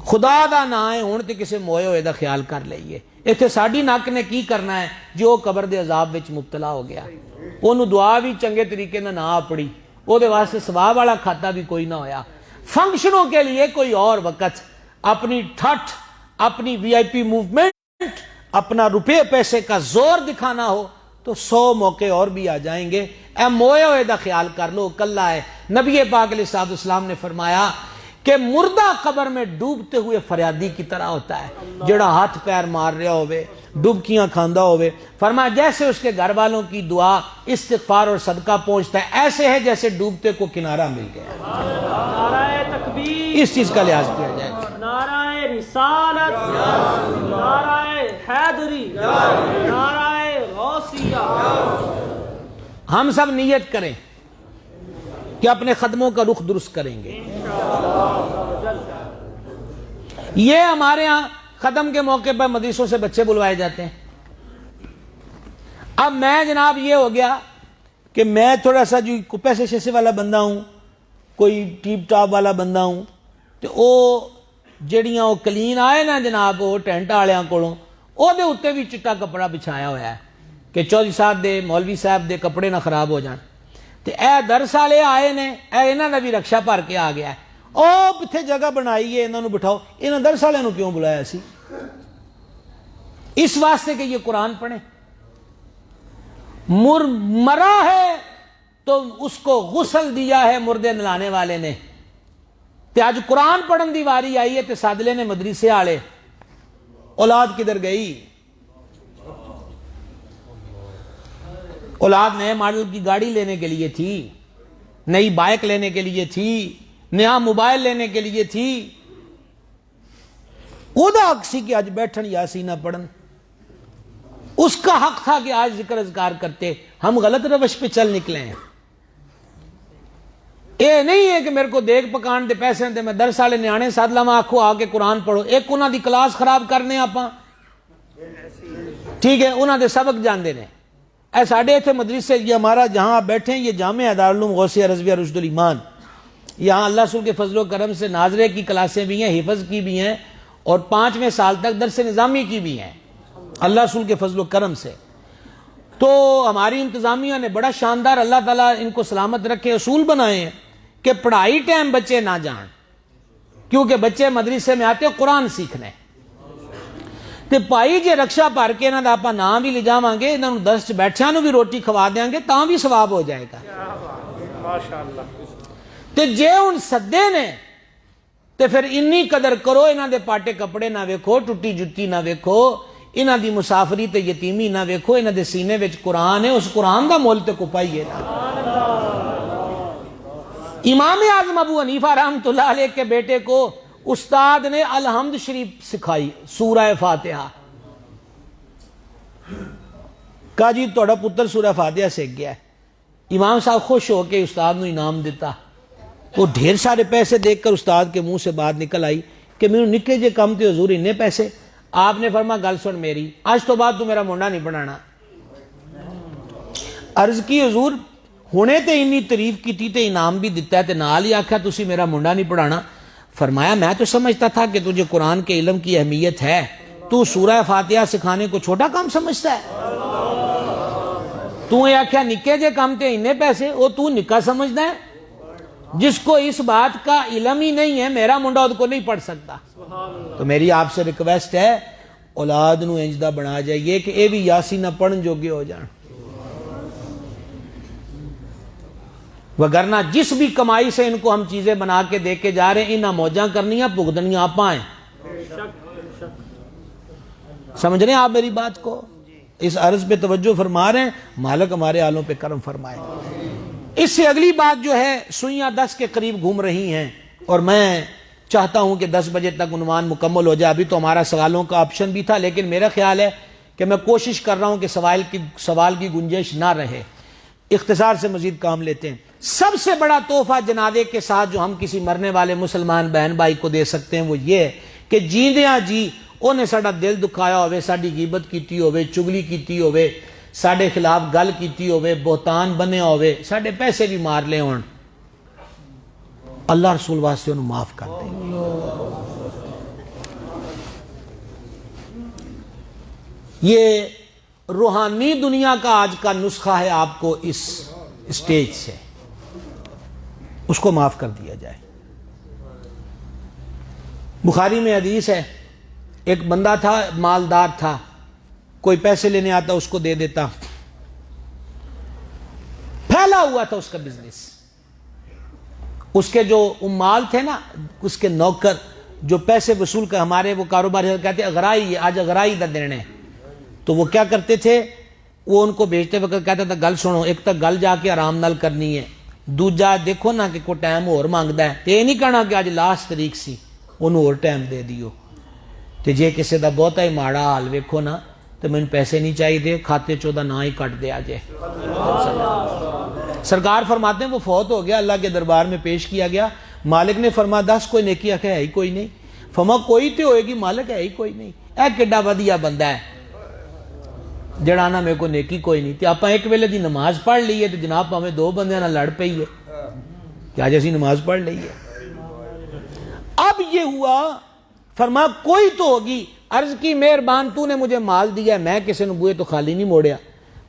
خدا دا نا ہے, ہن تے کسے موئے ہوئے دا خیال کر لئیے. ایتھے ساڈی نک نے کی کرنا ہے, جو قبر دے عذاب وچ مبتلا ہو گیا, اونوں دعا بھی چنگے طریقے نہ پڑی, او دے واسطے ثواب والا کھاتا بھی کوئی نہ ہویا. فنکشنوں کے لیے کوئی اور وقت, اپنی ٹھٹ, اپنی وی آئی پی موومنٹ, اپنا روپے پیسے کا زور دکھانا ہو تو 100 موقع اور بھی آ جائیں گے. اے موئے ہوئے دا خیال کر لو, کلہ ہے. نبی پاک علیہ الصلوۃ والسلام نے فرمایا کہ مردہ قبر میں ڈوبتے ہوئے فریادی کی طرح ہوتا ہے, جڑا ہاتھ پیر مار رہا ہوئے, ڈبکیاں کھاندا ہوئے. فرمایا جیسے اس کے گھر والوں کی دعا, استغفار اور صدقہ پہنچتا ہے, ایسے ہے جیسے ڈوبتے کو کنارہ مل گیا. نعرہ تکبیر, اس چیز کا لحاظ کیا جائے. نعرہ رسالت, نعرہ حیدری, نعرہ غوثیہ. ہم سب نیت کریں کہ اپنے ختموں کا رخ درست کریں گے. یہ ہمارے ہاں ختم کے موقع پر مدرسوں سے بچے بلوائے جاتے ہیں. اب میں جناب یہ ہو گیا کہ میں تھوڑا سا جو پیسے شیسے والا بندہ ہوں, کوئی ٹیپ ٹاپ والا بندہ ہوں, تو وہ جڑیاں وہ کلین آئے نا جناب, وہ ٹینٹ والوں کولوں, وہ دے اتنے بھی چٹا کپڑا بچھایا ہوا ہے کہ چودھری صاحب دے, مولوی صاحب دے کپڑے نہ خراب ہو جان. تے اے درس والے آئے نے, اے انہاں دا بھی رکشا بھر کے آ گیا ہے. او پتھے جگہ بنائی ہے, انہاں نو بٹھاؤ. انہاں درس والے نو کیوں بلایا سی؟ اس واسطے کہ یہ قرآن پڑھیں. مرا ہے تو اس کو غسل دیا ہے مردے نلانے والے نے, تے آج قرآن پڑھن دی واری آئی ہے تے سادلے نے مدرسے والے. اولاد کدھر گئی؟ اولاد نئے ماڈل کی گاڑی لینے کے لیے تھی, نئی بائک لینے کے لیے تھی, نیا موبائل لینے کے لیے تھی. او دا حق سی کہ آج بیٹھن یاسین نہ پڑھن. اس کا حق تھا کہ آج ذکر اذکار کرتے. ہم غلط روش پہ چل نکلے ہیں. اے نہیں ہے کہ میرے کو دیکھ پکان دے پیسے دے, میں درس والے نیانے ساتھ لما آکھو آ کے قرآن پڑھو. ایک انہاں دی کلاس خراب کرنے آپاں, ٹھیک ہے, انہاں دے سبق جاندے نے. اے ساڑھے ایتھے مدرسے, یہ ہمارا جہاں آپ بیٹھے ہیں, یہ جامعہ دارالعلوم غوثیہ رضویہ رشد الایمان, یہاں اللہ رسول کے فضل و کرم سے ناظرے کی کلاسیں بھی ہیں, حفظ کی بھی ہیں, اور 5ویں سال تک درس نظامی کی بھی ہیں اللہ رسول کے فضل و کرم سے. تو ہماری انتظامیہ نے بڑا شاندار, اللہ تعالیٰ ان کو سلامت رکھے, اصول بنائے ہیں کہ پڑھائی ٹائم بچے نہ جان, کیونکہ بچے مدرسے میں آتے قرآن سیکھنے. تے پائی جے رکشا بھر کے انہاں دا آپاں نام بھی لے جاواں گے, انہاں نوں درس بیٹھیاں نوں بھی روٹی کھوا دیاں گے, تاں بھی ثواب ہو جائے گا. ماشاءاللہ. تے جے ہن سدے نے تے پھر انی قدر کرو, انہاں دے پاٹے کپڑے نہ ویکھو, ٹوٹی جُتی نہ ویکھو, انہاں دی مسافری تے یتیمی نہ ویکھو, انہاں دے سینے وچ قرآن ہے, اس قرآن دا مول تے کو پائیے نا. امام اعظم ابو حنیفہ رحمۃ اللہ علیہ کے بیٹے کو استاد نے الحمد شریف سکھائی, سورہ فاتحہ. کہا جی تہاڈا پتر سورہ فاتحہ سیکھ گیا ہے. امام صاحب خوش ہو کے استاد نو انعام دیتا. وہ ڈھیر سارے پیسے دیکھ کر استاد کے منہ سے بات نکل آئی کہ میرے نکے جے کم تھے حضور اتنے پیسے. آپ نے فرمایا گل سن میری, آج تو بعد تو میرا منڈا نہیں بنانا. عرض کی حضور ہونے تے انی تعریف کی تھی تے انعام بھی دیتا ہے تے نال ہی آکھا تسی میرا منڈا نہیں پڑھانا. فرمایا میں تو سمجھتا تھا کہ تجھے قرآن کے علم کی اہمیت ہے, تو سورہ فاتحہ سکھانے کو چھوٹا کام سمجھتا ہے. تو یہ آکھیا نکے جے کام تے اتنے پیسے, وہ تو نکا سمجھتا ہے. جس کو اس بات کا علم ہی نہیں ہے میرا منڈا اس کو نہیں پڑھ سکتا. تو میری آپ سے ریکویسٹ ہے اولاد نو انجدہ بنا جائیے کہ اے بھی یاسین نہ پڑھن جوگے ہو جان, وگرنہ جس بھی کمائی سے ان کو ہم چیزیں بنا کے دے کے جا رہے ہیں انہاں موجاں کرنیاں بھگتنیاں آپاں ہیں. سمجھ رہے ہیں آپ میری بات کو؟ اس عرض پہ توجہ فرما رہے ہیں, مالک ہمارے حالوں پہ کرم فرمائے. اس سے اگلی بات جو ہے سوئیاں 10 کے قریب گھوم رہی ہیں اور میں چاہتا ہوں کہ 10 بجے تک عنوان مکمل ہو جائے. ابھی تو ہمارا سوالوں کا آپشن بھی تھا, لیکن میرا خیال ہے کہ میں کوشش کر رہا ہوں کہ سوال کی گنجائش نہ رہے. اختصار سے مزید کام لیتے ہیں. سب سے بڑا تحفہ جنازے کے ساتھ جو ہم کسی مرنے والے مسلمان بہن بھائی کو دے سکتے ہیں وہ یہ ہے کہ جیندیاں جی انہیں ساڈا دل دکھایا ہوئے, ساڈی غیبت کیتی ہوئے, چگلی کیتی ہوئے, ساڈے خلاف گل کیتی ہوئے, بہتان بنے ہوئے, ساڈے پیسے بھی مار لے ہون, اللہ رسول واسطے انہوں معاف کر دیں. یہ روحانی دنیا کا آج کا نسخہ ہے آپ کو اس اسٹیج سے, اس کو معاف کر دیا جائے. بخاری میں حدیث ہے, ایک بندہ تھا مالدار تھا, کوئی پیسے لینے آتا اس کو دے دیتا, پھیلا ہوا تھا اس کا بزنس. اس کے جو مال تھے نا, اس کے نوکر جو پیسے وصول کر ہمارے وہ کاروبار کہتے اغرائی, آج اغرائی دا دن ہے, تو وہ کیا کرتے تھے, وہ ان کو بیچتے وقت کہتا تھا گل سنو, ایک تک گل جا کے آرام نال کرنی ہے, دوجا دیکھو نا کہ کوئی ٹائم اور مانگدا ہے تے نہیں کہنا کہ آج لاسٹ تاریخ سی انہوں اور ٹائم دے دیو. تے جے کسی دا بہتا ہی ماڑا حال ویکھو نا تو میں پیسے نہیں چاہیے دے, کھاتے چودہ نہ ہی کٹ دیا جائے. سرکار فرماتے ہیں وہ فوت ہو گیا, اللہ کے دربار میں پیش کیا گیا. مالک نے فرما 10 کوئی نیکی آخر ہے ہی کوئی نہیں. فرما کوئی تے ہوئے گی, مالک ہے ہی کوئی نہیں. اے کڈا ودیا بندہ ہے جڑا نا میرے کو نیکی کوئی نہیں. تے آپاں ایک ویلے دی نماز پڑھ لیے تو جناب ہمیں 2 بندیاں نہ لڑ پئی ہے کہ آج اسی نماز پڑھ لیے. اب یہ ہوا, فرما کوئی تو ہوگی. عرض کی مہربان تو نے مجھے مال دیا, میں کسی نے بوئے تو خالی نہیں موڑیا.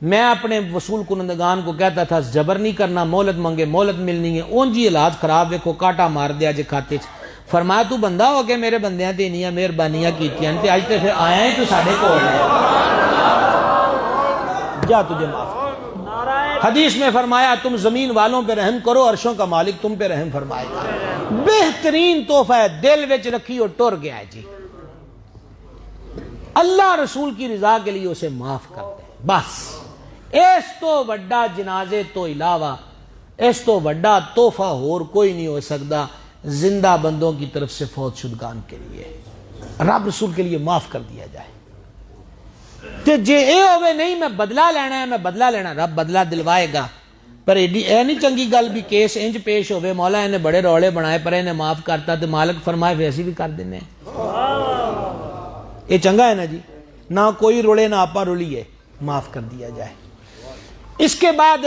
میں اپنے وصول کنندگان کو کہتا تھا جبر نہیں کرنا, مہلت منگے مہلت ملنی ہے. اون جی حالات خراب دیکھو کاٹا مار دیا جے کھاتے چ. فرمایا تو بندہ ہو کے میرے بندیاں تے انیاں مہربانیاں کیتیاں تے اج تے پھر آیا ہے تو ساڈے کول ہے, جا تجھے معاف. حدیث میں فرمایا تم زمین والوں پہ رحم کرو, عرشوں کا مالک تم پہ رحم فرمائے گا. بہترین تحفہ ہے, دل وچ رکھی اور ٹر گیا ہے جی. اللہ رسول کی رضا کے لیے اسے معاف کر دیں بس. اس تو وڈا جنازے تو علاوہ اس تو وڈا تحفہ اور کوئی نہیں ہو سکتا زندہ بندوں کی طرف سے فوت شدگان کے لیے. رب رسول کے لیے معاف کر دیا جائے. تے جے اے ہوئے نہیں میں بدلہ لینا ہے, میں بدلہ لینا, رب بدلہ دلوائے گا. پر اے نہیں چنگی گل بھی کیس انج پیش ہوئے مولا انہیں بڑے روڑے بنائے پر انہیں معاف کرتا تو مالک فرمائے ویسی بھی کر دینے. یہ چنگا ہے نا جی, نہ کوئی روڑے نہ آپا رولی ہے, معاف کر دیا جائے. اس کے بعد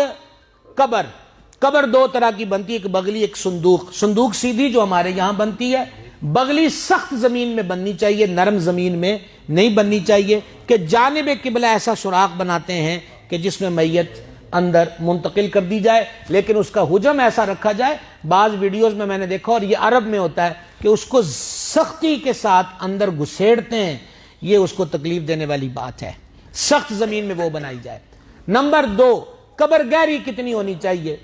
قبر. قبر 2 طرح کی بنتی ہے, ایک بغلی ایک صندوق. صندوق سیدھی جو ہمارے یہاں بنتی ہے, بغلی سخت زمین میں بننی چاہیے, نرم زمین میں نہیں بننی چاہیے, کہ جانب قبلہ ایسا سوراخ بناتے ہیں کہ جس میں میت اندر منتقل کر دی جائے, لیکن اس کا حجم ایسا رکھا جائے. بعض ویڈیوز میں نے دیکھا اور یہ عرب میں ہوتا ہے کہ اس کو سختی کے ساتھ اندر گھسیڑتے ہیں, یہ اس کو تکلیف دینے والی بات ہے. سخت زمین میں وہ بنائی جائے. نمبر 2, قبر گہری کتنی ہونی چاہیے؟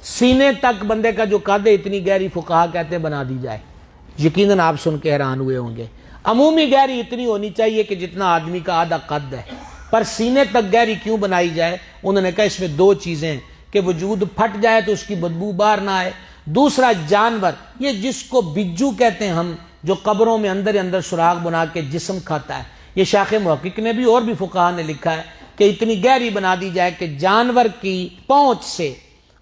سینے تک بندے کا جو قد ہے اتنی گہری فقہا کہتے بنا دی جائے. یقیناً آپ سن کے حیران ہوئے ہوں گے. عمومی گہری اتنی ہونی چاہیے کہ جتنا آدمی کا آدھا قد ہے, پر سینے تک گہری کیوں بنائی جائے؟ انہوں نے کہا اس میں 2 چیزیں ہیں, کہ وجود پھٹ جائے تو اس کی بدبو باہر نہ آئے. دوسرا جانور, یہ جس کو بجو کہتے ہیں ہم, جو قبروں میں اندر سراغ بنا کے جسم کھاتا ہے, یہ شاخ محقق نے بھی اور بھی فقہا نے لکھا ہے کہ اتنی گہری بنا دی جائے کہ جانور کی پہنچ سے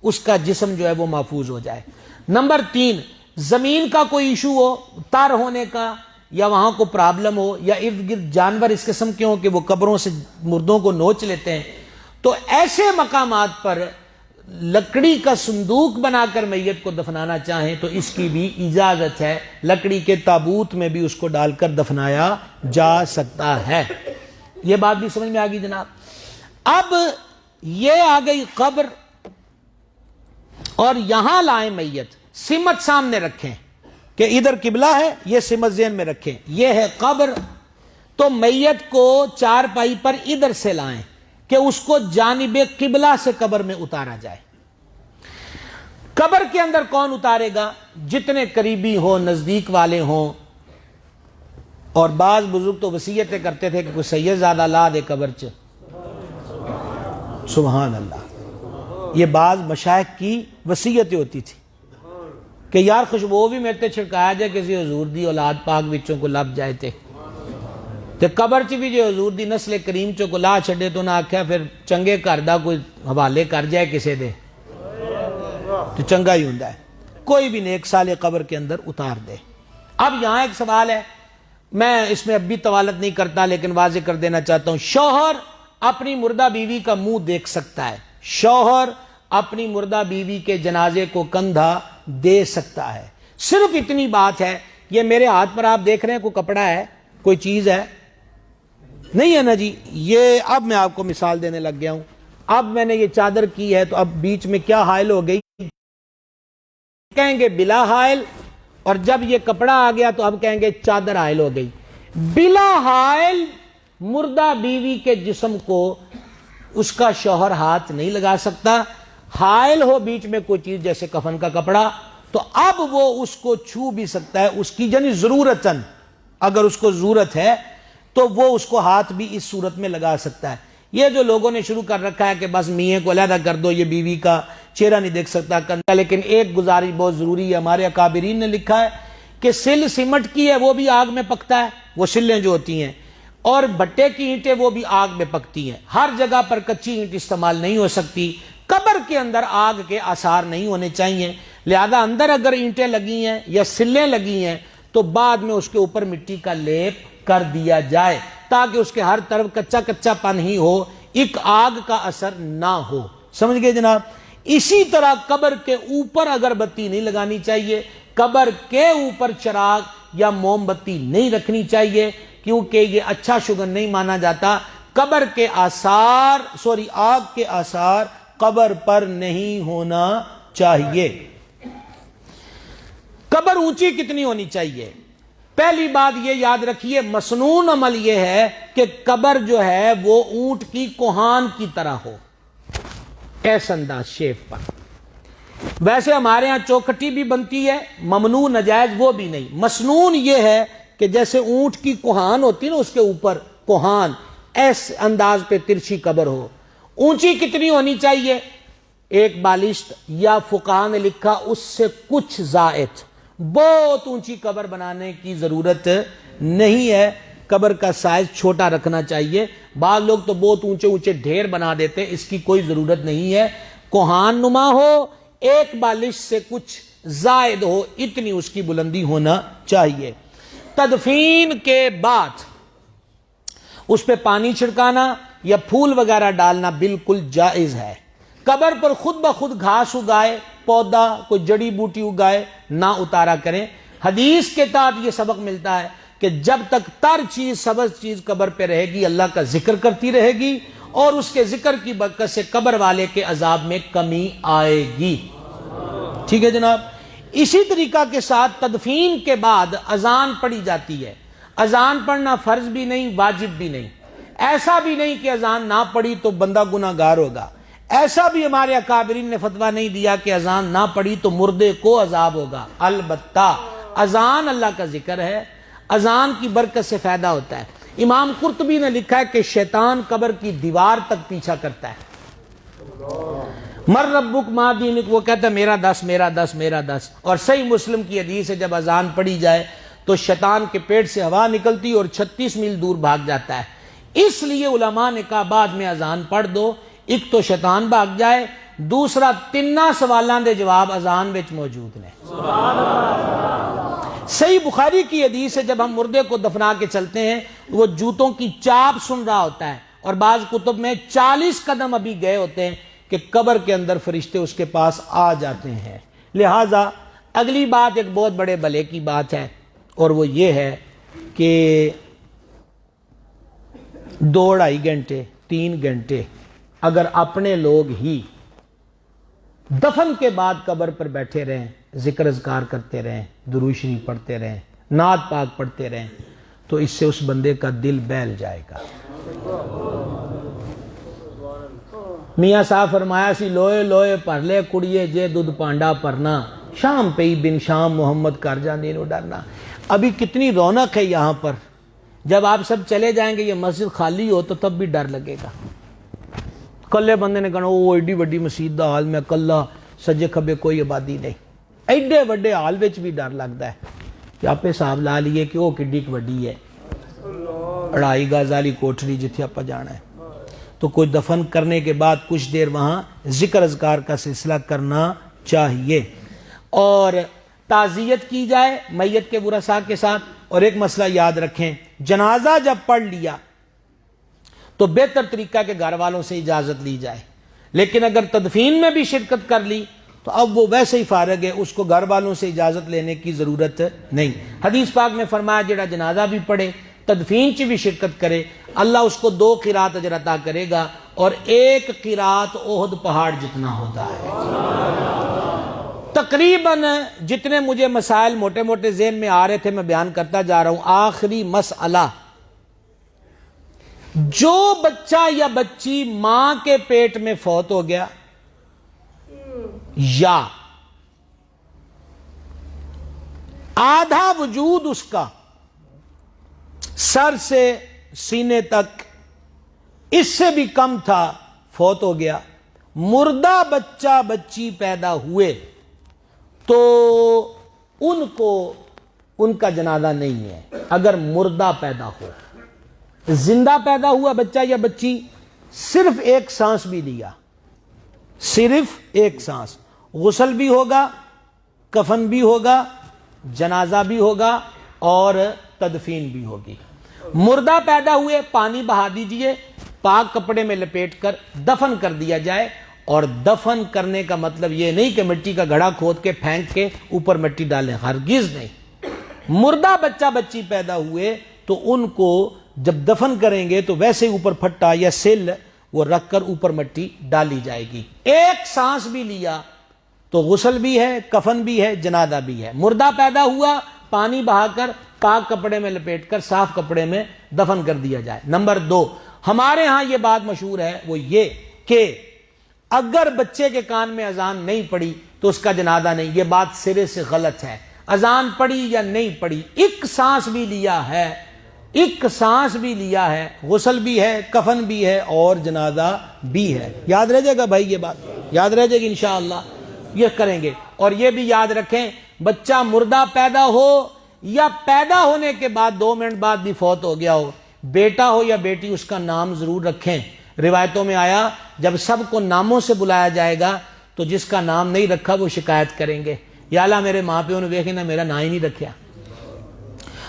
اس کا جسم جو ہے وہ محفوظ ہو جائے. نمبر 3، زمین کا کوئی ایشو ہو، تار ہونے کا، یا وہاں کو پرابلم ہو، یا ارد گرد جانور اس قسم کے ہوں کہ وہ قبروں سے مردوں کو نوچ لیتے ہیں، تو ایسے مقامات پر لکڑی کا صندوق بنا کر میت کو دفنانا چاہیں تو اس کی بھی اجازت ہے، لکڑی کے تابوت میں بھی اس کو ڈال کر دفنایا جا سکتا ہے۔ یہ بات بھی سمجھ میں آ گئی جناب۔ اب یہ آ گئی قبر، اور یہاں لائیں میت، سمت سامنے رکھیں کہ ادھر قبلہ ہے، یہ سمت ذہن میں رکھیں، یہ ہے قبر، تو میت کو چارپائی پر ادھر سے لائیں کہ اس کو جانب قبلہ سے قبر میں اتارا جائے۔ قبر کے اندر کون اتارے گا؟ جتنے قریبی ہوں، نزدیک والے ہوں، اور بعض بزرگ تو وصیتیں کرتے تھے کہ کوئی سید زادہ لا دے قبر چ، سبحان اللہ، یہ بعض مشائخ کی وصیتیں ہوتی تھی کہ یار خوشبو بھی میرے تے چھڑکایا جائے کسی حضور دی اولاد پاک وچوں کو لب جائے تے قبر چ بھی جو حضور دی نسل کریم چوں کو لا چھڑے تو نہ آکھیا پھر چنگے گھر دا کوئی حوالے کر جائے کسے دے تو چنگا ہی ہوندا ہے، کوئی بھی نیک سالے قبر کے اندر اتار دے۔ اب یہاں ایک سوال ہے، میں اس میں اب بھی طوالت نہیں کرتا لیکن واضح کر دینا چاہتا ہوں، شوہر اپنی مردہ بیوی کا منہ دیکھ سکتا ہے، شوہر اپنی مردہ بیوی کے جنازے کو کندھا دے سکتا ہے، صرف اتنی بات ہے، یہ میرے ہاتھ پر آپ دیکھ رہے ہیں کوئی کپڑا ہے، کوئی چیز ہے نہیں ہے نا جی، یہ اب میں آپ کو مثال دینے لگ گیا ہوں، اب میں نے یہ چادر کی ہے تو اب بیچ میں کیا حائل ہو گئی، کہیں گے بلا حائل، اور جب یہ کپڑا آ گیا تو اب کہیں گے چادر حائل ہو گئی۔ بلا حائل مردہ بیوی کے جسم کو اس کا شوہر ہاتھ نہیں لگا سکتا، حائل ہو بیچ میں کوئی چیز جیسے کفن کا کپڑا تو اب وہ اس کو چھو بھی سکتا ہے، اس کی یعنی ضرورتاً اگر اس کو ضرورت ہے تو وہ اس کو ہاتھ بھی اس صورت میں لگا سکتا ہے۔ یہ جو لوگوں نے شروع کر رکھا ہے کہ بس میاں کو علیحدہ کر دو، یہ بیوی کا چہرہ نہیں دیکھ سکتا کندھا، لیکن ایک گزارش بہت ضروری ہے، ہمارے اکابرین نے لکھا ہے کہ سل سمٹ کی ہے وہ بھی آگ میں پکتا ہے، وہ سلیں جو ہوتی ہیں، اور بٹے کی اینٹیں وہ بھی آگ میں پکتی ہیں، ہر جگہ پر کچی اینٹ استعمال نہیں ہو سکتی، قبر کے اندر آگ کے آثار نہیں ہونے چاہیے، لہذا اندر اگر اینٹیں لگی ہیں یا سلیں لگی ہیں تو بعد میں اس کے اوپر مٹی کا لیپ کر دیا جائے تاکہ اس کے ہر طرف کچا کچا پن ہی ہو، ایک آگ کا اثر نہ ہو، سمجھ گئے جناب۔ اسی طرح قبر کے اوپر اگر بتی نہیں لگانی چاہیے، قبر کے اوپر چراغ یا موم بتی نہیں رکھنی چاہیے کیونکہ یہ اچھا شگن نہیں مانا جاتا، قبر کے آثار آگ کے آثار قبر پر نہیں ہونا چاہیے۔ قبر اونچی کتنی ہونی چاہیے؟ پہلی بات یہ یاد رکھیے، مسنون عمل یہ ہے کہ قبر جو ہے وہ اونٹ کی کوہان کی طرح ہو، ایسا انداز شیف پر۔ ویسے ہمارے ہاں چوکھٹی بھی بنتی ہے، ممنوع نجائز وہ بھی نہیں، مسنون یہ ہے کہ جیسے اونٹ کی کوہان ہوتی نا اس کے اوپر کوہان، ایسے انداز پہ ترچھی قبر ہو۔ اونچی کتنی ہونی چاہیے؟ ایک بالشت، یا فقہاء نے لکھا اس سے کچھ زائد، بہت اونچی قبر بنانے کی ضرورت نہیں ہے، قبر کا سائز چھوٹا رکھنا چاہیے، بعض لوگ تو بہت اونچے اونچے ڈھیر بنا دیتے، اس کی کوئی ضرورت نہیں ہے، کوہان نما ہو، ایک بالش سے کچھ زائد ہو، اتنی اس کی بلندی ہونا چاہیے۔ تدفین کے بعد اس پہ پانی چھڑکانا یا پھول وغیرہ ڈالنا بالکل جائز ہے۔ قبر پر خود بخود گھاس اگائے، پودا کوئی جڑی بوٹی اگائے نہ اتارا کریں۔ حدیث کے تحت یہ سبق ملتا ہے کہ جب تک تر چیز سبز چیز قبر پہ رہے گی اللہ کا ذکر کرتی رہے گی اور اس کے ذکر کی برکت سے قبر والے کے عذاب میں کمی آئے گی، ٹھیک ہے جناب۔ اسی طریقہ کے ساتھ تدفین کے بعد اذان پڑھی جاتی ہے، اذان پڑھنا فرض بھی نہیں واجب بھی نہیں، ایسا بھی نہیں کہ اذان نہ پڑھی تو بندہ گناہ گار ہوگا، ایسا بھی ہمارے اکابرین نے فتویٰ نہیں دیا کہ اذان نہ پڑھی تو مردے کو عذاب ہوگا، البتہ اذان اللہ کا ذکر ہے، اذان کی برکت سے فائدہ ہوتا ہے۔ امام قرطبی نے لکھا ہے کہ شیطان قبر کی دیوار تک پیچھا کرتا ہے، مر ربک ما دینک، وہ کہتا ہے میرا 10 میرا 10 میرا 10، اور صحیح مسلم کی حدیث ہے جب اذان پڑھی جائے تو شیطان کے پیٹ سے ہوا نکلتی اور 36 میل دور بھاگ جاتا ہے، اس لیے علماء نے کہا بعد میں اذان پڑھ دو، ایک تو شیطان بھاگ جائے دوسرا تیناں سوالاں دے جواب اذان وچ موجود نے۔ صحیح بخاری کی حدیث ہے جب ہم مردے کو دفنا کے چلتے ہیں وہ جوتوں کی چاپ سن رہا ہوتا ہے، اور بعض کتب میں 40 قدم ابھی گئے ہوتے ہیں کہ قبر کے اندر فرشتے اس کے پاس آ جاتے ہیں۔ لہٰذا اگلی بات ایک بہت بڑے بھلے کی بات ہے، اور وہ یہ ہے کہ 2-2.5 گھنٹے 3 گھنٹے اگر اپنے لوگ ہی دفن کے بعد قبر پر بیٹھے رہیں، ذکر اذکار کرتے رہیں، درود شریف پڑھتے رہیں، نعت پاک پڑھتے رہیں، تو اس سے اس بندے کا دل بہل جائے گا۔ میاں صاحب فرمایا سی لوئے لوئے پر لے کڑیے جے دودھ پانڈا پرنا، شام پئی بن شام محمد کر جانے نو ڈرنا۔ ابھی کتنی رونق ہے یہاں پر، جب آپ سب چلے جائیں گے یہ مسجد خالی ہو تو تب بھی ڈر لگے گا۔ کلے بندے نے کہنا وہ ایڈی وڈی مسجد دا حال میں کلا، سجے کھبے کوئی آبادی نہیں، ایڈے وڈے حال وچ بھی ڈر لگتا ہے کہ آپ حساب لا لیے کہ وہ کڈی وڈی ہے، 2.5 گز والی کوٹھڑی جتھے آپ جانا ہے۔ تو کوئی دفن کرنے کے بعد کچھ دیر وہاں ذکر اذکار کا سلسلہ کرنا چاہیے، اور تعزیت کی جائے میت کے ورثاء کے ساتھ۔ اور ایک مسئلہ یاد رکھیں، جنازہ جب پڑھ لیا تو بہتر طریقہ کہ گھر والوں سے اجازت لی جائے، لیکن اگر تدفین میں بھی شرکت کر لی تو اب وہ ویسے ہی فارغ ہے، اس کو گھر والوں سے اجازت لینے کی ضرورت نہیں۔ حدیث پاک میں فرمایا جڑا جنازہ بھی پڑھے تدفین چ بھی شرکت کرے اللہ اس کو 2 قرات اجر عطا کرے گا، اور 1 قرات احد پہاڑ جتنا ہوتا ہے۔ تقریباً جتنے مجھے مسائل موٹے موٹے ذہن میں آ رہے تھے میں بیان کرتا جا رہا ہوں۔ آخری مسئلہ، جو بچہ یا بچی ماں کے پیٹ میں فوت ہو گیا یا آدھا وجود اس کا سر سے سینے تک اس سے بھی کم تھا، فوت ہو گیا، مردہ بچہ بچی پیدا ہوئے تو ان کو ان کا جنازہ نہیں ہے اگر مردہ پیدا ہو۔ زندہ پیدا ہوا بچہ یا بچی صرف 1 سانس بھی لیا، صرف 1 سانس، غسل بھی ہوگا، کفن بھی ہوگا، جنازہ بھی ہوگا اور تدفین بھی ہوگی۔ مردہ پیدا ہوئے پانی بہا دیجئے، پاک کپڑے میں لپیٹ کر دفن کر دیا جائے، اور دفن کرنے کا مطلب یہ نہیں کہ مٹی کا گھڑا کھود کے پھینک کے اوپر مٹی ڈالیں، ہرگز نہیں۔ مردہ بچہ بچی پیدا ہوئے تو ان کو جب دفن کریں گے تو ویسے اوپر پھٹا یا سل وہ رکھ کر اوپر مٹی ڈالی جائے گی۔ 1 سانس بھی لیا تو غسل بھی ہے، کفن بھی ہے، جنازہ بھی ہے۔ مردہ پیدا ہوا پانی بہا کر پاک کپڑے میں لپیٹ کر صاف کپڑے میں دفن کر دیا جائے۔ نمبر 2، ہمارے ہاں یہ بات مشہور ہے، وہ یہ کہ اگر بچے کے کان میں اذان نہیں پڑی تو اس کا جنازہ نہیں۔ یہ بات سرے سے غلط ہے۔ اذان پڑی یا نہیں پڑی، 1 سانس بھی لیا ہے، 1 سانس بھی لیا ہے، غسل بھی ہے، کفن بھی ہے اور جنازہ بھی ہے۔ یاد رہ جائے گا بھائی، یہ بات یاد رہ جائے گی انشاءاللہ، یہ کریں گے۔ اور یہ بھی یاد رکھیں، بچہ مردہ پیدا ہو یا پیدا ہونے کے بعد 2 منٹ بعد بھی فوت ہو گیا ہو، بیٹا ہو یا بیٹی، اس کا نام ضرور رکھیں۔ روایتوں میں آیا جب سب کو ناموں سے بلایا جائے گا تو جس کا نام نہیں رکھا وہ شکایت کریں گے، یا اللہ میرے ماں پیوں نے دیکھے نا میرا نام ہی نہیں رکھا۔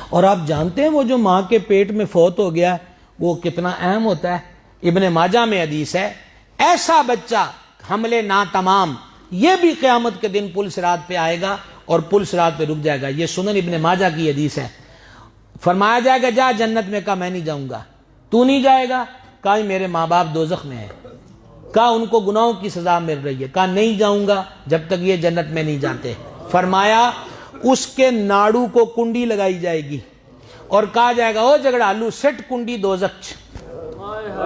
اور آپ جانتے ہیں وہ جو ماں کے پیٹ میں فوت ہو گیا وہ کتنا اہم ہوتا ہے۔ ابن ماجہ میں حدیث ہے، ایسا بچہ حملے نا تمام یہ بھی قیامت کے دن پل صراط پہ آئے گا اور پل صراط پہ رک جائے گا۔ یہ سنن ابن ماجہ کی حدیث ہے۔ فرمایا جائے گا جا جنت میں، کہا میں نہیں جاؤں گا۔ تو نہیں جائے گا؟ کہا میرے ماں باپ دوزخ میں ہیں، کہا ان کو گناہوں کی سزا مل رہی ہے، کہا نہیں جاؤں گا جب تک یہ جنت میں نہیں جاتے۔ فرمایا اس کے ناڑو کو کنڈی لگائی جائے گی اور کہا جائے گا او جھگڑالو سٹ کنڈی دوزخ چ،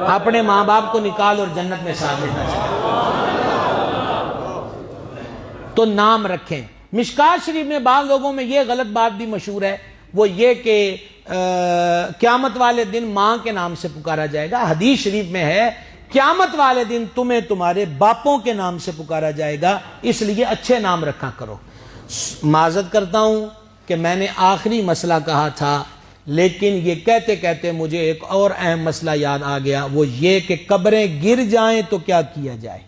اپنے ماں باپ کو نکال اور جنت میں ساتھ لینا چاہیے۔ تو نام رکھیں۔ مشکات شریف میں بعض لوگوں میں یہ غلط بات بھی مشہور ہے، وہ یہ کہ قیامت والے دن ماں کے نام سے پکارا جائے گا۔ حدیث شریف میں ہے قیامت والے دن تمہیں تمہارے باپوں کے نام سے پکارا جائے گا، اس لیے اچھے نام رکھا کرو۔ معذرت کرتا ہوں کہ میں نے آخری مسئلہ کہا تھا، لیکن یہ کہتے کہتے مجھے ایک اور اہم مسئلہ یاد آ گیا، وہ یہ کہ قبریں گر جائیں تو کیا کیا جائے۔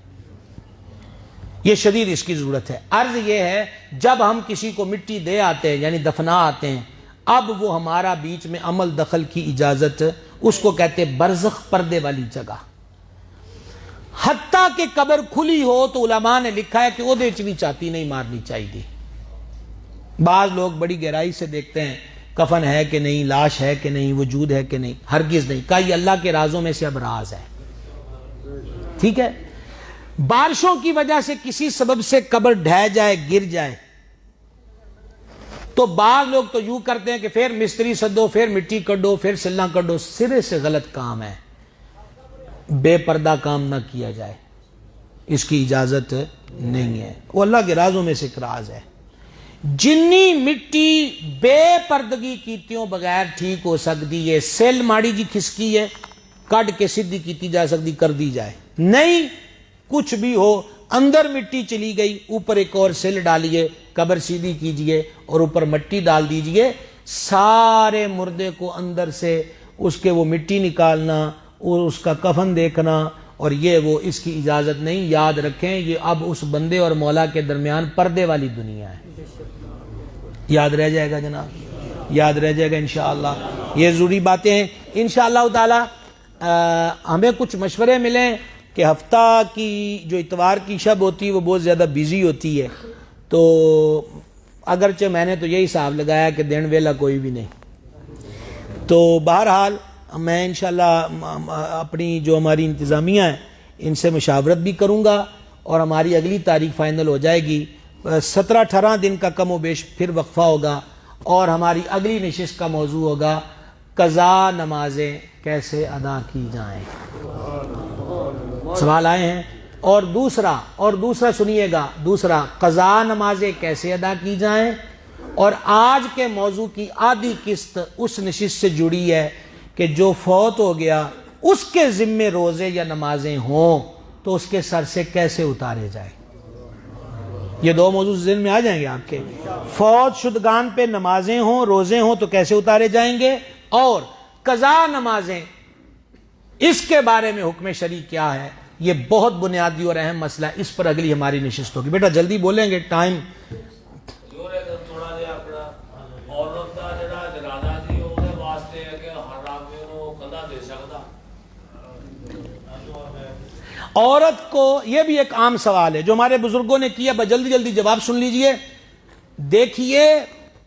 یہ شدید اس کی ضرورت ہے. عرض یہ ہے جب ہم کسی کو مٹی دے آتے ہیں یعنی دفنا آتے ہیں، اب وہ ہمارا بیچ میں عمل دخل کی اجازت، اس کو کہتے برزخ، پردے والی جگہ. حتیٰ کہ قبر کھلی ہو تو علماء نے لکھا ہے کہ وہ دیچ بھی چاتی نہیں مارنی چاہیے. بعض لوگ بڑی گہرائی سے دیکھتے ہیں کفن ہے کہ نہیں، لاش ہے کہ نہیں، وجود ہے کہ نہیں. ہرگز نہیں. کہا یہ اللہ کے رازوں میں سے اب راز ہے. ٹھیک ہے. بارشوں کی وجہ سے کسی سبب سے قبر ڈھہ جائے، گر جائے، تو بعض لوگ تو یوں کرتے ہیں کہ پھر مستری سدو، پھر مٹی کڈو، پھر سلنا کڈو. سرے سے غلط کام ہے. بے پردہ کام نہ کیا جائے، اس کی اجازت نہیں ہے. وہ اللہ کے رازوں میں سے ایک راز ہے. جنی مٹی بے پردگی کیتیوں بغیر ٹھیک ہو سکتی ہے. سیل ماڑی جی کھسکی ہے، کٹ کے سدھی کیتی جا سکتی، کر دی جائے. نہیں، کچھ بھی ہو، اندر مٹی چلی گئی، اوپر ایک اور سیل ڈالیے، قبر سیدھی کیجئے اور اوپر مٹی ڈال دیجئے. سارے مردے کو اندر سے اس کے وہ مٹی نکالنا اور اس کا کفن دیکھنا اور یہ وہ، اس کی اجازت نہیں. یاد رکھیں یہ اب اس بندے اور مولا کے درمیان پردے والی دنیا ہے. یاد رہ جائے گا جناب، یاد رہ جائے گا انشاءاللہ. یہ ضروری باتیں ہیں. انشاءاللہ تعالی ہمیں کچھ مشورے ملیں کہ ہفتہ کی جو اتوار کی شب ہوتی ہے وہ بہت زیادہ بیزی ہوتی ہے، تو اگرچہ میں نے تو یہی حساب لگایا کہ دن ویلا کوئی بھی نہیں. تو بہرحال میں انشاءاللہ اپنی جو ہماری انتظامیہ ہیں ان سے مشاورت بھی کروں گا اور ہماری اگلی تاریخ فائنل ہو جائے گی. 17-18 دن کا کم و بیش پھر وقفہ ہوگا اور ہماری اگلی نشست کا موضوع ہوگا قضا نمازیں کیسے ادا کی جائیں. سوال آئے ہیں. اور دوسرا سنیے گا، دوسرا قضا نمازیں کیسے ادا کی جائیں. اور آج کے موضوع کی آدھی قسط اس نشست سے جڑی ہے کہ جو فوت ہو گیا اس کے ذمے روزے یا نمازیں ہوں تو اس کے سر سے کیسے اتارے جائیں. یہ دو موضوع ذہن میں آ جائیں گے آپ کے. فوت شدگان پہ نمازیں ہوں، روزے ہوں تو کیسے اتارے جائیں گے، اور قضا نمازیں اس کے بارے میں حکم شرعی کیا ہے. یہ بہت بنیادی اور اہم مسئلہ ہے. اس پر اگلی ہماری نشست ہوگی. بیٹا جلدی بولیں گے، ٹائم. عورت کو، یہ بھی ایک عام سوال ہے جو ہمارے بزرگوں نے کیا، جلدی جلدی جواب سن لیجئے. دیکھیے،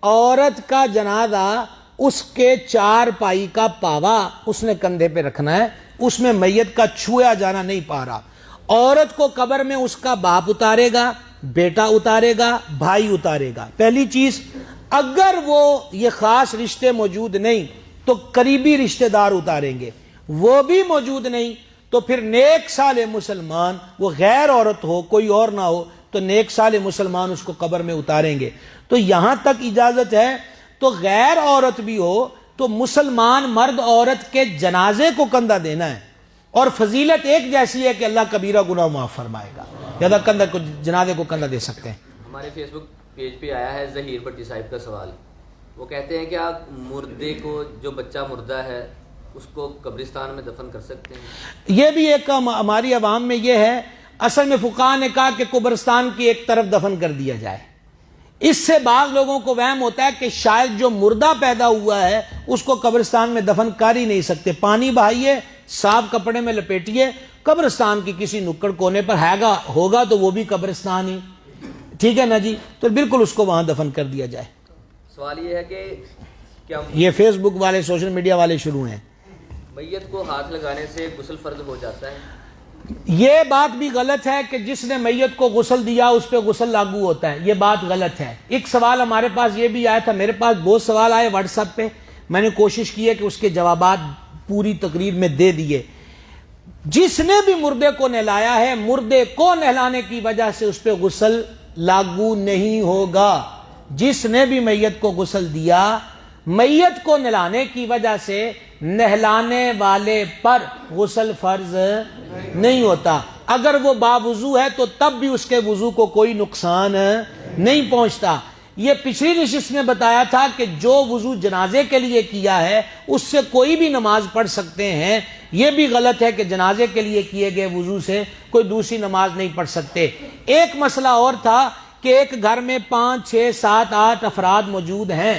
عورت کا جنازہ اس کے 4 پائی کا پاوا اس نے کندھے پہ رکھنا ہے، اس میں میت کا چھویا جانا نہیں پا رہا. عورت کو قبر میں اس کا باپ اتارے گا، بیٹا اتارے گا، بھائی اتارے گا. پہلی چیز، اگر وہ یہ خاص رشتے موجود نہیں تو قریبی رشتہ دار اتاریں گے. وہ بھی موجود نہیں تو پھر نیک صالح مسلمان، وہ غیر عورت ہو کوئی اور نہ ہو تو نیک صالح مسلمان اس کو قبر میں اتاریں گے. تو یہاں تک اجازت ہے. تو غیر عورت بھی ہو تو مسلمان مرد عورت کے جنازے کو کندھا دینا ہے، اور فضیلت ایک جیسی ہے کہ اللہ کبیرہ گناہ معاف فرمائے گا. زیادہ کندھا کو، جنازے کو کندھا دے سکتے ہیں. ہمارے فیس بک پیج پہ آیا ہے ظہیر بٹی صاحب کا سوال. وہ کہتے ہیں کہ آپ مردے کو، جو بچہ مردہ ہے اس کو قبرستان میں دفن کر سکتے ہیں؟ یہ بھی ایک ہماری عوام میں یہ ہے. اصل میں فقہاء نے کہا کہ قبرستان کی ایک طرف دفن کر دیا جائے. اس سے بعض لوگوں کو وہم ہوتا ہے کہ شاید جو مردہ پیدا ہوا ہے اس کو قبرستان میں دفن کر ہی نہیں سکتے. پانی بہائیے، صاف کپڑے میں لپیٹیے، قبرستان کی کسی نکڑ کونے پر ہوگا تو وہ بھی قبرستان ہی. ٹھیک ہے نا جی؟ تو بالکل اس کو وہاں دفن کر دیا جائے. سوال یہ ہے کہ کیا یہ فیس بک والے، سوشل میڈیا والے شروع ہیں. میت کو ہاتھ لگانے سے غسل فرض ہو جاتا ہے؟ یہ بات بھی غلط ہے کہ جس نے میت کو غسل دیا اس پہ غسل لاگو ہوتا ہے. یہ بات غلط ہے. ایک سوال ہمارے پاس یہ بھی آیا تھا، میرے پاس بہت سوال آئے واٹس ایپ پہ، میں نے کوشش کی ہے کہ اس کے جوابات پوری تقریر میں دے دیے. جس نے بھی مردے کو نہلایا ہے، مردے کو نہلانے کی وجہ سے اس پہ غسل لاگو نہیں ہوگا. جس نے بھی میت کو غسل دیا، میت کو نہلانے کی وجہ سے نہلانے والے پر غسل فرض نہیں ہوتا. اگر وہ باوضو ہے تو تب بھی اس کے وضو کو کوئی نقصان نہیں پہنچتا. یہ پچھلی نشست میں بتایا تھا کہ جو وضو جنازے کے لیے کیا ہے اس سے کوئی بھی نماز پڑھ سکتے ہیں. یہ بھی غلط ہے کہ جنازے کے لیے کیے گئے وضو سے کوئی دوسری نماز نہیں پڑھ سکتے. ایک مسئلہ اور تھا کہ ایک گھر میں 5 6 7 8 افراد موجود ہیں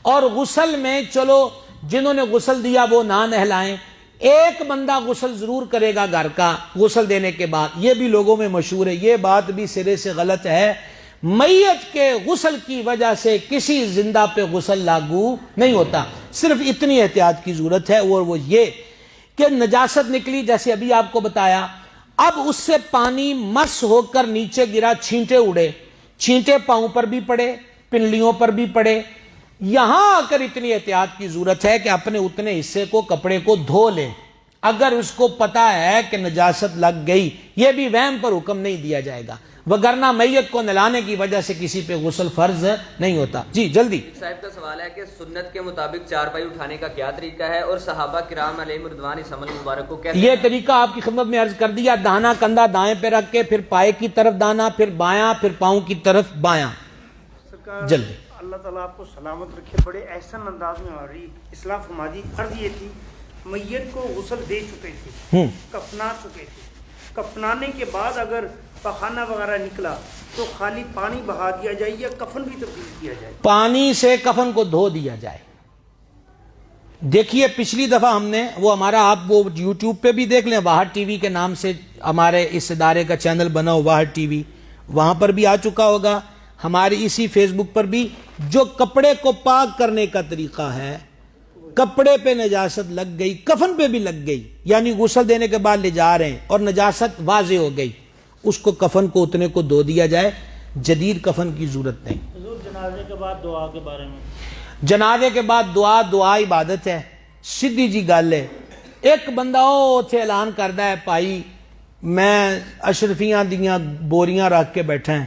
اور غسل میں چلو جنہوں نے غسل دیا وہ نہ نہلائیں, ایک بندہ غسل ضرور کرے گا گھر کا غسل دینے کے بعد. یہ بھی لوگوں میں مشہور ہے, یہ بات بھی سرے سے غلط ہے. میت کے غسل کی وجہ سے کسی زندہ پہ غسل لاگو نہیں ہوتا. صرف اتنی احتیاط کی ضرورت ہے, اور وہ یہ کہ نجاست نکلی جیسے ابھی آپ کو بتایا, اب اس سے پانی مس ہو کر نیچے گرا, چھینٹے اڑے, چھینٹے پاؤں پر بھی پڑے, پنڈلیوں پر بھی پڑے. یہاں آ کر اتنی احتیاط کی ضرورت ہے کہ اپنے اتنے حصے کو کپڑے کو دھو لیں اگر اس کو پتا ہے کہ نجاست لگ گئی. یہ بھی وہم پر حکم نہیں دیا جائے گا, وگرنہ میت کو نہلانے کی وجہ سے کسی پہ غسل فرض نہیں ہوتا. جی جلدی. صاحب کا سوال ہے کہ سنت کے مطابق چارپائی اٹھانے کا کیا طریقہ ہے اور صحابہ کرام علیہم رضوان اس عمل مبارک کو کیسے؟ یہ طریقہ آپ کی خدمت میں عرض کر دیا, دانا کندھا دائیں پہ رکھ کے پھر پائے کی طرف دانا, پھر بایاں, پھر پاؤں کی طرف بایاں. جلدی. اللہ تعالیٰ آپ کو سلامت رکھے. بڑے احسن انداز میں ہماری اصلاح فرما دی. عرض یہ تھی میت کو غسل دے چکے تھے, کفنا چکے تھے, کفنانے کے بعد اگر پخانہ وغیرہ نکلا تو خالی پانی بہا دیا جائے یا کفن بھی تبدیل کیا جائے؟ پانی سے کفن کو دھو دیا جائے. دیکھیے پچھلی دفعہ ہم نے وہ ہمارا, آپ وہ یوٹیوب پہ بھی دیکھ لیں, واحد ٹی وی کے نام سے ہمارے اس ادارے کا چینل بنا ہو واحد ٹی وی, وہاں پر بھی آ چکا ہوگا. ہماری اسی فیس بک پر بھی جو کپڑے کو پاک کرنے کا طریقہ ہے, کپڑے پہ نجاست لگ گئی, کفن پہ بھی لگ گئی, یعنی غسل دینے کے بعد لے جا رہے ہیں اور نجاست واضح ہو گئی, اس کو کفن کو اتنے کو دھو دیا جائے, جدید کفن کی ضرورت نہیں. حضور جنازے کے بعد دعا کے بارے میں, جنازے کے بعد دعا عبادت ہے, سیدھی جی گل ہے. ایک بندہ اوتھے اعلان کردا ہے بھائی میں اشرفیاں دیاں بوریاں رکھ کے بیٹھا ہیں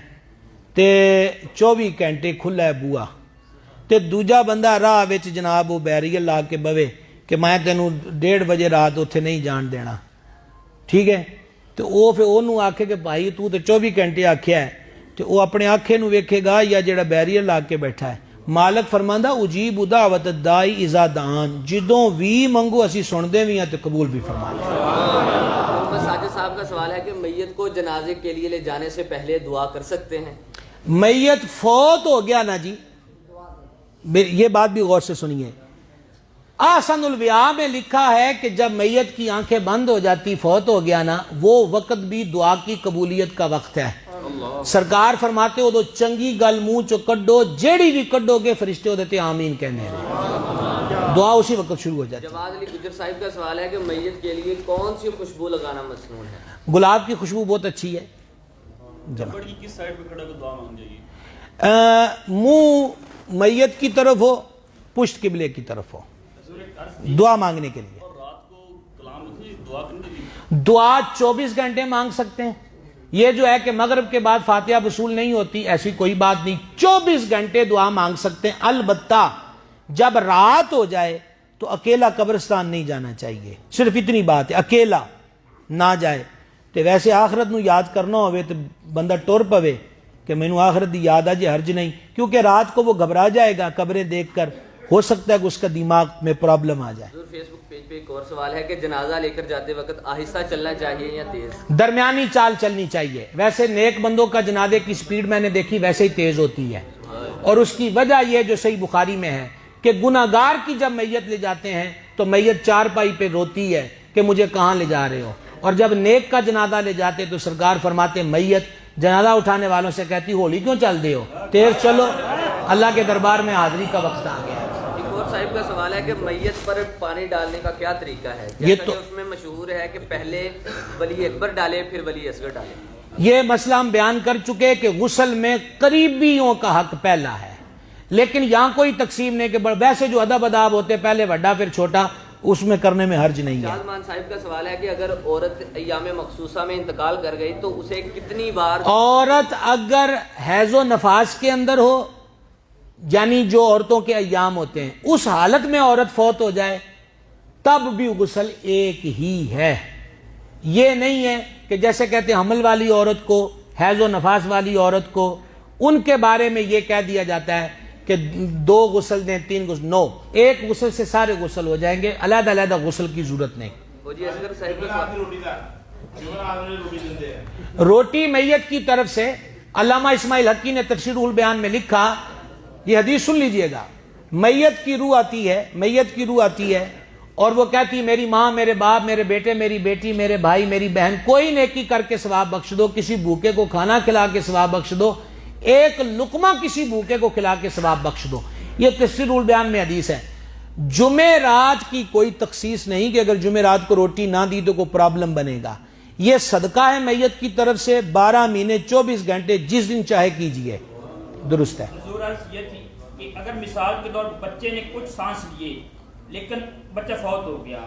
تے 24 گھنٹے کھلا ہے بوا, تے دوجا بندہ راہ وچ جناب وہ بیریئر لا کے بوے کہ میں تینوں 1:30 بجے رات اتنے نہیں جان دینا, ٹھیک ہے. تو وہ پھر انہوں آکھے کہ بھائی تو تے 24 گھنٹے آکھیا ہے, تو وہ اپنے آنکھے نو ویکھے گا یا جڑا بیریئر لا کے بیٹھا ہے. مالک فرماندا اجیب دعوت الدائی اذا دعان, جدوں وی منگو اسی سن دے وی ہیں تے قبول بھی فرمانے. ساجد صاحب کا سوال ہے کہ میت کو جنازے کے لیے لے جانے سے پہلے دعا کر سکتے ہیں؟ میت فوت ہو گیا نا جی, یہ بات بھی غور سے سنیے. آسن الویاء میں لکھا ہے کہ جب میت کی آنکھیں بند ہو جاتی, فوت ہو گیا نا, وہ وقت بھی دعا کی قبولیت کا وقت ہے. سرکار فرماتے ہو تو چنگی گل منہ چو کڈو, جیڑی بھی کڈو گے فرشتے ہو دیتے آمین کہنے ہیں, دعا اسی وقت شروع ہو جاتی ہے. جواد علی گجر صاحب کا سوال ہے کہ میت کے لیے کون سی خوشبو لگانا مسنون ہے؟ گلاب کی خوشبو بہت اچھی ہے. کس سائڈ پہ کھڑا کر دعا مانگنی چاہیے؟ منہ میت کی طرف ہو, پشت قبلے کی طرف ہو, دعا مانگنے کے لیے. اور رات کو کلام دعا کرنے کی دعا 24 گھنٹے مانگ سکتے ہیں. یہ جو ہے کہ مغرب کے بعد فاتحہ وصول نہیں ہوتی, ایسی کوئی بات نہیں, 24 گھنٹے دعا مانگ سکتے ہیں. البتہ جب رات ہو جائے تو اکیلا قبرستان نہیں جانا چاہیے, صرف اتنی بات ہے, اکیلا نہ جائے. تو ویسے آخرت نو یاد کرنا ہوئے تو بندہ ٹور پوے کہ مینوں آخرت دی یاد آ جائے, حرج نہیں, کیونکہ رات کو وہ گھبرا جائے گا قبریں دیکھ کر, ہو سکتا ہے کہ اس کا دماغ میں پرابلم آ جائے. فیس بک پیج پہ ایک اور سوال ہے کہ جنازہ لے کر جاتے وقت آہستہ چلنا چاہیے یا تیز؟ درمیانی چال چلنی چاہیے. ویسے نیک بندوں کا جنازے کی سپیڈ میں نے دیکھی ویسے ہی تیز ہوتی ہے, اور اس کی وجہ یہ جو صحیح بخاری میں ہے کہ گناہگار کی جب میت لے جاتے ہیں تو میت چارپائی پہ روتی ہے کہ مجھے کہاں لے جا رہے ہو, اور جب نیک کا جنازہ لے جاتے تو سرکار فرماتے میت جنازہ اٹھانے والوں سے کہتی ہولی کیوں چل دے ہو, تیز چلو, اللہ کے دربار میں حاضری کا وقت آ گیا. صاحب کا سوال ہے کہ میت پر پانی ڈالنے کا کیا طریقہ ہے؟ یہ تو اس میں مشہور ہے کہ پہلے ولی اکبر ڈالے پھر ولی اصغر ڈالے. یہ مسئلہ ہم بیان کر چکے کہ غسل میں قریبیوں کا حق پہلا ہے, لیکن یہاں کوئی تقسیم نہیں کہ ویسے جو ادب اداب ہوتے پہلے بڑا پھر چھوٹا, اس میں کرنے میں حرج نہیں ہے. شاہزمان صاحب کا سوال ہے کہ اگر عورت ایام مخصوصہ میں انتقال کر گئی تو اسے کتنی بار؟ عورت اگر حیض و نفاس کے اندر ہو, یعنی جو عورتوں کے ایام ہوتے ہیں, اس حالت میں عورت فوت ہو جائے تب بھی غسل ایک ہی ہے. یہ نہیں ہے کہ جیسے کہتے ہیں حمل والی عورت کو, حیض و نفاس والی عورت کو, ان کے بارے میں یہ کہہ دیا جاتا ہے کہ 2 غسل دیں 3 غسل, نو, ایک غسل سے سارے غسل ہو جائیں گے, علیحدہ علیحدہ غسل کی ضرورت نہیں. جی اصغر صاحب کا روٹی میت کی طرف سے علامہ اسماعیل حقی نے تفسیر البیان میں لکھا، یہ حدیث سن لیجئے گا، میت کی روح آتی ہے اور وہ کہتی میری ماں، میرے باپ، میرے بیٹے، میری بیٹی، میرے بھائی، میری بہن، کوئی نیکی کر کے ثواب بخش دو، کسی بھوکے کو کھانا کھلا کے ثواب بخش دو، ایک لقمہ کسی بھوکے کو کھلا کے ثواب بخش دو۔ یہ تفسیر البیان میں حدیث ہے۔ جمعرات کی کوئی تخصیص نہیں کہ اگر جمعرات کو روٹی نہ دی تو کوئی پرابلم بنے گا، یہ صدقہ ہے میت کی طرف سے، 12 مہینے 24 گھنٹے جس دن چاہے کیجئے، درست ہے۔ حضور عرض یہ تھی کہ اگر مثال کے طور پر بچے نے کچھ سانس لیے لیکن بچہ فوت ہو گیا،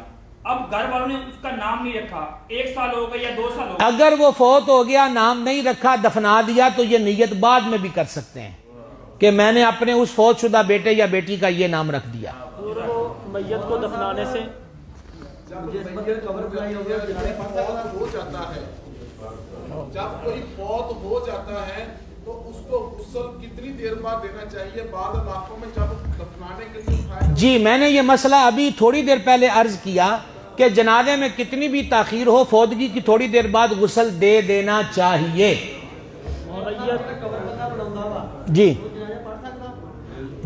اب گھر والوں نے اس کا نام نہیں رکھا، 1 سال ہو گیا یا 2 سال ہو گیا، اگر وہ فوت ہو گیا، نام نہیں رکھا، دفنا دیا، تو یہ نیت بعد میں بھی کر سکتے ہیں کہ میں نے اپنے اس فوت شدہ بیٹے یا بیٹی کا یہ نام رکھ دیا۔ میت کو دفنانے سے جب کوئی فوت ہو جاتا ہے تو اس کو غسل کتنی دیر بعد دینا چاہیے؟ بعض علاقوں میں جب دفنانے کے لیے اٹھایا جی میں نے یہ مسئلہ ابھی تھوڑی دیر پہلے عرض کیا کہ جنازے میں کتنی بھی تاخیر ہو، فوتگی کی تھوڑی دیر بعد غسل دے دینا چاہیے۔ جی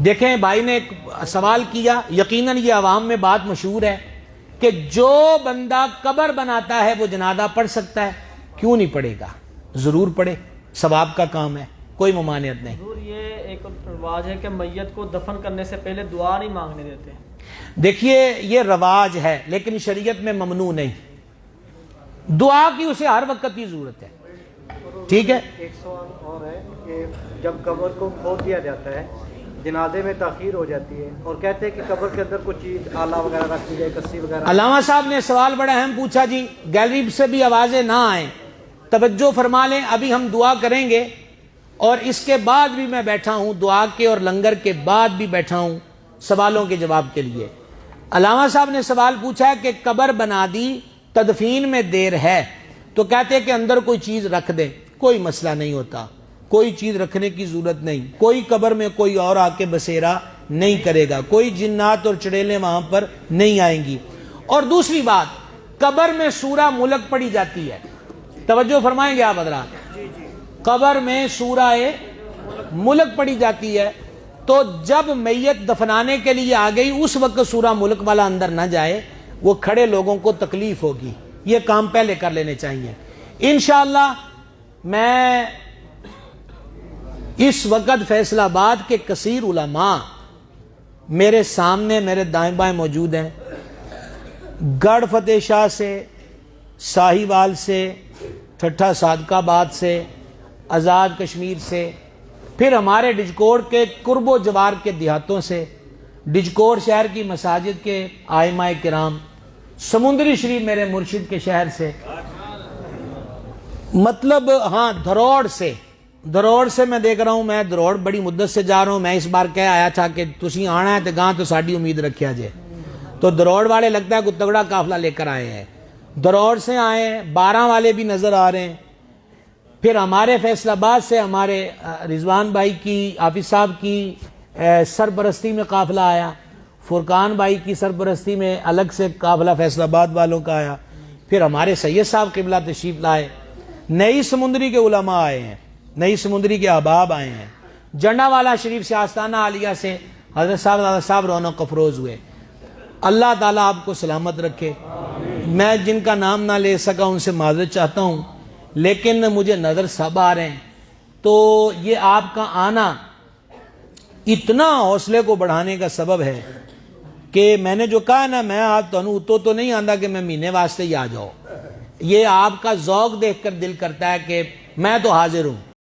دیکھیں، بھائی نے ایک سوال کیا، یقیناً یہ عوام میں بات مشہور ہے کہ جو بندہ قبر بناتا ہے وہ جنازہ پڑھ سکتا ہے، کیوں نہیں پڑھے گا؟ ضرور پڑھے، ثواب کا کام ہے، کوئی ممانعت نہیں۔ حضور یہ ایک رواج ہے کہ میت کو دفن کرنے سے پہلے دعا نہیں مانگنے دیتے۔ دیکھیے یہ رواج ہے لیکن شریعت میں ممنوع نہیں، دعا کی اسے ہر وقت کی ضرورت ہے، ٹھیک ہے۔ ایک سوال اور ہے کہ جب قبر کو کھود دیا جاتا ہے، جنازے میں تاخیر ہو جاتی ہے اور کہتے ہیں کہ قبر کے اندر کچھ چیز آلہ وغیرہ رکھ دی جائے، کسی وغیرہ۔ علامہ صاحب نے سوال بڑا اہم پوچھا جی، گیلری سے بھی آوازیں نہ آئیں، توجہ فرما لیں، ابھی ہم دعا کریں گے اور اس کے بعد بھی میں بیٹھا ہوں، دعا کے اور لنگر کے بعد بھی بیٹھا ہوں سوالوں کے جواب کے لیے۔ علامہ صاحب نے سوال پوچھا ہے کہ قبر بنا دی، تدفین میں دیر ہے، تو کہتے ہیں کہ اندر کوئی چیز رکھ دیں، کوئی مسئلہ نہیں ہوتا، کوئی چیز رکھنے کی ضرورت نہیں، کوئی قبر میں کوئی اور آ کے بسیرا نہیں کرے گا، کوئی جنات اور چڑیلیں وہاں پر نہیں آئیں گی۔ اور دوسری بات، قبر میں سورہ ملک پڑھی جاتی ہے، توجہ فرمائیں گے آپ حضرات، قبر میں سورہ ملک پڑھی جاتی ہے، تو جب میت دفنانے کے لیے آ گئی اس وقت سورہ ملک والا اندر نہ جائے، وہ کھڑے لوگوں کو تکلیف ہوگی، یہ کام پہلے کر لینے چاہیے۔ انشاءاللہ میں اس وقت فیصل آباد کے کثیر علماء میرے سامنے، میرے دائیں بائیں موجود ہیں، گڑھ فتح شاہ سے، ساہیوال سے، ٹھٹھا صادق آباد سے، آزاد کشمیر سے، پھر ہمارے ڈجکوڑ کے قرب و جوار کے دیہاتوں سے، ڈجکوڑ شہر کی مساجد کے آئمہ کرام، سمندری شریف میرے مرشد کے شہر سے، مطلب ہاں دروڑ سے میں دیکھ رہا ہوں، میں دروڑ بڑی مدت سے جا رہا ہوں، میں اس بار کہہ آیا تھا کہ تسی آنا ہے تو گاں تو ساڑی امید رکھیا جائے، تو دروڑ والے لگتا ہے کوئی تگڑا قافلہ لے کر آئے ہیں، دروڑ سے آئے ہیں، 12 والے بھی نظر آ رہے ہیں، پھر ہمارے فیصل آباد سے ہمارے رضوان بھائی کی، حافظ صاحب کی سرپرستی میں قافلہ آیا، فرقان بھائی کی سرپرستی میں الگ سے قافلہ فیصل آباد والوں کا آیا، پھر ہمارے سید صاحب قبلہ تشریف لائے، نئی سمندری کے علماء آئے ہیں، نئی سمندری کے احباب آئے ہیں، جنڈا والا شریف سے آستانہ عالیہ سے حضرت صاحب رونق افروز ہوئے۔ اللہ تعالیٰ آپ کو سلامت رکھے۔ میں جن کا نام نہ لے سکا ان سے معذرت چاہتا ہوں، لیکن مجھے نظر سب آ رہے ہیں، تو یہ آپ کا آنا اتنا حوصلے کو بڑھانے کا سبب ہے کہ میں نے جو کہا نا، میں آپ تو نہیں آندا کہ میں مہینے واسطے ہی آ جاؤ، یہ آپ کا ذوق دیکھ کر دل کرتا ہے کہ میں تو حاضر ہوں۔